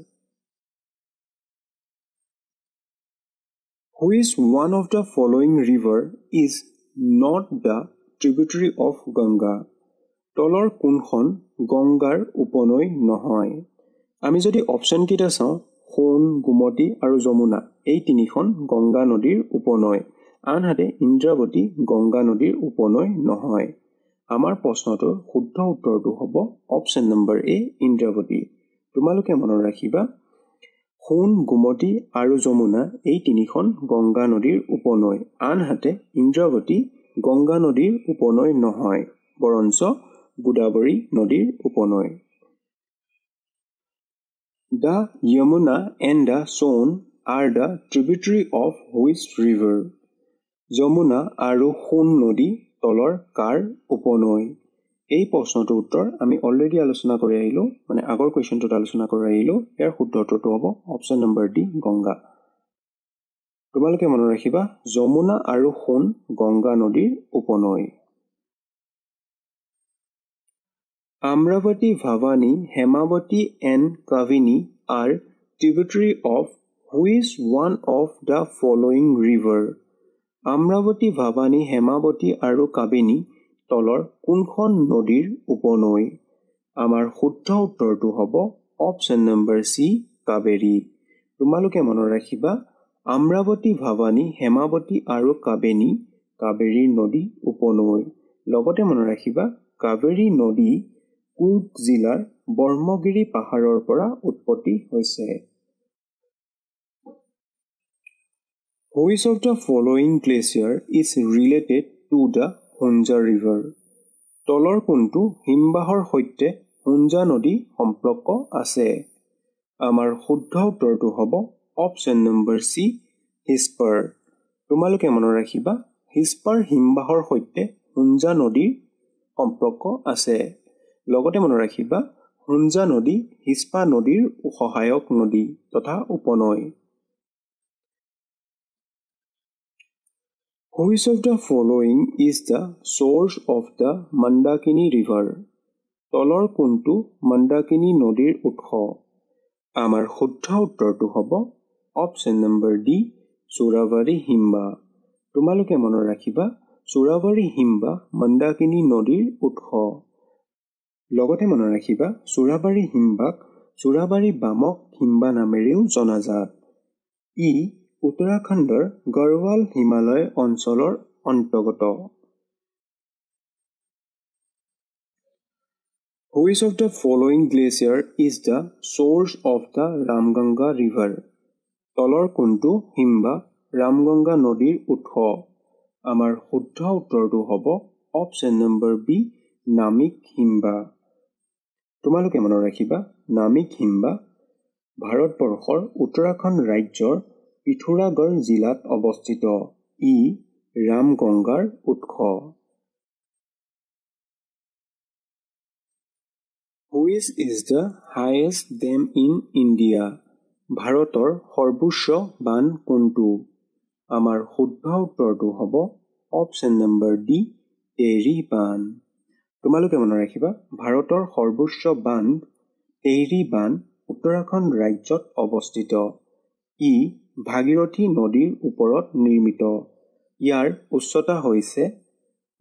S3: Which one of the following river is not the tributary of Ganga? তলৰ কোনখন গংগাৰ উপনৈ নহয়? আমি যদি অপশ্যন কেইটা চাওঁ, সোণ, গোমতী আৰু যমুনা এই তিনিখন গংগা নদীৰ উপনৈ, আনহাতে ইন্দ্ৰাৱতী গংগা নদীৰ উপনৈ নহয়। আমাৰ প্ৰশ্নটোৰ শুদ্ধ উত্তৰটো হ'ব অপশ্যন নম্বৰ এ, ইন্দ্ৰাৱতী। তোমালোকে মনত ৰাখিবা, সোণ, গোমতী আৰু যমুনা এই তিনিখন গংগা নদীৰ উপনৈ, আনহাতে ইন্দ্ৰাৱতী গংগা নদীৰ উপনৈ নহয়, বৰঞ্চ গোদাবৰী নদীৰ উপনৈ। The Yamuna and the Son are the tributary of which river? Yamuna আৰু সোণ নদী তলৰ কাৰ উপনৈ? এই প্ৰশ্নটোৰ উত্তৰ আমি অলৰেডি আলোচনা কৰি আহিলোঁ, মানে আগৰ কুৱেশ্যনটোত আলোচনা কৰি আহিলোঁ। ইয়াৰ শুদ্ধ উত্তৰটো হ'ব অপশ্যন নম্বৰ ডি, গংগা। তোমালোকে মনত ৰাখিবা, যমুনা আৰু সোণ গংগা নদীৰ উপনৈ। Amravati, Bhavani, Hemavati and Kavini are tributary of which one of the following river? Amravati, Bhavani, Hemavati আৰু কাবেনী তলৰ কোনখন নদীৰ উপনৈ? আমাৰ শুদ্ধ উত্তৰটো হ'ব অপশ্যন নম্বৰ চি, কাবেৰী। তোমালোকে মনত ৰাখিবা, আম্ৰাৱতী, ভাৱানী, হেমাৱতী আৰু কাবেনী কাবেৰী নদী উপনৈ। লগতে মনত ৰাখিবা, কাবেৰী নদী কুৰ্গ জিলাৰ ব্ৰহ্মগিৰি পাহাৰৰ পৰা উৎপত্তি হৈছে। Which of the following glacier is related to the Hunza river? তলৰ কোনটো হিমবাহৰ সৈতে হুঞ্জা নদী সম্পৰ্ক আছে? আমাৰ শুদ্ধ উত্তৰটো হ'ব অপশ্যন নম্বৰ চি, হিস্পাৰ। তোমালোকে মনত ৰাখিবা, হিস্পাৰ হিমবাহৰ সৈতে হুঞ্জা নদীৰ সম্পৰ্ক আছে। লগতে মনত ৰাখিবা, হুঞ্জা নদী হিস্পা নদীৰ সহায়ক নদী তথা উপনৈ। Which of the following is the source of the Mandakini river? তলৰ কোনটো মন্দাকিনী নদীৰ উৎস? আমাৰ শুদ্ধ উত্তৰটো হ'ব অপশ্যন নম্বৰ ডি, চোৰাবাৰী হিমবা। তোমালোকে মনত ৰাখিবা, চোৰাবাৰী হিমবা মন্দাকিনী নদীৰ উৎস। লগতে মনত ৰাখিবা, চোৰাবাৰী হিমবাক চোৰাবাৰী বামক হিমবা নামেৰেও জনাজাত। ই উত্তৰাখণ্ডৰ গড়ৱাল হিমালয় অঞ্চলৰ অন্তৰ্গত। Which of the following glacier is the source of the Ramganga river? তলৰ কোনটো হিমবা ৰামগংগা নদীৰ উৎস? আমাৰ শুদ্ধ উত্তৰটো হ'ব অপশ্যন নম্বৰ বি, নামিক হিমবা। তোমালোকে মনত ৰাখিবা, নামিক হিমবা ভাৰতবৰ্ষৰ উত্তৰাখণ্ড ৰাজ্যৰ পিথোৰাগড় জিলাত অৱস্থিত। ই ৰামগংগাৰ উৎস। Which is the highest dam in India? ভাৰতৰ সৰ্বোচ্চ বান্ধ কোনটো? আমাৰ শুদ্ধ উত্তৰটো হ'ব অপশ্যন নম্বৰ ডি, তেৰি বান্ধ। তোমালোকে মনত ৰাখিবা, ভাৰতৰ সৰ্বোচ্চ বান্ধ তেৰি বান্ধ উত্তৰাখণ্ড ৰাজ্যত অৱস্থিত। ই ভাগীৰথী নদীৰ ওপৰত নিৰ্মিত। ইয়াৰ উচ্চতা হৈছে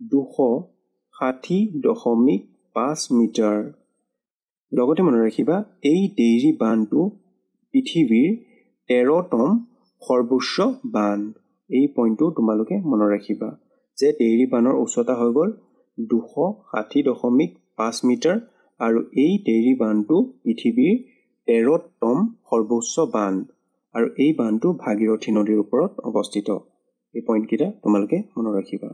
S3: 260.5 মিটাৰ। লগতে মনত ৰাখিবা, এই তেৰি বান্ধটো পৃথিৱীৰ 13তম সৰ্বোচ্চ বান্ধ। এই পইণ্টটো তোমালোকে মনত ৰাখিবা যে তেৰি বান্ধৰ উচ্চতা হৈ গ'ল 260.5 মিটাৰ আৰু এই তেৰি বান্ধটো পৃথিৱীৰ 13তম সৰ্বোচ্চ বান্ধ আৰু এই বান্ধটো ভাগীৰথী নদীৰ ওপৰত অৱস্থিত। এই পইণ্টকেইটা তোমালোকে মনত ৰাখিবা।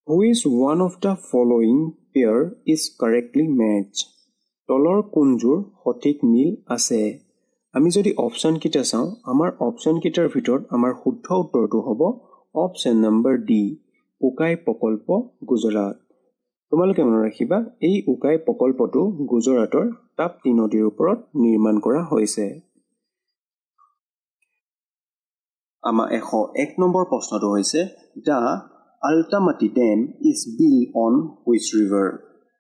S3: Which one of the following pair is correctly matched? তলৰ কোনযোৰ সঠিক মিল আছে? আমি যদি অপশ্যন কেইটা চাওঁ, আমাৰ অপশ্যন কেইটাৰ ভিতৰত আমাৰ শুদ্ধ উত্তৰটো হ'ব অপশ্যন নম্বৰ ডি, উকাই প্ৰকল্প, গুজৰাট। তোমালোকে মনত ৰাখিবা, এই উকাই প্ৰকল্পটো গুজৰাটৰ তাপ্তি নদীৰ ওপৰত নিৰ্মাণ কৰা হৈছে। আমাৰ 101 নম্বৰ প্ৰশ্নটো হৈছে, the Almatti dam is build on which river?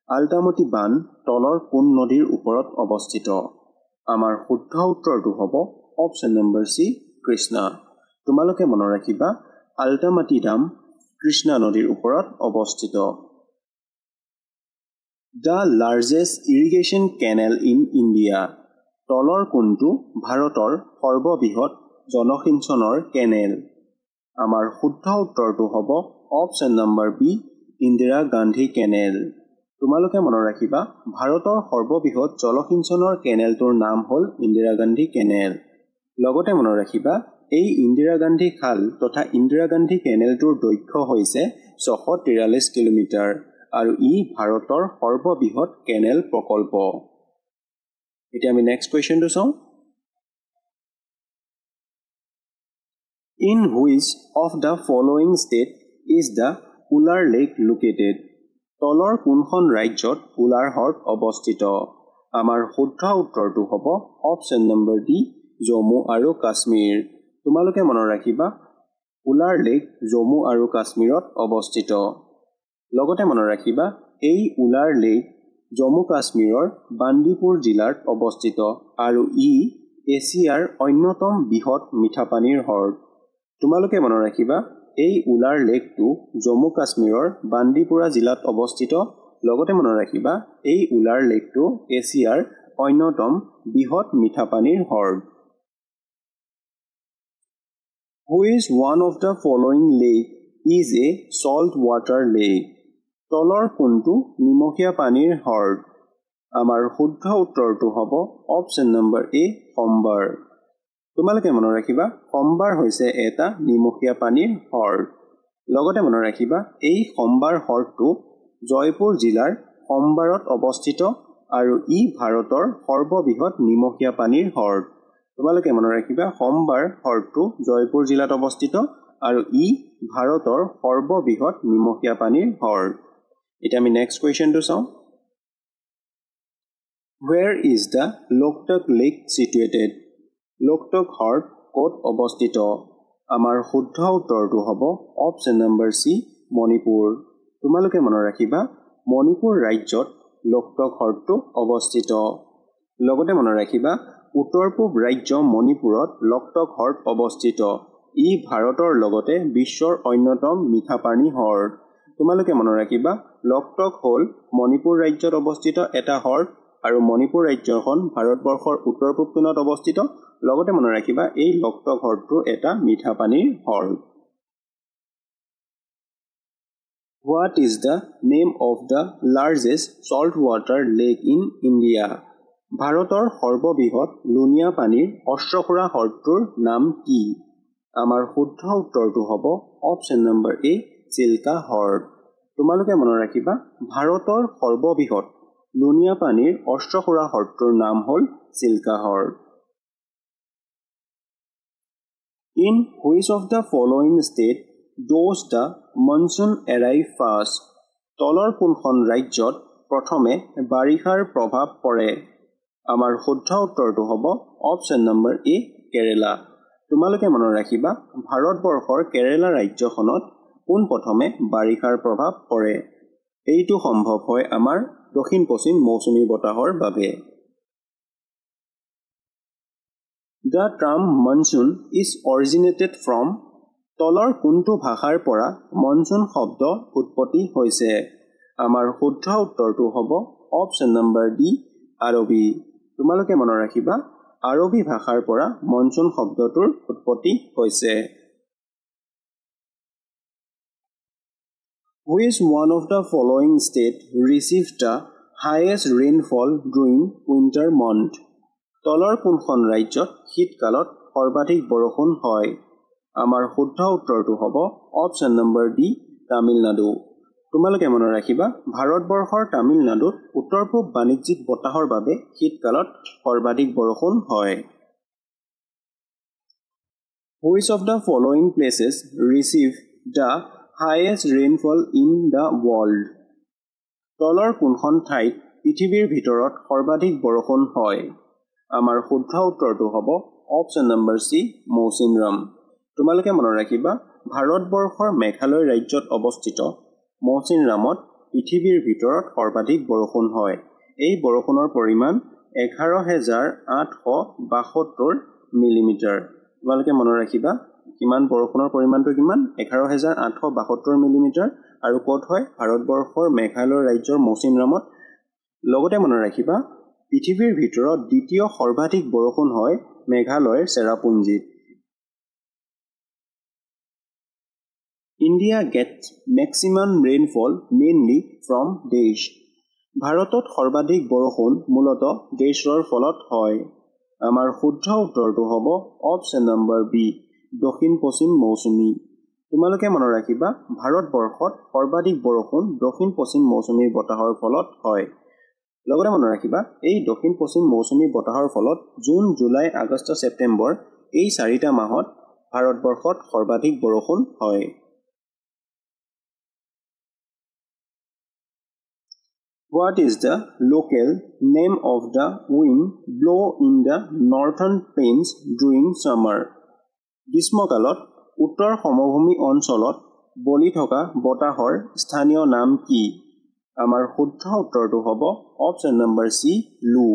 S3: Almatti বান্ধ তলৰ কোন নদীৰ ওপৰত অৱস্থিত? আমাৰ শুদ্ধ উত্তৰটো হ'ব অপশ্যন নম্বৰ সি কৃষ্ণা তোমালোকে মনত ৰাখিবা আল্টামাটি ডাম কৃষ্ণা নদীৰ ওপৰত অৱস্থিত The largest irrigation canal in India তলৰ কোনটো ভাৰতৰ সৰ্ববৃহৎ জলসিঞ্চনৰ কেনেল আমাৰ শুদ্ধ উত্তৰটো হ'ব option number B Indira Gandhi canal তোমালোকে মনত ৰাখিবা ভাৰতৰ সৰ্ববৃহৎ জলসিঞ্চনৰ কেনেলটোৰ নাম হ'ল ইন্দিৰা গান্ধী কেনেল লগতে মনত ৰাখিবা এই ইন্দিৰা গান্ধী খাল তথা ইন্দিৰা গান্ধী কেনেলটোৰ দৈৰ্ঘ্য হৈছে 643 কিলোমিটাৰ আৰু ই ভাৰতৰ সৰ্ববৃহৎ কেনেল প্ৰকল্প এতিয়া আমি নেক্সট কোৱেশ্চনটো চাওঁ In which of the following state is the Ular Lake located? তলৰ কোনখন ৰাজ্যত উলাৰ হ্ৰদ অৱস্থিত আমাৰ শুদ্ধ উত্তৰটো হ'ব অপশ্যন নম্বৰ ডি জম্মু আৰু কাশ্মীৰ তোমালোকে মনত ৰাখিবা উলাৰ লেক জম্মু আৰু কাশ্মীৰত অৱস্থিত লগতে মনত ৰাখিবা এই উলাৰ লেক জম্মু কাশ্মীৰৰ বান্দিপুৰ জিলাত অৱস্থিত আৰু ই এছিয়াৰ অন্যতম বৃহৎ মিঠা পানীৰ হ্ৰদ তোমালোকে মনত ৰাখিবা এই উলাৰ লেকটো জম্মু কাশ্মীৰৰ বান্দিপুৰা জিলাত অৱস্থিত লগতে মনত ৰাখিবা এই উলাৰ লেকটো এছিয়াৰ অন্যতম বৃহৎ মিঠা পানীৰ হ্ৰদ Who is one of the following lake is a salt water lake তলৰ কোনটো নিমখীয়া পানীৰ হ্ৰদ আমাৰ শুদ্ধ উত্তৰটো হ'ব অপশ্যন নম্বৰ এ সম্বাৰ তোমালোকে মনত ৰাখিবা সম্বাৰ হৈছে এটা নিমখীয়া পানীৰ হ্ৰদ লগতে মনত ৰাখিবা এই সম্বাৰ হ্ৰদটো জয়পুৰ জিলাৰ সম্বাৰত অৱস্থিত আৰু ই ভাৰতৰ সৰ্ববৃহৎ নিমখীয়া পানীৰ হ্ৰদ তোমালোকে মনত ৰাখিবা সম্বাৰ হ্ৰদটো জয়পুৰ জিলাত অৱস্থিত আৰু ই ভাৰতৰ সৰ্ববৃহৎ নিমখীয়া পানীৰ হ্ৰদ এতিয়া আমি নেক্সট কোৱেশ্চনটো চাওঁ Where is the Loktak Lake situated? Loktak হ্ৰদ ক'ত অৱস্থিত আমাৰ শুদ্ধ উত্তৰটো হ'ব অপশ্যন নম্বৰ সি মণিপুৰ তোমালোকে মনত ৰাখিবা মণিপুৰ ৰাজ্যত লোকটক হ্ৰদটো অৱস্থিত লগতে মনত ৰাখিবা উত্তৰ পূব ৰাজ্য মণিপুৰত লোকটক হ্ৰদ অৱস্থিত ই ভাৰতৰ লগতে বিশ্বৰ অন্যতম মিঠা পানী হ্ৰদ তোমালোকে মনত ৰাখিবা লোকটক হ'ল মণিপুৰ ৰাজ্যত অৱস্থিত এটা হ্ৰদ আৰু মণিপুৰ ৰাজ্যখন ভাৰতবৰ্ষৰ উত্তৰ পূব কোণত অৱস্থিত লগতে মনত ৰাখিবা এই লোকটক হ্ৰদটো এটা মিঠা পানীৰ হ্ৰদ What is the name of the largest saltwater lake in India? ভাৰতৰ সৰ্ববৃহৎ লুণীয়া পানীৰ অশ্বক্ষুৰা হ্ৰদটোৰ নাম কি আমাৰ শুদ্ধ উত্তৰটো হ'ব অপশ্যন নম্বৰ এ চিল্কা হ্ৰদ তোমালোকে মনত ৰাখিবা ভাৰতৰ সৰ্ববৃহৎ লুণীয়া পানীৰ অশ্বক্ষুৰা হ্ৰদটোৰ নাম হ'ল চিল্কা হ্ৰদ In which of the following state does the monsoon arrive first? তলৰ কোনখন ৰাজ্যত প্ৰথমে বাৰিষাৰ প্ৰভাৱ পৰে আমাৰ শুদ্ধ উত্তৰটো হ'ব অপশ্যন নম্বৰ এ কেৰেলা তোমালোকে মনত ৰাখিবা ভাৰতবৰ্ষৰ কেৰেলা ৰাজ্যখনত পোনপ্ৰথমে বাৰিষাৰ প্ৰভাৱ পৰে এইটো সম্ভৱ হয় আমাৰ দক্ষিণ পশ্চিম মৌচুমী বতাহৰ বাবে The term monsoon is originated from তলৰ কোনটো ভাষাৰ পৰা মনসুন শব্দ উৎপত্তি হৈছে আমাৰ শুদ্ধ উত্তৰটো হ'ব অপশ্যন নম্বৰ ডি আৰবী তোমালোকে মনত ৰাখিবা আৰবী ভাষাৰ পৰা মনসুন শব্দটোৰ উৎপত্তি হৈছে Which one of the following state received the highest rainfall during winter month তলৰ কোনখন ৰাজ্যত শীতকালত সৰ্বাধিক বৰষুণ হয় আমাৰ শুদ্ধ উত্তৰটো হ'ব অপশ্যন নম্বৰ ডি তামিলনাডু তোমালোকে মনত ৰাখিবা ভাৰতবৰ্ষৰ তামিলনাডুত উত্তৰ পূব বাণিজ্যিক বতাহৰ বাবে শীতকালত সৰ্বাধিক বৰষুণ হয় Which of the following places receive the highest rainfall in the world তলৰ কোনখন ঠাইত পৃথিৱীৰ ভিতৰত সৰ্বাধিক বৰষুণ হয় আমাৰ শুদ্ধ উত্তৰটো হ'ব অপশ্যন নম্বৰ সি মৌচিনৰাম তোমালোকে মনত ৰাখিবা ভাৰতবৰ্ষৰ মেঘালয় ৰাজ্যত অৱস্থিত মৌচিনৰামত পৃথিৱীৰ ভিতৰত সৰ্বাধিক বৰষুণ হয় এই বৰষুণৰ পৰিমাণ 11,872 মিলিমিটাৰ। তোমালোকে মনত ৰাখিবা কিমান বৰষুণৰ পৰিমাণটো কিমান 11,872 মিলিমিটাৰ আৰু ক'ত হয় ভাৰতবৰ্ষৰ মেঘালয় ৰাজ্যৰ মৌচিনৰামত। লগতে মনত ৰাখিবা পৃথিৱীৰ ভিতৰত দ্বিতীয় সৰ্বাধিক বৰষুণ হয় মেঘালয়ৰ চেৰাপুঞ্জীত। India gets maximum rainfall mainly from dash. ভাৰতত সৰ্বাধিক বৰষুণ মূলতঃ ডেছৰ ফলত হয়। আমাৰ শুদ্ধ উত্তৰটো হ'ব অপশ্যন নম্বৰ বি দক্ষিণ পশ্চিম মৌচুমী। তোমালোকে মনত ৰাখিবা ভাৰতবৰ্ষত সৰ্বাধিক বৰষুণ দক্ষিণ পশ্চিম মৌচুমীৰ বতাহৰ ফলত হয়। লগতে মনত ৰাখিবা এই দক্ষিণ পশ্চিম মৌচুমী বতাহৰ ফলত জুন, জুলাই, আগষ্ট, ছেপ্টেম্বৰ এই 4টা মাহত ভাৰতবৰ্ষত সৰ্বাধিক বৰষুণ হয়। What is the local name of the wind blow in the northern plains during summer? গ্ৰীষ্মকালত উত্তৰ সমভূমি অঞ্চলত বলি থকা বতাহৰ স্থানীয় নাম কি? আমাৰ শুদ্ধ উত্তৰটো হ'ব অপশ্যন নম্বৰ চি লু।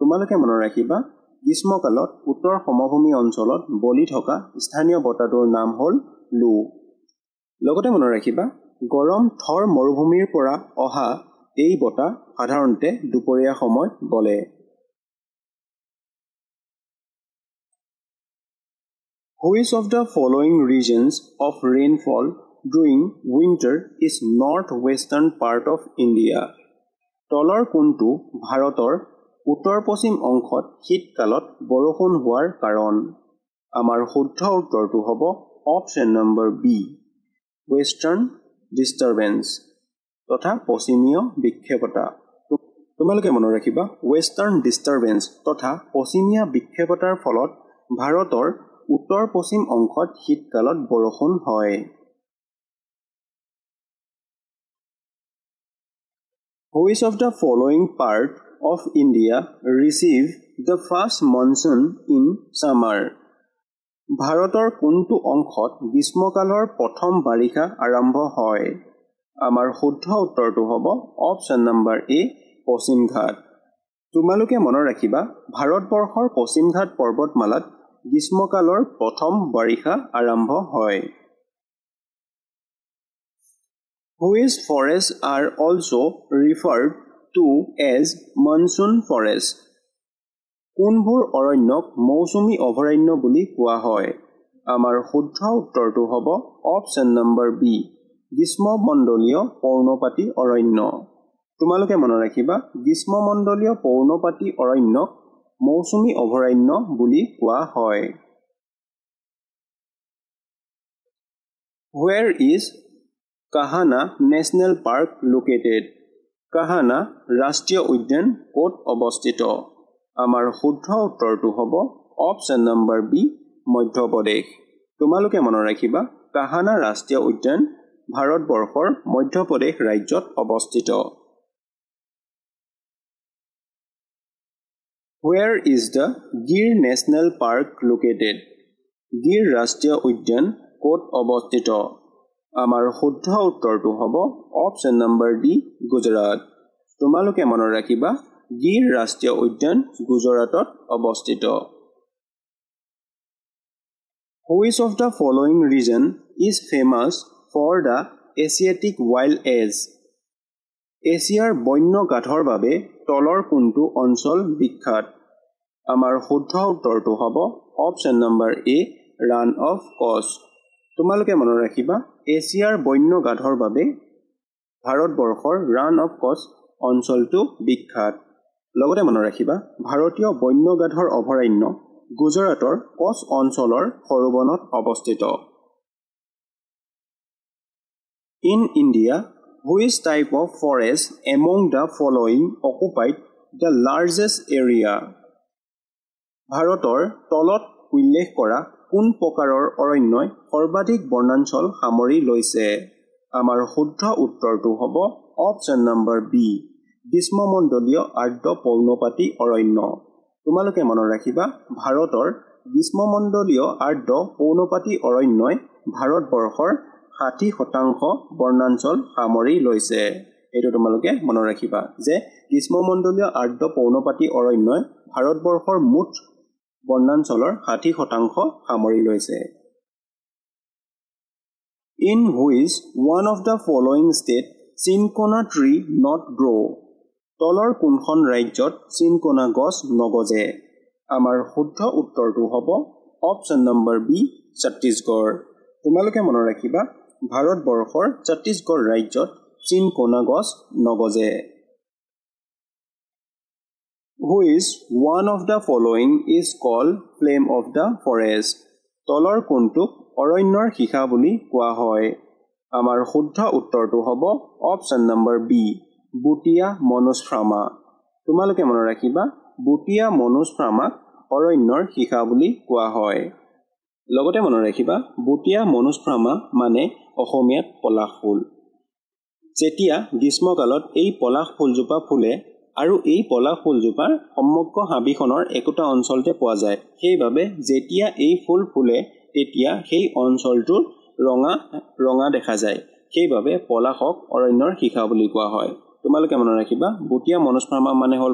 S3: তোমালোকে মনত ৰাখিবা গ্ৰীষ্মকালত উত্তৰ সমভূমি অঞ্চলত বলি থকা স্থানীয় বতাহটোৰ নাম হ'ল লু। লগতে মনত ৰাখিবা গৰম থৰ মৰুভূমিৰ পৰা অহা এই বতাহ সাধাৰণতে দুপৰীয়া সময়ত বলে। Which of the following regions of rainfall during winter is northwestern part of India? তলৰ কোনটো ভাৰতৰ উত্তৰ পশ্চিম অংশত শীতকালত বৰষুণ হোৱাৰ কাৰণ? আমাৰ শুদ্ধ উত্তৰটো হ'ব অপশ্যন নম্বৰ বি ৱেষ্টাৰ্ণ ডিষ্টাৰবেন্স তথা পশ্চিমীয় বিক্ষেপতা। তোমালোকে মনত ৰাখিবা ৱেষ্টাৰ্ণ ডিষ্টাৰবেন্স তথা পশ্চিমীয়া বিক্ষেপতাৰ ফলত ভাৰতৰ উত্তৰ পশ্চিম অংশত শীতকালত বৰষুণ হয়। Which of the following part of India receive the first monsoon in summer? ভাৰতৰ কোনটো অংশত গ্ৰীষ্মকালৰ প্ৰথম বাৰিষা আৰম্ভ হয়? আমাৰ শুদ্ধ উত্তৰটো হ'ব অপশ্যন নম্বৰ এ পশ্চিম ঘাট। তোমালোকে মনত ৰাখিবা ভাৰতবৰ্ষৰ পশ্চিম ঘাট পৰ্বতমালাত গ্ৰীষ্মকালৰ প্ৰথম বাৰিষা আৰম্ভ হয়। Which forests are also referred to as monsoon forest? কোনবোৰ অৰণ্যক মৌচুমী অভয়াৰণ্য বুলি কোৱা হয়? আমাৰ শুদ্ধ উত্তৰটো হ'ব অপশ্যন নম্বৰ বি গ্ৰীষ্মমণ্ডলীয় পৰ্ণপাতী অৰণ্য। তোমালোকে মনত ৰাখিবা গ্ৰীষ্মমণ্ডলীয় পৰ্ণপাতী অৰণ্যক মৌচুমী অভয়াৰণ্য বুলি কোৱা হয়। Where is Kahana National Park located? কাহানা ৰাষ্ট্ৰীয় উদ্যান ক'ত অৱস্থিত? আমাৰ শুদ্ধ উত্তৰটো হ'ব অপশ্যন নম্বৰ বি মধ্যপ্ৰদেশ। তোমালোকে মনত ৰাখিবা কাহানা ৰাষ্ট্ৰীয় উদ্যান ভাৰতবৰ্ষৰ মধ্যপ্ৰদেশ ৰাজ্যত অৱস্থিত। Where is the Gir National Park located? গিৰ ৰাষ্ট্ৰীয় উদ্যান ক'ত অৱস্থিত? আমাৰ শুদ্ধ উত্তৰটো হ'ব অপশ্যন নম্বৰ ডি গুজৰাট। তোমালোকে মনত ৰাখিবা গিৰ ৰাষ্ট্ৰীয় উদ্যান গুজৰাটত অৱস্থিত। Which of the following region is famous for the Asiatic wild ass? এছিয়াৰ বন্য গাধৰ বাবে তলৰ কোনটো অঞ্চল বিখ্যাত? আমাৰ শুদ্ধ উত্তৰটো হ'ব option number A run of কচ। তোমালোকে মনত ৰাখিবা এছিয়াৰ বন্য গাধৰ বাবে ভাৰতবৰ্ষৰ ৰান অফ কচ অঞ্চলটো বিখ্যাত। লগতে মনত ৰাখিবা ভাৰতীয় বন্য গাধৰ অভয়াৰণ্য গুজৰাটৰ কচ অঞ্চলৰ সৰুবনত অৱস্থিত। In India, which type of forest among the following occupied the largest area? ভাৰতৰ তলত উল্লেখ কৰা কোন প্ৰকাৰৰ অৰণ্যই সৰ্বাধিক বনাঞ্চল সামৰি লৈছে? আমাৰ শুদ্ধ উত্তৰটো হ'ব অপশ্যন নম্বৰ বি গ্ৰীষ্মমণ্ডলীয় আৰ্দ্ৰ পৰ্ণপাতী অৰণ্য। তোমালোকে মনত ৰাখিবা ভাৰতৰ গ্ৰীষ্মমণ্ডলীয় আৰ্দ্ৰ পৰ্ণপাতী অৰণ্যই ভাৰতবৰ্ষৰ 60% বনাঞ্চল সামৰি লৈছে। এইটো তোমালোকে মনত ৰাখিবা যে গ্ৰীষ্মমণ্ডলীয় আৰ্দ্ৰ পৰ্ণপাতী অৰণ্যই ভাৰতবৰ্ষৰ মুঠ বনাঞ্চলৰ 60% সামৰি লৈছে। In which one of the following state cinchona tree not grow? তলৰ কোনখন ৰাজ্যত চিনকোনা গছ নগজে? আমাৰ শুদ্ধ উত্তৰটো হ'ব অপচন নম্বৰ বি ছত্তীশগড়। তোমালোকে মনত ৰাখিবা ভাৰতবৰ্ষৰ ছত্তীশগড় ৰাজ্যত চিনকোনা গছ নগজে। Which one of the following is called flame of the forest? তলৰ কোনটোক অৰণ্যৰ শিখা বুলি কোৱা হয়? আমাৰ শুদ্ধ উত্তৰটো হ'ব অপচন নম্বৰ বি বুটিয়া মনোস্ফ্ৰামা। তোমালোকে মনত ৰাখিবা বুটিয়া মনোস্ফ্ৰামাক অৰণ্যৰ শিখা বুলি কোৱা হয়। লগতে মনত ৰাখিবা বুটিয়া মনোস্ফ্ৰামা মানে অসমীয়াত পলাশ ফুল। যেতিয়া গ্ৰীষ্মকালত এই পলাশ ফুলজোপা ফুলে আৰু এই পলাশ ফুলজোপা সমগ্ৰ হাবিখনৰ একোটা অঞ্চলতে পোৱা যায়, সেইবাবে যেতিয়া এই ফুল ফুলে তেতিয়া সেই অঞ্চলটোৰ ৰঙা দেখা যায়, সেইবাবে পলাশক অৰণ্যৰ শিখা বুলি কোৱা হয়। তোমালোকে মনত ৰাখিবা বুটিয়া মনোস্ফ্ৰামা মানে হ'ল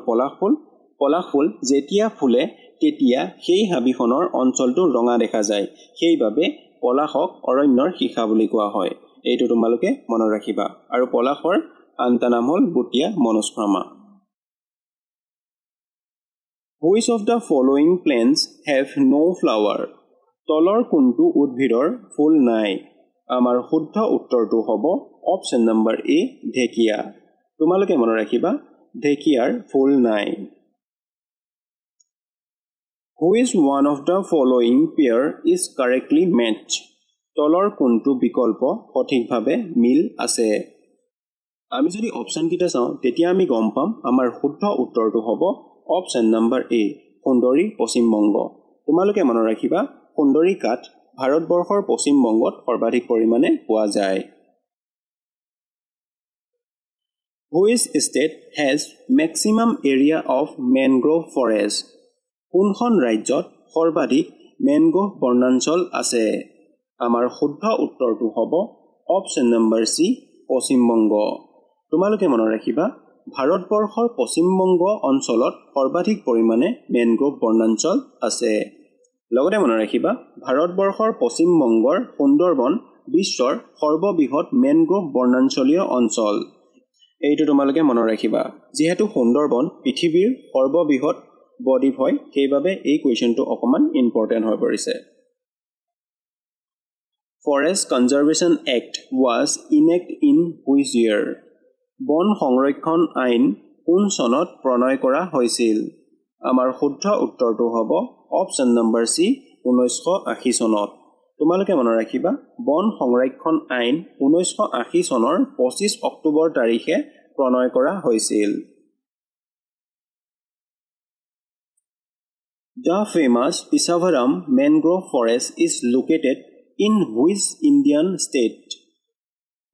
S3: পলাশ ফুল যেতিয়া ফুলে তেতিয়া সেই হাবিখনৰ অঞ্চলটো ৰঙা দেখা যায়, সেইবাবে পলাশক অৰণ্যৰ শিখা বুলি কোৱা হয়। এইটো তোমালোকে মনত ৰাখিবা আৰু পলাশৰ আন এটা নাম হ'ল বুটিয়া মনোস্ফ্ৰামা। Which of the following plants have no flower? তলৰ কোনটো উদ্ভিদৰ ফুল নাই? আমাৰ শুদ্ধ উত্তৰটো হ'ব অপচন নম্বৰ এ ঢেকীয়া। তোমালোকে মনত ৰাখিবা ঢেকীয়াৰ ফুল নাই। Which one of the following pair is correctly matched? তলৰ কোনটো বিকল্প সঠিকভাৱে মিল আছে? আমি যদি অপচন কেইটা চাওঁ তেতিয়া আমি গম পাম আমাৰ শুদ্ধ উত্তৰটো হ'ব অপচন নম্বৰ এ সুন্দৰী পশ্চিম বংগ। তোমালোকে মনত ৰাখিবা সুন্দৰী কাঠ ভাৰতবৰ্ষৰ পশ্চিম বংগত সৰ্বাধিক পৰিমাণে পোৱা যায়। Which state has maximum area of mangrove forest? কোনখন ৰাজ্যত সৰ্বাধিক মেনগ্ৰোভ বনাঞ্চল আছে? আমাৰ শুদ্ধ উত্তৰটো হ'ব option number C Paschim Banga. তোমালোকে মনত ৰাখিবা ভাৰতবৰ্ষৰ পশ্চিম বংগ অঞ্চলত সৰ্বাধিক পৰিমাণে মেনগ্ৰোভ বনাঞ্চল আছে। লগতে মনত ৰাখিবা ভাৰতবৰ্ষৰ পশ্চিম বংগৰ সুন্দৰবন বিশ্বৰ সৰ্ববৃহৎ মেনগ্ৰোভ বনাঞ্চলীয় অঞ্চল। এইটো তোমালোকে মনত ৰাখিবা যিহেতু সুন্দৰবন পৃথিৱীৰ সৰ্ববৃহৎ বদ্বীপ হয়, সেইবাবে এই কুৱেশ্যনটো অকণমান ইম্পৰ্টেণ্ট হৈ পৰিছে। Forest Conservation Act was enacted in which year? বন সংৰক্ষণ আইন কোন চনত প্ৰণয়ন কৰা হৈছিল? আমাৰ শুদ্ধ উত্তৰটো হ'ব অপচন নম্বৰ চি 1980 চনত। তোমালোকে মনত ৰাখিবা বন সংৰক্ষণ আইন 1980 চনৰ 25 অক্টোবৰ তাৰিখে প্ৰণয়ন কৰা হৈছিল। The famous Pisavaram mangrove forest is located in which Indian state?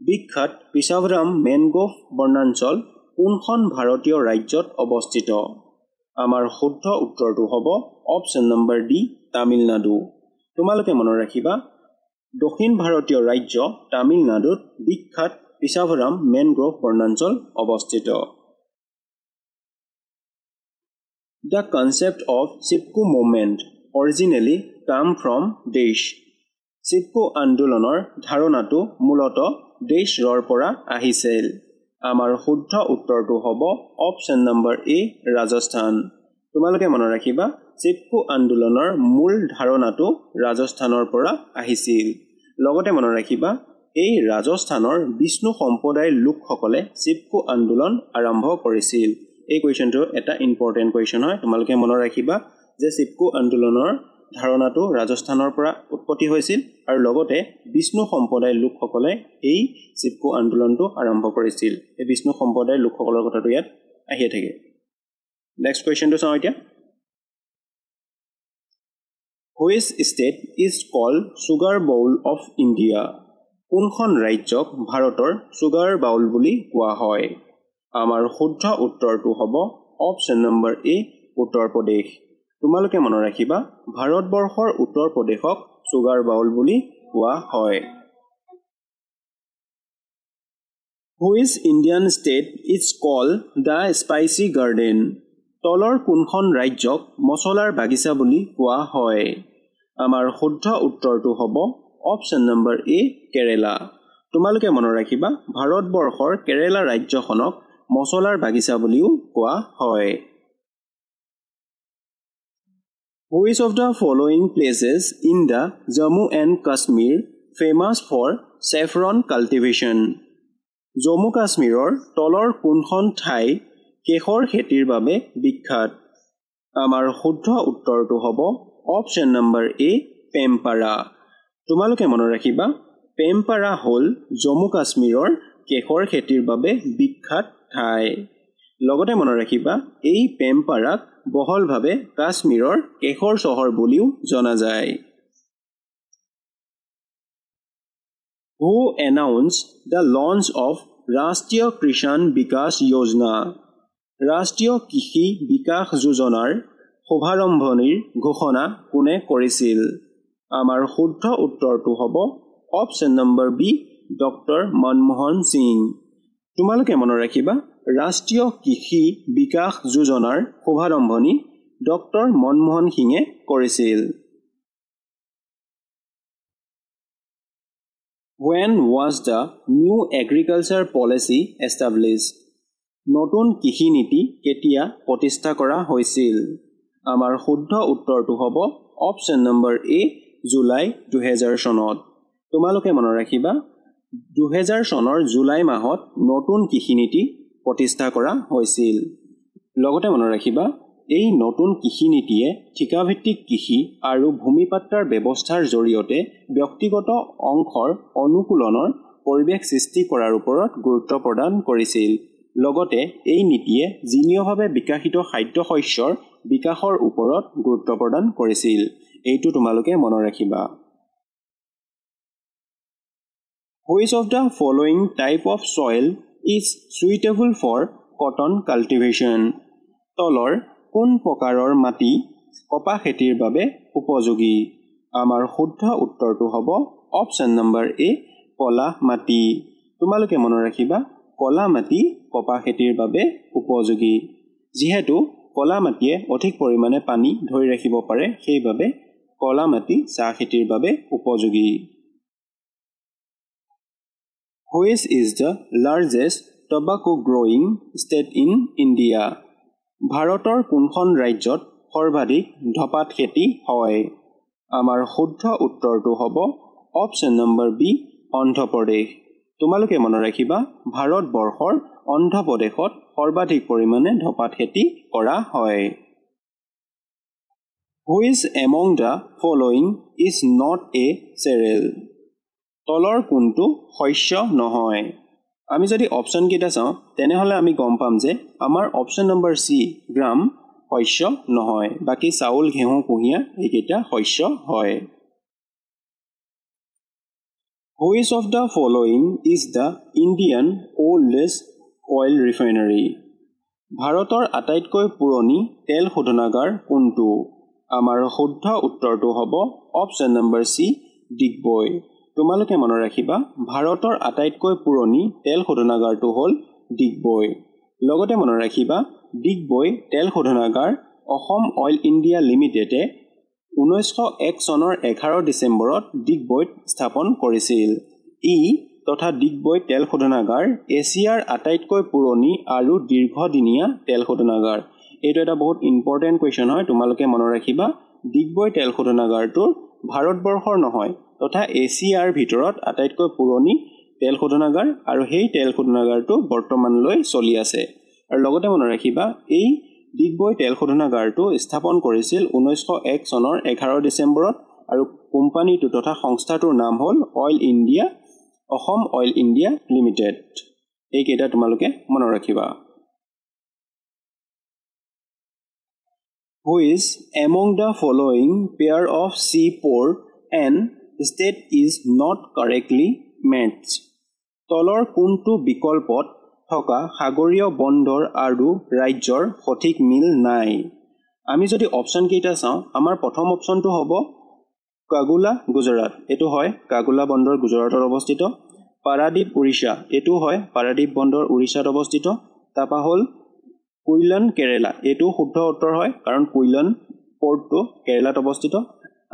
S3: বিখ্যাত পিছাভাৰাম মেনগ্ৰোভ বনাঞ্চল কোনখন ভাৰতীয় ৰাজ্যত অৱস্থিত? আমাৰ শুদ্ধ উত্তৰটো হ'ব অপচন নম্বৰ ডি তামিলনাডু। তোমালোকে মনত ৰাখিবা দক্ষিণ ভাৰতীয় ৰাজ্য তামিলনাডুত বিখ্যাত পিছাভাৰাম মেনগ্ৰোভ বনাঞ্চল অৱস্থিত। The concept of Chipko movement originally come from দেশ। চিপকো আন্দোলনৰ ধাৰণাটো মূলতঃ দেশৰ পৰা আহিছিল। আমাৰ শুদ্ধ উত্তৰটো হ'ব অপচন নম্বৰ এ ৰাজস্থান। তোমালোকে মনত ৰাখিবা চিপকো আন্দোলনৰ মূল ধাৰণাটো ৰাজস্থানৰ পৰা আহিছিল। লগতে মনত ৰাখিবা এই ৰাজস্থানৰ বিষ্ণু সম্প্ৰদায়ৰ লোকসকলে চিপকো আন্দোলন আৰম্ভ কৰিছিল। এই কুৱেশ্যনটো এটা ইম্পৰ্টেণ্ট কুৱেশ্যন হয়। তোমালোকে মনত ৰাখিবা যে চিপকো আন্দোলনৰ ধাৰণাটো ৰাজস্থানৰ পৰা উৎপত্তি হৈছিল আৰু লগতে বিষ্ণু সম্প্ৰদায়ৰ লোকসকলে এই চিপকো আন্দোলনটো আৰম্ভ কৰিছিল। এই বিষ্ণু সম্প্ৰদায়ৰ লোকসকলৰ কথাটো ইয়াত আহিয়ে থাকে। নেক্সট কুৱেশ্যনটো চাওঁ এতিয়া। Which state is called sugar bowl of India? কোনখন ৰাজ্যক ভাৰতৰ সুগাৰ বাউল বুলি কোৱা হয়? আমাৰ শুদ্ধ উত্তৰটো হ'ব অপচন নম্বৰ এ উত্তৰ প্ৰদেশ। তোমালোকে মনত ৰাখিবা ভাৰতবৰ্ষৰ উত্তৰ প্ৰদেশক সুগাৰ বাউল বুলি কোৱা হয়। Which Indian state is called the Spicy Garden? তলৰ কোনখন ৰাজ্যক মছলাৰ বাগিচা বুলি কোৱা হয়? আমাৰ শুদ্ধ উত্তৰটো হ'ব অপচন নম্বৰ এ কেৰেলা। তোমালোকে মনত ৰাখিবা ভাৰতবৰ্ষৰ কেৰেলা ৰাজ্যখনক মছলাৰ বাগিচা বুলিও কোৱা হয়। Which of the following places in the Jammu and Kashmir famous for saffron cultivation? Jammu কাশ্মীৰৰ তলৰ কোনখন ঠাই কেশৰ খেতিৰ বাবে বিখ্যাত? আমাৰ শুদ্ধ উত্তৰটো হ'ব অপচন নম্বৰ এ পেমপাৰা। তোমালোকে মনত ৰাখিবা পেমপাৰা হ'ল জম্মু কাশ্মীৰৰ কেশৰ খেতিৰ বাবে বিখ্যাত ঠাই। লগতে মনত ৰাখিবা এই পেমপাৰাক বহলভাৱে কাশ্মীৰৰ কেশৰ চহৰ বুলিও জনা যায়। Who announced the launch of Rashtriya Kishan Vikas Yojana? ৰাষ্ট্ৰীয় কৃষি বিকাশ যোজনাৰ শুভাৰম্ভণিৰ ঘোষণা কোনে কৰিছিল? আমাৰ শুদ্ধ উত্তৰটো হ'ব option number B doctor Manmohan Singh. তোমালোকে মনত ৰাখিবা ৰাষ্ট্ৰীয় কৃষি বিকাশ যোজনাৰ শুভাৰম্ভণি ডক্টৰ মনমোহন সিঙে কৰিছিল। When was the new agriculture policy established? নতুন কৃষি নীতি কেতিয়া প্ৰতিষ্ঠা কৰা হৈছিল? আমাৰ শুদ্ধ উত্তৰটো হ'ব অপচন নম্বৰ এ জুলাই 2000 চনত। তোমালোকে মনত ৰাখিবা 2000 চনৰ জুলাই মাহত নতুন কৃষি নীতি প্ৰতিষ্ঠা কৰা হৈছিল। লগতে মনত ৰাখিবা এই নতুন কৃষি নীতিয়ে ঠিকাভিত্তিক কৃষি আৰু ভূমিপাত্ৰাৰ ব্যৱস্থাৰ জৰিয়তে ব্যক্তিগত অংশৰ অনুকূলনৰ পৰিৱেশ সৃষ্টি কৰাৰ ওপৰত গুৰুত্ব প্ৰদান কৰিছিল। লগতে এই নীতিয়ে জিনীয়ভাৱে বিকশিত খাদ্য শস্যৰ বিকাশৰ ওপৰত গুৰুত্ব প্ৰদান কৰিছিল। এইটো তোমালোকে মনত ৰাখিবা। Which of the following type of soil is suitable for cotton cultivation? তলৰ কোন প্ৰকাৰৰ মাটি কপাহ খেতিৰ বাবে উপযোগী? আমাৰ শুদ্ধ উত্তৰটো হ'ব অপচন নম্বৰ এ কলা মাটি। তোমালোকে মনত ৰাখিবা কলা মাটি কপাহ খেতিৰ বাবে উপযোগী। যিহেতু কলা মাটিয়ে অধিক পৰিমাণে পানী ধৰি ৰাখিব পাৰে সেইবাবে কলা মাটি চাহ খেতিৰ বাবে উপযোগী। Which is the largest tobacco growing state in India? ভাৰতৰ কোনখন ৰাজ্যত সৰ্বাধিক ধপাত খেতি হয়? আমাৰ শুদ্ধ উত্তৰটো হ'ব অপচন নম্বৰ বি অন্ধ্ৰপ্ৰদেশ। তোমালোকে মনত ৰাখিবা ভাৰতবৰ্ষৰ অন্ধ্ৰপ্ৰদেশত সৰ্বাধিক পৰিমাণে ধপাত খেতি কৰা হয়। Which among the following is not a cereal? তলৰ কোনটো শস্য নহয়? আমি যদি অপচন কেইটা চাওঁ তেনেহলে আমি গম পাম যে আমাৰ অপচন নম্বৰ সি গ্ৰাম শস্য নহয়। বাকি চাউল ঘেঁহু কুঁহিয়া এইকেইটা শস্য হয়। Which of the following is the Indian oldest oil refinery? ভাৰতৰ আটাইতকৈ পুৰণি তেল শোধনাগাৰ কোনটো? আমাৰ শুদ্ধ উত্তৰটো হ'ব অপচন নম্বৰ সি ডিগবৈ। তোমালোকে মনত ৰাখিবা ভাৰতৰ আটাইতকৈ পুৰণি তেল শোধনাগাৰটো হ'ল ডিগবৈ। লগতে মনত ৰাখিবা ডিগবৈ তেল শোধনাগাৰ অসম অইল ইণ্ডিয়া লিমিটেডে 1901 চনৰ 11 ডিচেম্বৰত ডিগবৈত স্থাপন কৰিছিল। ই তথা ডিগবৈ তেল শোধনাগাৰ এছিয়াৰ আটাইতকৈ পুৰণি আৰু দীৰ্ঘদিনীয়া তেল শোধনাগাৰ। এইটো এটা বহুত ইম্পৰ্টেণ্ট কুৱেশ্যন হয়। তোমালোকে মনত ৰাখিবা ডিগবৈ তেল শোধনাগাৰটো ভাৰতবৰ্ষৰ নহয় তথা এছিয়াৰ ভিতৰত আটাইতকৈ পুৰণি তেল শোধনাগাৰ আৰু সেই তেল শোধনাগাৰটো বৰ্তমানলৈ চলি আছে। আৰু লগতে মনত ৰাখিবা এই ডিগবৈ তেল শোধনাগাৰটো স্থাপন কৰিছিল 1901 চনৰ 11 ডিচেম্বৰত আৰু কোম্পানীটো তথা সংস্থাটোৰ নাম হ'ল অসম অইল ইণ্ডিয়া লিমিটেড। এইকেইটা তোমালোকে মনত ৰাখিবা। Which among the following pair of seaport and state is not correctly matched? তলৰ কোনটো বিকল্পত থকা সাগৰীয় বন্দৰ আৰু ৰাজ্যৰ সঠিক মিল নাই? আমি যদি অপচন কেইটা চাওঁ আমাৰ প্ৰথম অপচনটো হ'ব কাগুলা গুজৰাট। এইটো হয় কাগুলা বন্দৰ গুজৰাটত অৱস্থিত। পাৰাদ্বীপ উৰিষ্যা এটো হয় পাৰাদ্বীপ বন্দৰ উৰিষ্যাত অৱস্থিত তাপা হল কুইলন কেৰেলা এটো শুদ্ধ উত্তৰ হয় কাৰণ কুইলন পোৰ্টটো কেৰেলাত অৱস্থিত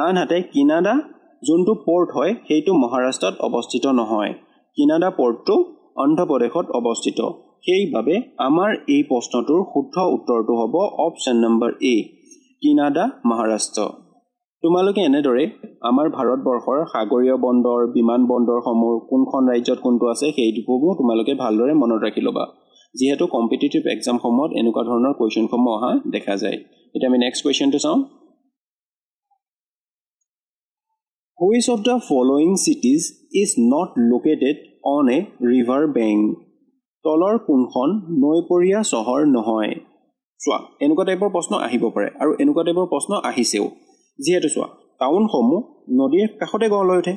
S3: আনহাতে কিনাডা যোনটো পোৰ্ট হয় সেইটো মহাৰাষ্ট্ৰত অৱস্থিত নহয় কিনাডা পোৰ্টটো অন্ধ্ৰপ্ৰদেশত অৱস্থিত সেইভাবে আমাৰ এই প্ৰশ্নটোৰ শুদ্ধ উত্তৰটো হ'ব অপচন নম্বৰ এ কিনাডা মহাৰাষ্ট্ৰ তোমালোকে এনেদৰে আমাৰ ভাৰতবৰ্ষৰ সাগৰীয় বন্দৰ বিমান বন্দৰসমূহ কোনখন ৰাজ্যত কোনটো আছে সেইটোসমূহ তোমালোকে ভালদৰে মনত ৰাখি ল'বা যেহেতু কম্পিটিটিভ এক্সামসমূহত এনেকুৱা ধৰণৰ কোৱেশ্চনসমূহ অহা দেখা যায় এটা আমি নেক্সট কোৱেশ্চনটো চাওঁ Which of the following cities is not located on a river bank? তলৰ কোনখন নৈপৰীয়া চহৰ নহয় চোৱা এনেকুৱা টাইপৰ প্ৰশ্ন আহিব পাৰে আৰু এনেকুৱা টাইপৰ প্ৰশ্ন আহিছেও যেহেতু চোৱা টাউনসমূহ নদীৰ কাষতে গঢ় লৈ উঠে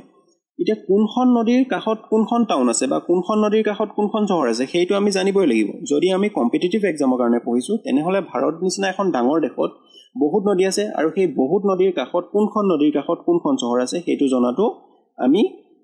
S3: এতিয়া কোনখন নদীৰ কাষত কোনখন টাউন আছে বা কোনখন নদীৰ কাষত কোনখন চহৰ আছে সেইটো আমি জানিবই লাগিব যদি আমি কম্পিটিটিভ এক্সামৰ কাৰণে পঢ়িছো তেনেহলে ভাৰত নিচিনা এখন ডাঙৰ দেশত বহুত নদী আছে আৰু সেই বহুত নদীৰ কাষত কোনখন নদীৰ কাষত কোনখন চহৰ আছে সেইটো জনাটো আমি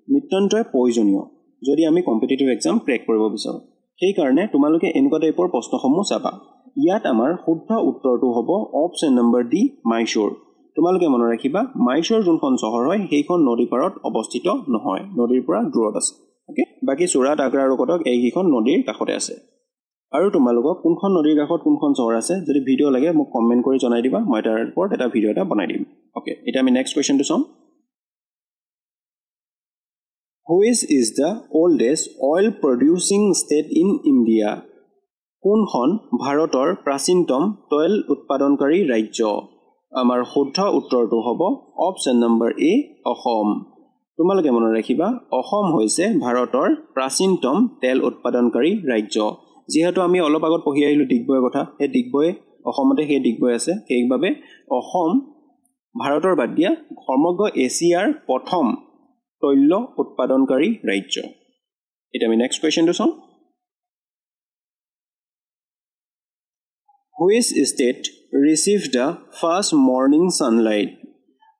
S3: নিতান্তই প্ৰয়োজনীয় যদি আমি কম্পিটিটিভ এক্সাম ক্ৰেক কৰিব বিচাৰো সেই কাৰণে তোমালোকে এনেকুৱা টাইপৰ প্ৰশ্নসমূহ চাবা ইয়াত আমাৰ শুদ্ধ উত্তৰটো হ'ব অপচন নম্বৰ ডি মাইসূৰ তোমালোকে মনত ৰাখিবা মাইসূৰ যোনখন চহৰ হয় সেইখন নদী পাৰত অৱস্থিত নহয় নদীৰ পৰা দূৰত আছে ওকে বাকি সুৰাট আগ্ৰা আৰু কটক এইখন নদীৰ কাষতে আছে আৰু তোমালোকক কোনখন নদীৰ কাষত কোনখন চহৰ আছে যদি ভিডিও লাগে মোক কমেন্ট কৰি জনাই দিবা মই তাৰ ওপৰত এটা ভিডিও এটা বনাই দিম ওকে এটা আমি নেক্সট কোৱেশ্চনটো চাম Which is the oldest oil producing state in India? কোনখন ভাৰতৰ প্ৰাচীনতম তৈল উৎপাদনকাৰী ৰাজ্য আমাৰ শুদ্ধ উত্তৰটো হ'ব অপচন নম্বৰ এ অসম তোমালোকে মনত ৰাখিবা অসম হৈছে ভাৰতৰ প্ৰাচীনতম তেল উৎপাদনকাৰী ৰাজ্য যেহেতু আমি অলপ আগত পঢ়ি আহিলো ডিগবৈৰ কথা এই ডিগবৈ অসমতে সেই ডিগবৈ আছে সেইভাবে অসম ভাৰতৰ বাদ দিয়া সমগ্ৰ এছিয়াৰ প্ৰথম তৈল উৎপাদনকাৰী ৰাজ্য এটা আমি নেক্সট কোৱেশ্চনটো চাওঁ Which state received the first morning sunlight?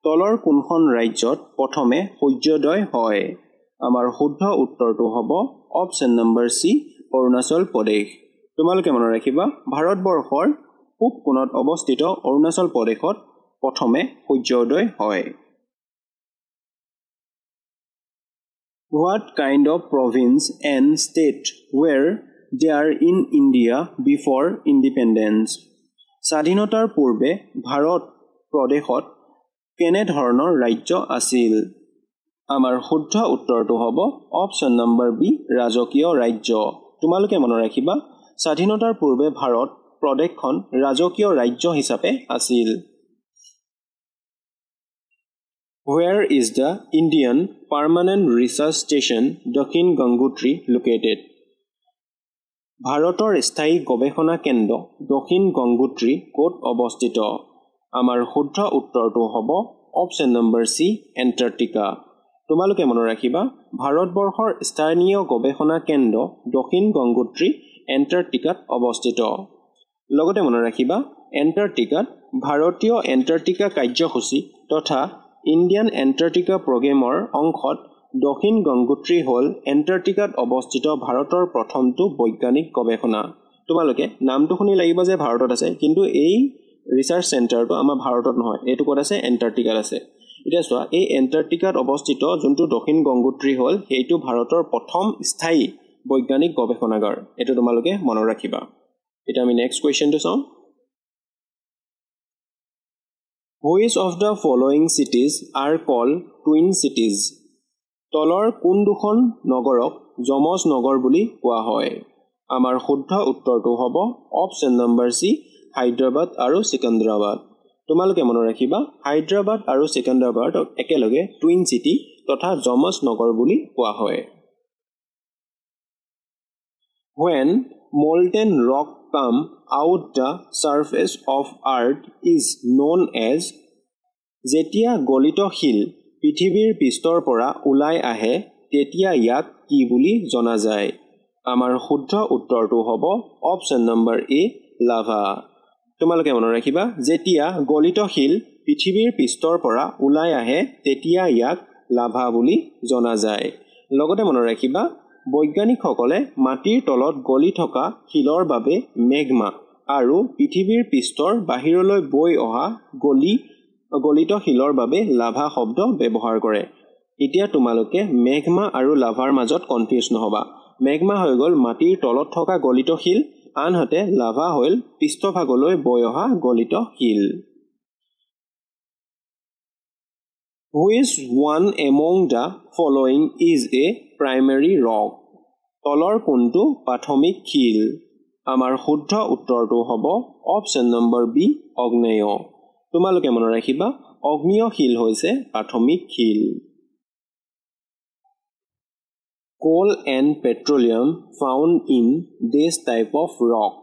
S3: তলৰ কোনখন ৰাজ্যত প্ৰথমে সূৰ্যোদয় হয় আমাৰ শুদ্ধ উত্তৰটো হ'ব অপচন নম্বৰ সি অৰুণাচল প্ৰদেশ তোমালোকে মনত ৰাখিবা ভাৰতবৰ্ষৰ পূব কোণত অৱস্থিত অৰুণাচল প্ৰদেশত প্ৰথমে সূৰ্যোদয় হয় What kind of province and state were there in India before independence? স্বাধীনতাৰ পূৰ্বে ভাৰত প্ৰদেশত কেনে ধৰণৰ ৰাজ্য আছিল আমাৰ শুদ্ধ উত্তৰটো হ'ব অপচন নম্বৰ বি ৰাজকীয় ৰাজ্য তোমালোকে মনত ৰাখিবা স্বাধীনতাৰ পূৰ্বে ভাৰত প্ৰদেশখন ৰাজকীয় ৰাজ্য হিচাপে আছিল Where is the Indian Permanent Research Station Dakhin Gangotri located? ভাৰতৰ স্থায়ী গৱেষণা কেন্দ্ৰ দক্ষিণ গংগোত্ৰী ক'ত অৱস্থিত আমাৰ শুদ্ধ উত্তৰটো হ'ব অপচন নম্বৰ সি এণ্টাৰ্কটিকা তোমালোকে মনত ৰাখিবা ভাৰতবৰ্ষৰ স্থানীয় গৱেষণা কেন্দ্ৰ দক্ষিণ গংগোত্ৰী এণ্টাৰ্কটিকাত অৱস্থিত লগতে মনত ৰাখিবা এণ্টাৰ্কটিকাত ভাৰতীয় এণ্টাৰ্কটিকা কাৰ্যসূচী তথা ইণ্ডিয়ান এণ্টাৰ্কটিকা প্ৰগ্ৰেমৰ অংশত দক্ষিণ গংগোত্ৰী হল এণ্টাৰ্কটিকাত অৱস্থিত ভাৰতৰ প্ৰথমটো বৈজ্ঞানিক গৱেষণা তোমালোকে নামটো শুনি লাগিব যে ভাৰতত আছে কিন্তু এই ৰিসাৰ্চ চেণ্টাৰটো আমাৰ ভাৰতত নহয় এটো ক'ত আছে এণ্টাৰ্কটিকাত আছে এটা চোৱা এই এণ্টাৰ্কটিকাত অৱস্থিত যোনটো দক্ষিণ গংগোত্ৰী হল সেইটো ভাৰতৰ প্ৰথম স্থায়ী বৈজ্ঞানিক গৱেষণাগাৰ এটো তোমালোকে মনত ৰাখিবা এটা আমি নেক্সট কোৱেশ্চনটো চাওঁ Which of the following cities are called twin cities? তলৰ কোন দুখন নগৰক যমজ নগৰ বুলি কোৱা হয় আমাৰ শুদ্ধ উত্তৰটো হ'ব অপচন নম্বৰ সি হায়দৰাবাদ আৰু সিকান্দ্ৰাবাদ তোমালোকে মনত ৰাখিবা হায়দৰাবাদ আৰু সিকান্দ্ৰাবাদক একেলগে টুইন সিটি তথা যমজ নগৰ বুলি কোৱা হয় When molten rock come out the surface of earth is known as যেতিয়া গলিত শিল পৃথিৱীৰ পৃষ্ঠৰ পৰা ওলাই আহে তেতিয়া ইয়াক কি বুলি জনা যায় আমাৰ শুদ্ধ উত্তৰটো হ'ব অপচন নম্বৰ এ লাভা তোমালোকে মনত ৰাখিবা যেতিয়া গলিত শিল পৃথিৱীৰ পৃষ্ঠৰ পৰা ওলাই আহে তেতিয়া ইয়াক লাভা বুলি জনা যায়
S2: লগতে মনত ৰাখিবা বৈজ্ঞানিকসকলে মাটিৰ তলত গলি থকা শিলৰ বাবে মেগমা আৰু পৃথিৱীৰ পৃষ্ঠৰ বাহিৰলৈ বৈ অহা গলিত শিলৰ বাবে লাভা শব্দ ব্যৱহাৰ কৰে। এতিয়া তোমালোকে মেগমা আৰু লাভাৰ মাজত কনফিউজ নহবা। মেগমা হৈ গ'ল মাটিৰ তলত থকা গলিত শিল, আনহাতে লাভা হ'ল পৃষ্ঠভাগলৈ বৈ অহা গলিত শিল। Which one among the following is a primary rock? তলৰ কোনটো প্ৰাথমিক শিল? আমাৰ শুদ্ধ উত্তৰটো হ'ব অপশ্যন নম্বৰ বি অগ্নেয়। তোমালোকে মনত ৰাখিবা অগ্নেয় শিল হৈছে প্ৰাথমিক শিল। Coal and petroleum found in this type of rock.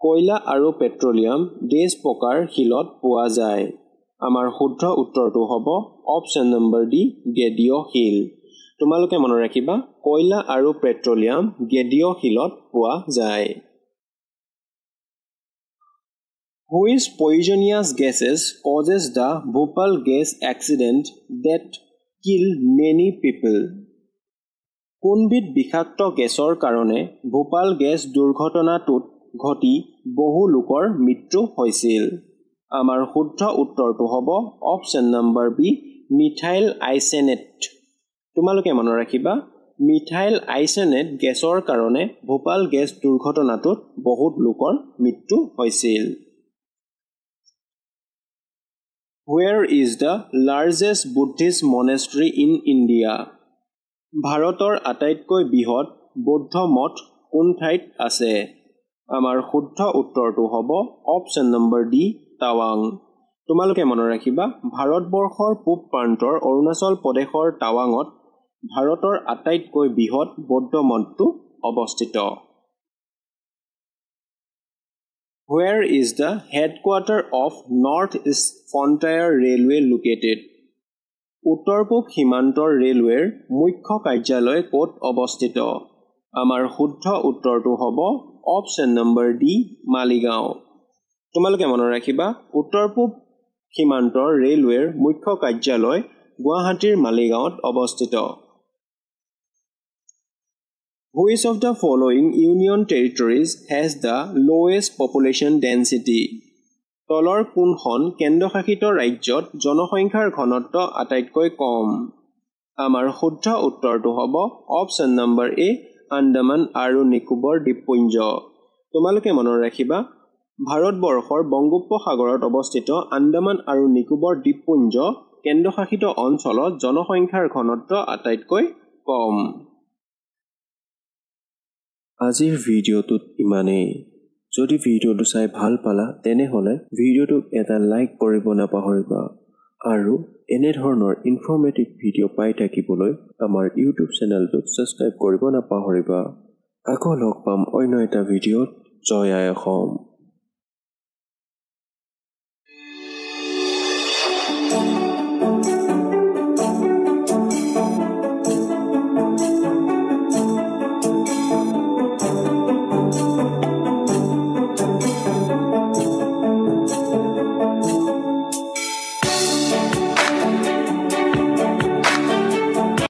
S2: কয়লা আৰু পেট্ৰলিয়াম ডেছ প্ৰকাৰ শিলত পোৱা যায়। আমাৰ শুদ্ধ উত্তৰটো হ'ব অপশ্যন নম্বৰ ডি গেদীয় শিল। তোমালোকে মনত ৰাখিবা কয়লা আৰু পেট্ৰলিয়াম গেদীয় শিলত পোৱা যায়। Which poisonous gases causes the Bhopal gas accident that killed many people? কোনবিধ বিষাক্ত গেছৰ কাৰণে ভোপাল গেছ দুৰ্ঘটনাটোত ঘটি বহু লোকৰ মৃত্যু হৈছিল? আমাৰ শুদ্ধ উত্তৰটো হ'ব অপশ্যন নম্বৰ বি মিথাইল আইচেনেট। তোমালোকে মনত ৰাখিবা মিথাইল আইচেনেট গেছৰ কাৰণে ভোপাল গেছ দুৰ্ঘটনাটোত বহুত লোকৰ মৃত্যু হৈছিল। Where is the largest Buddhist monastery in India? ভাৰতৰ আটাইতকৈ বৃহৎ বৌদ্ধ মঠ কোন ঠাইত আছে? আমাৰ শুদ্ধ উত্তৰটো হ'ব অপশ্যন নম্বৰ ডি টাৱাং। তোমালোকে মনত ৰাখিবা ভাৰতবৰ্ষৰ পূব প্ৰান্তৰ অৰুণাচল প্ৰদেশৰ টাৱাঙত ভাৰতৰ আটাইতকৈ বৃহৎ বৌদ্ধ মঠটো অৱস্থিত। Where is the headquarter of North East Frontier Railway located? উত্তৰ-পূব সীমান্তৰ ৰেলৱেৰ মুখ্য কাৰ্যালয় ক'ত অৱস্থিত? আমাৰ শুদ্ধ উত্তৰটো হ'ব অপশ্যন নম্বৰ ডি মালিগাঁও। তোমালোকে মনত ৰাখিবা উত্তৰ-পূব সীমান্তৰ ৰেলৱেৰ মুখ্য কাৰ্যালয় গুৱাহাটীৰ মালিগাঁৱত অৱস্থিত। Which of the following union territories has the lowest population density? তলৰ কোনখন কেন্দ্ৰশাসিত ৰাজ্যত জনসংখ্যাৰ ঘনত্ব আটাইতকৈ কম? আমাৰ শুদ্ধ উত্তৰটো হ'ব অপশ্যন নম্বৰ এ আন্দামান আৰু নিকোবৰ দ্বীপপুঞ্জ। তোমালোকে মনত ৰাখিবা ভাৰতবৰ্ষৰ বংগোপসাগৰত অৱস্থিত আন্দামান আৰু নিকোবৰ দ্বীপপুঞ্জ কেন্দ্ৰশাসিত অঞ্চলত জনসংখ্যাৰ ঘনত্ব আটাইতকৈ কম।
S1: আজিৰ ভিডিঅ'টোত ইমানেই। যদি ভিডিঅ'টো চাই ভাল পালা তেনেহ'লে ভিডিঅ'টোক এটা লাইক কৰিব নাপাহৰিবা আৰু এনেধৰণৰ ইনফৰ্মেটিভ ভিডিঅ' পাই থাকিবলৈ আমাৰ ইউটিউব চেনেলটোক ছাবস্ক্ৰাইব কৰিব নাপাহৰিবা। আকৌ লগ পাম অন্য এটা ভিডিঅ'ত। জয় আই অসম।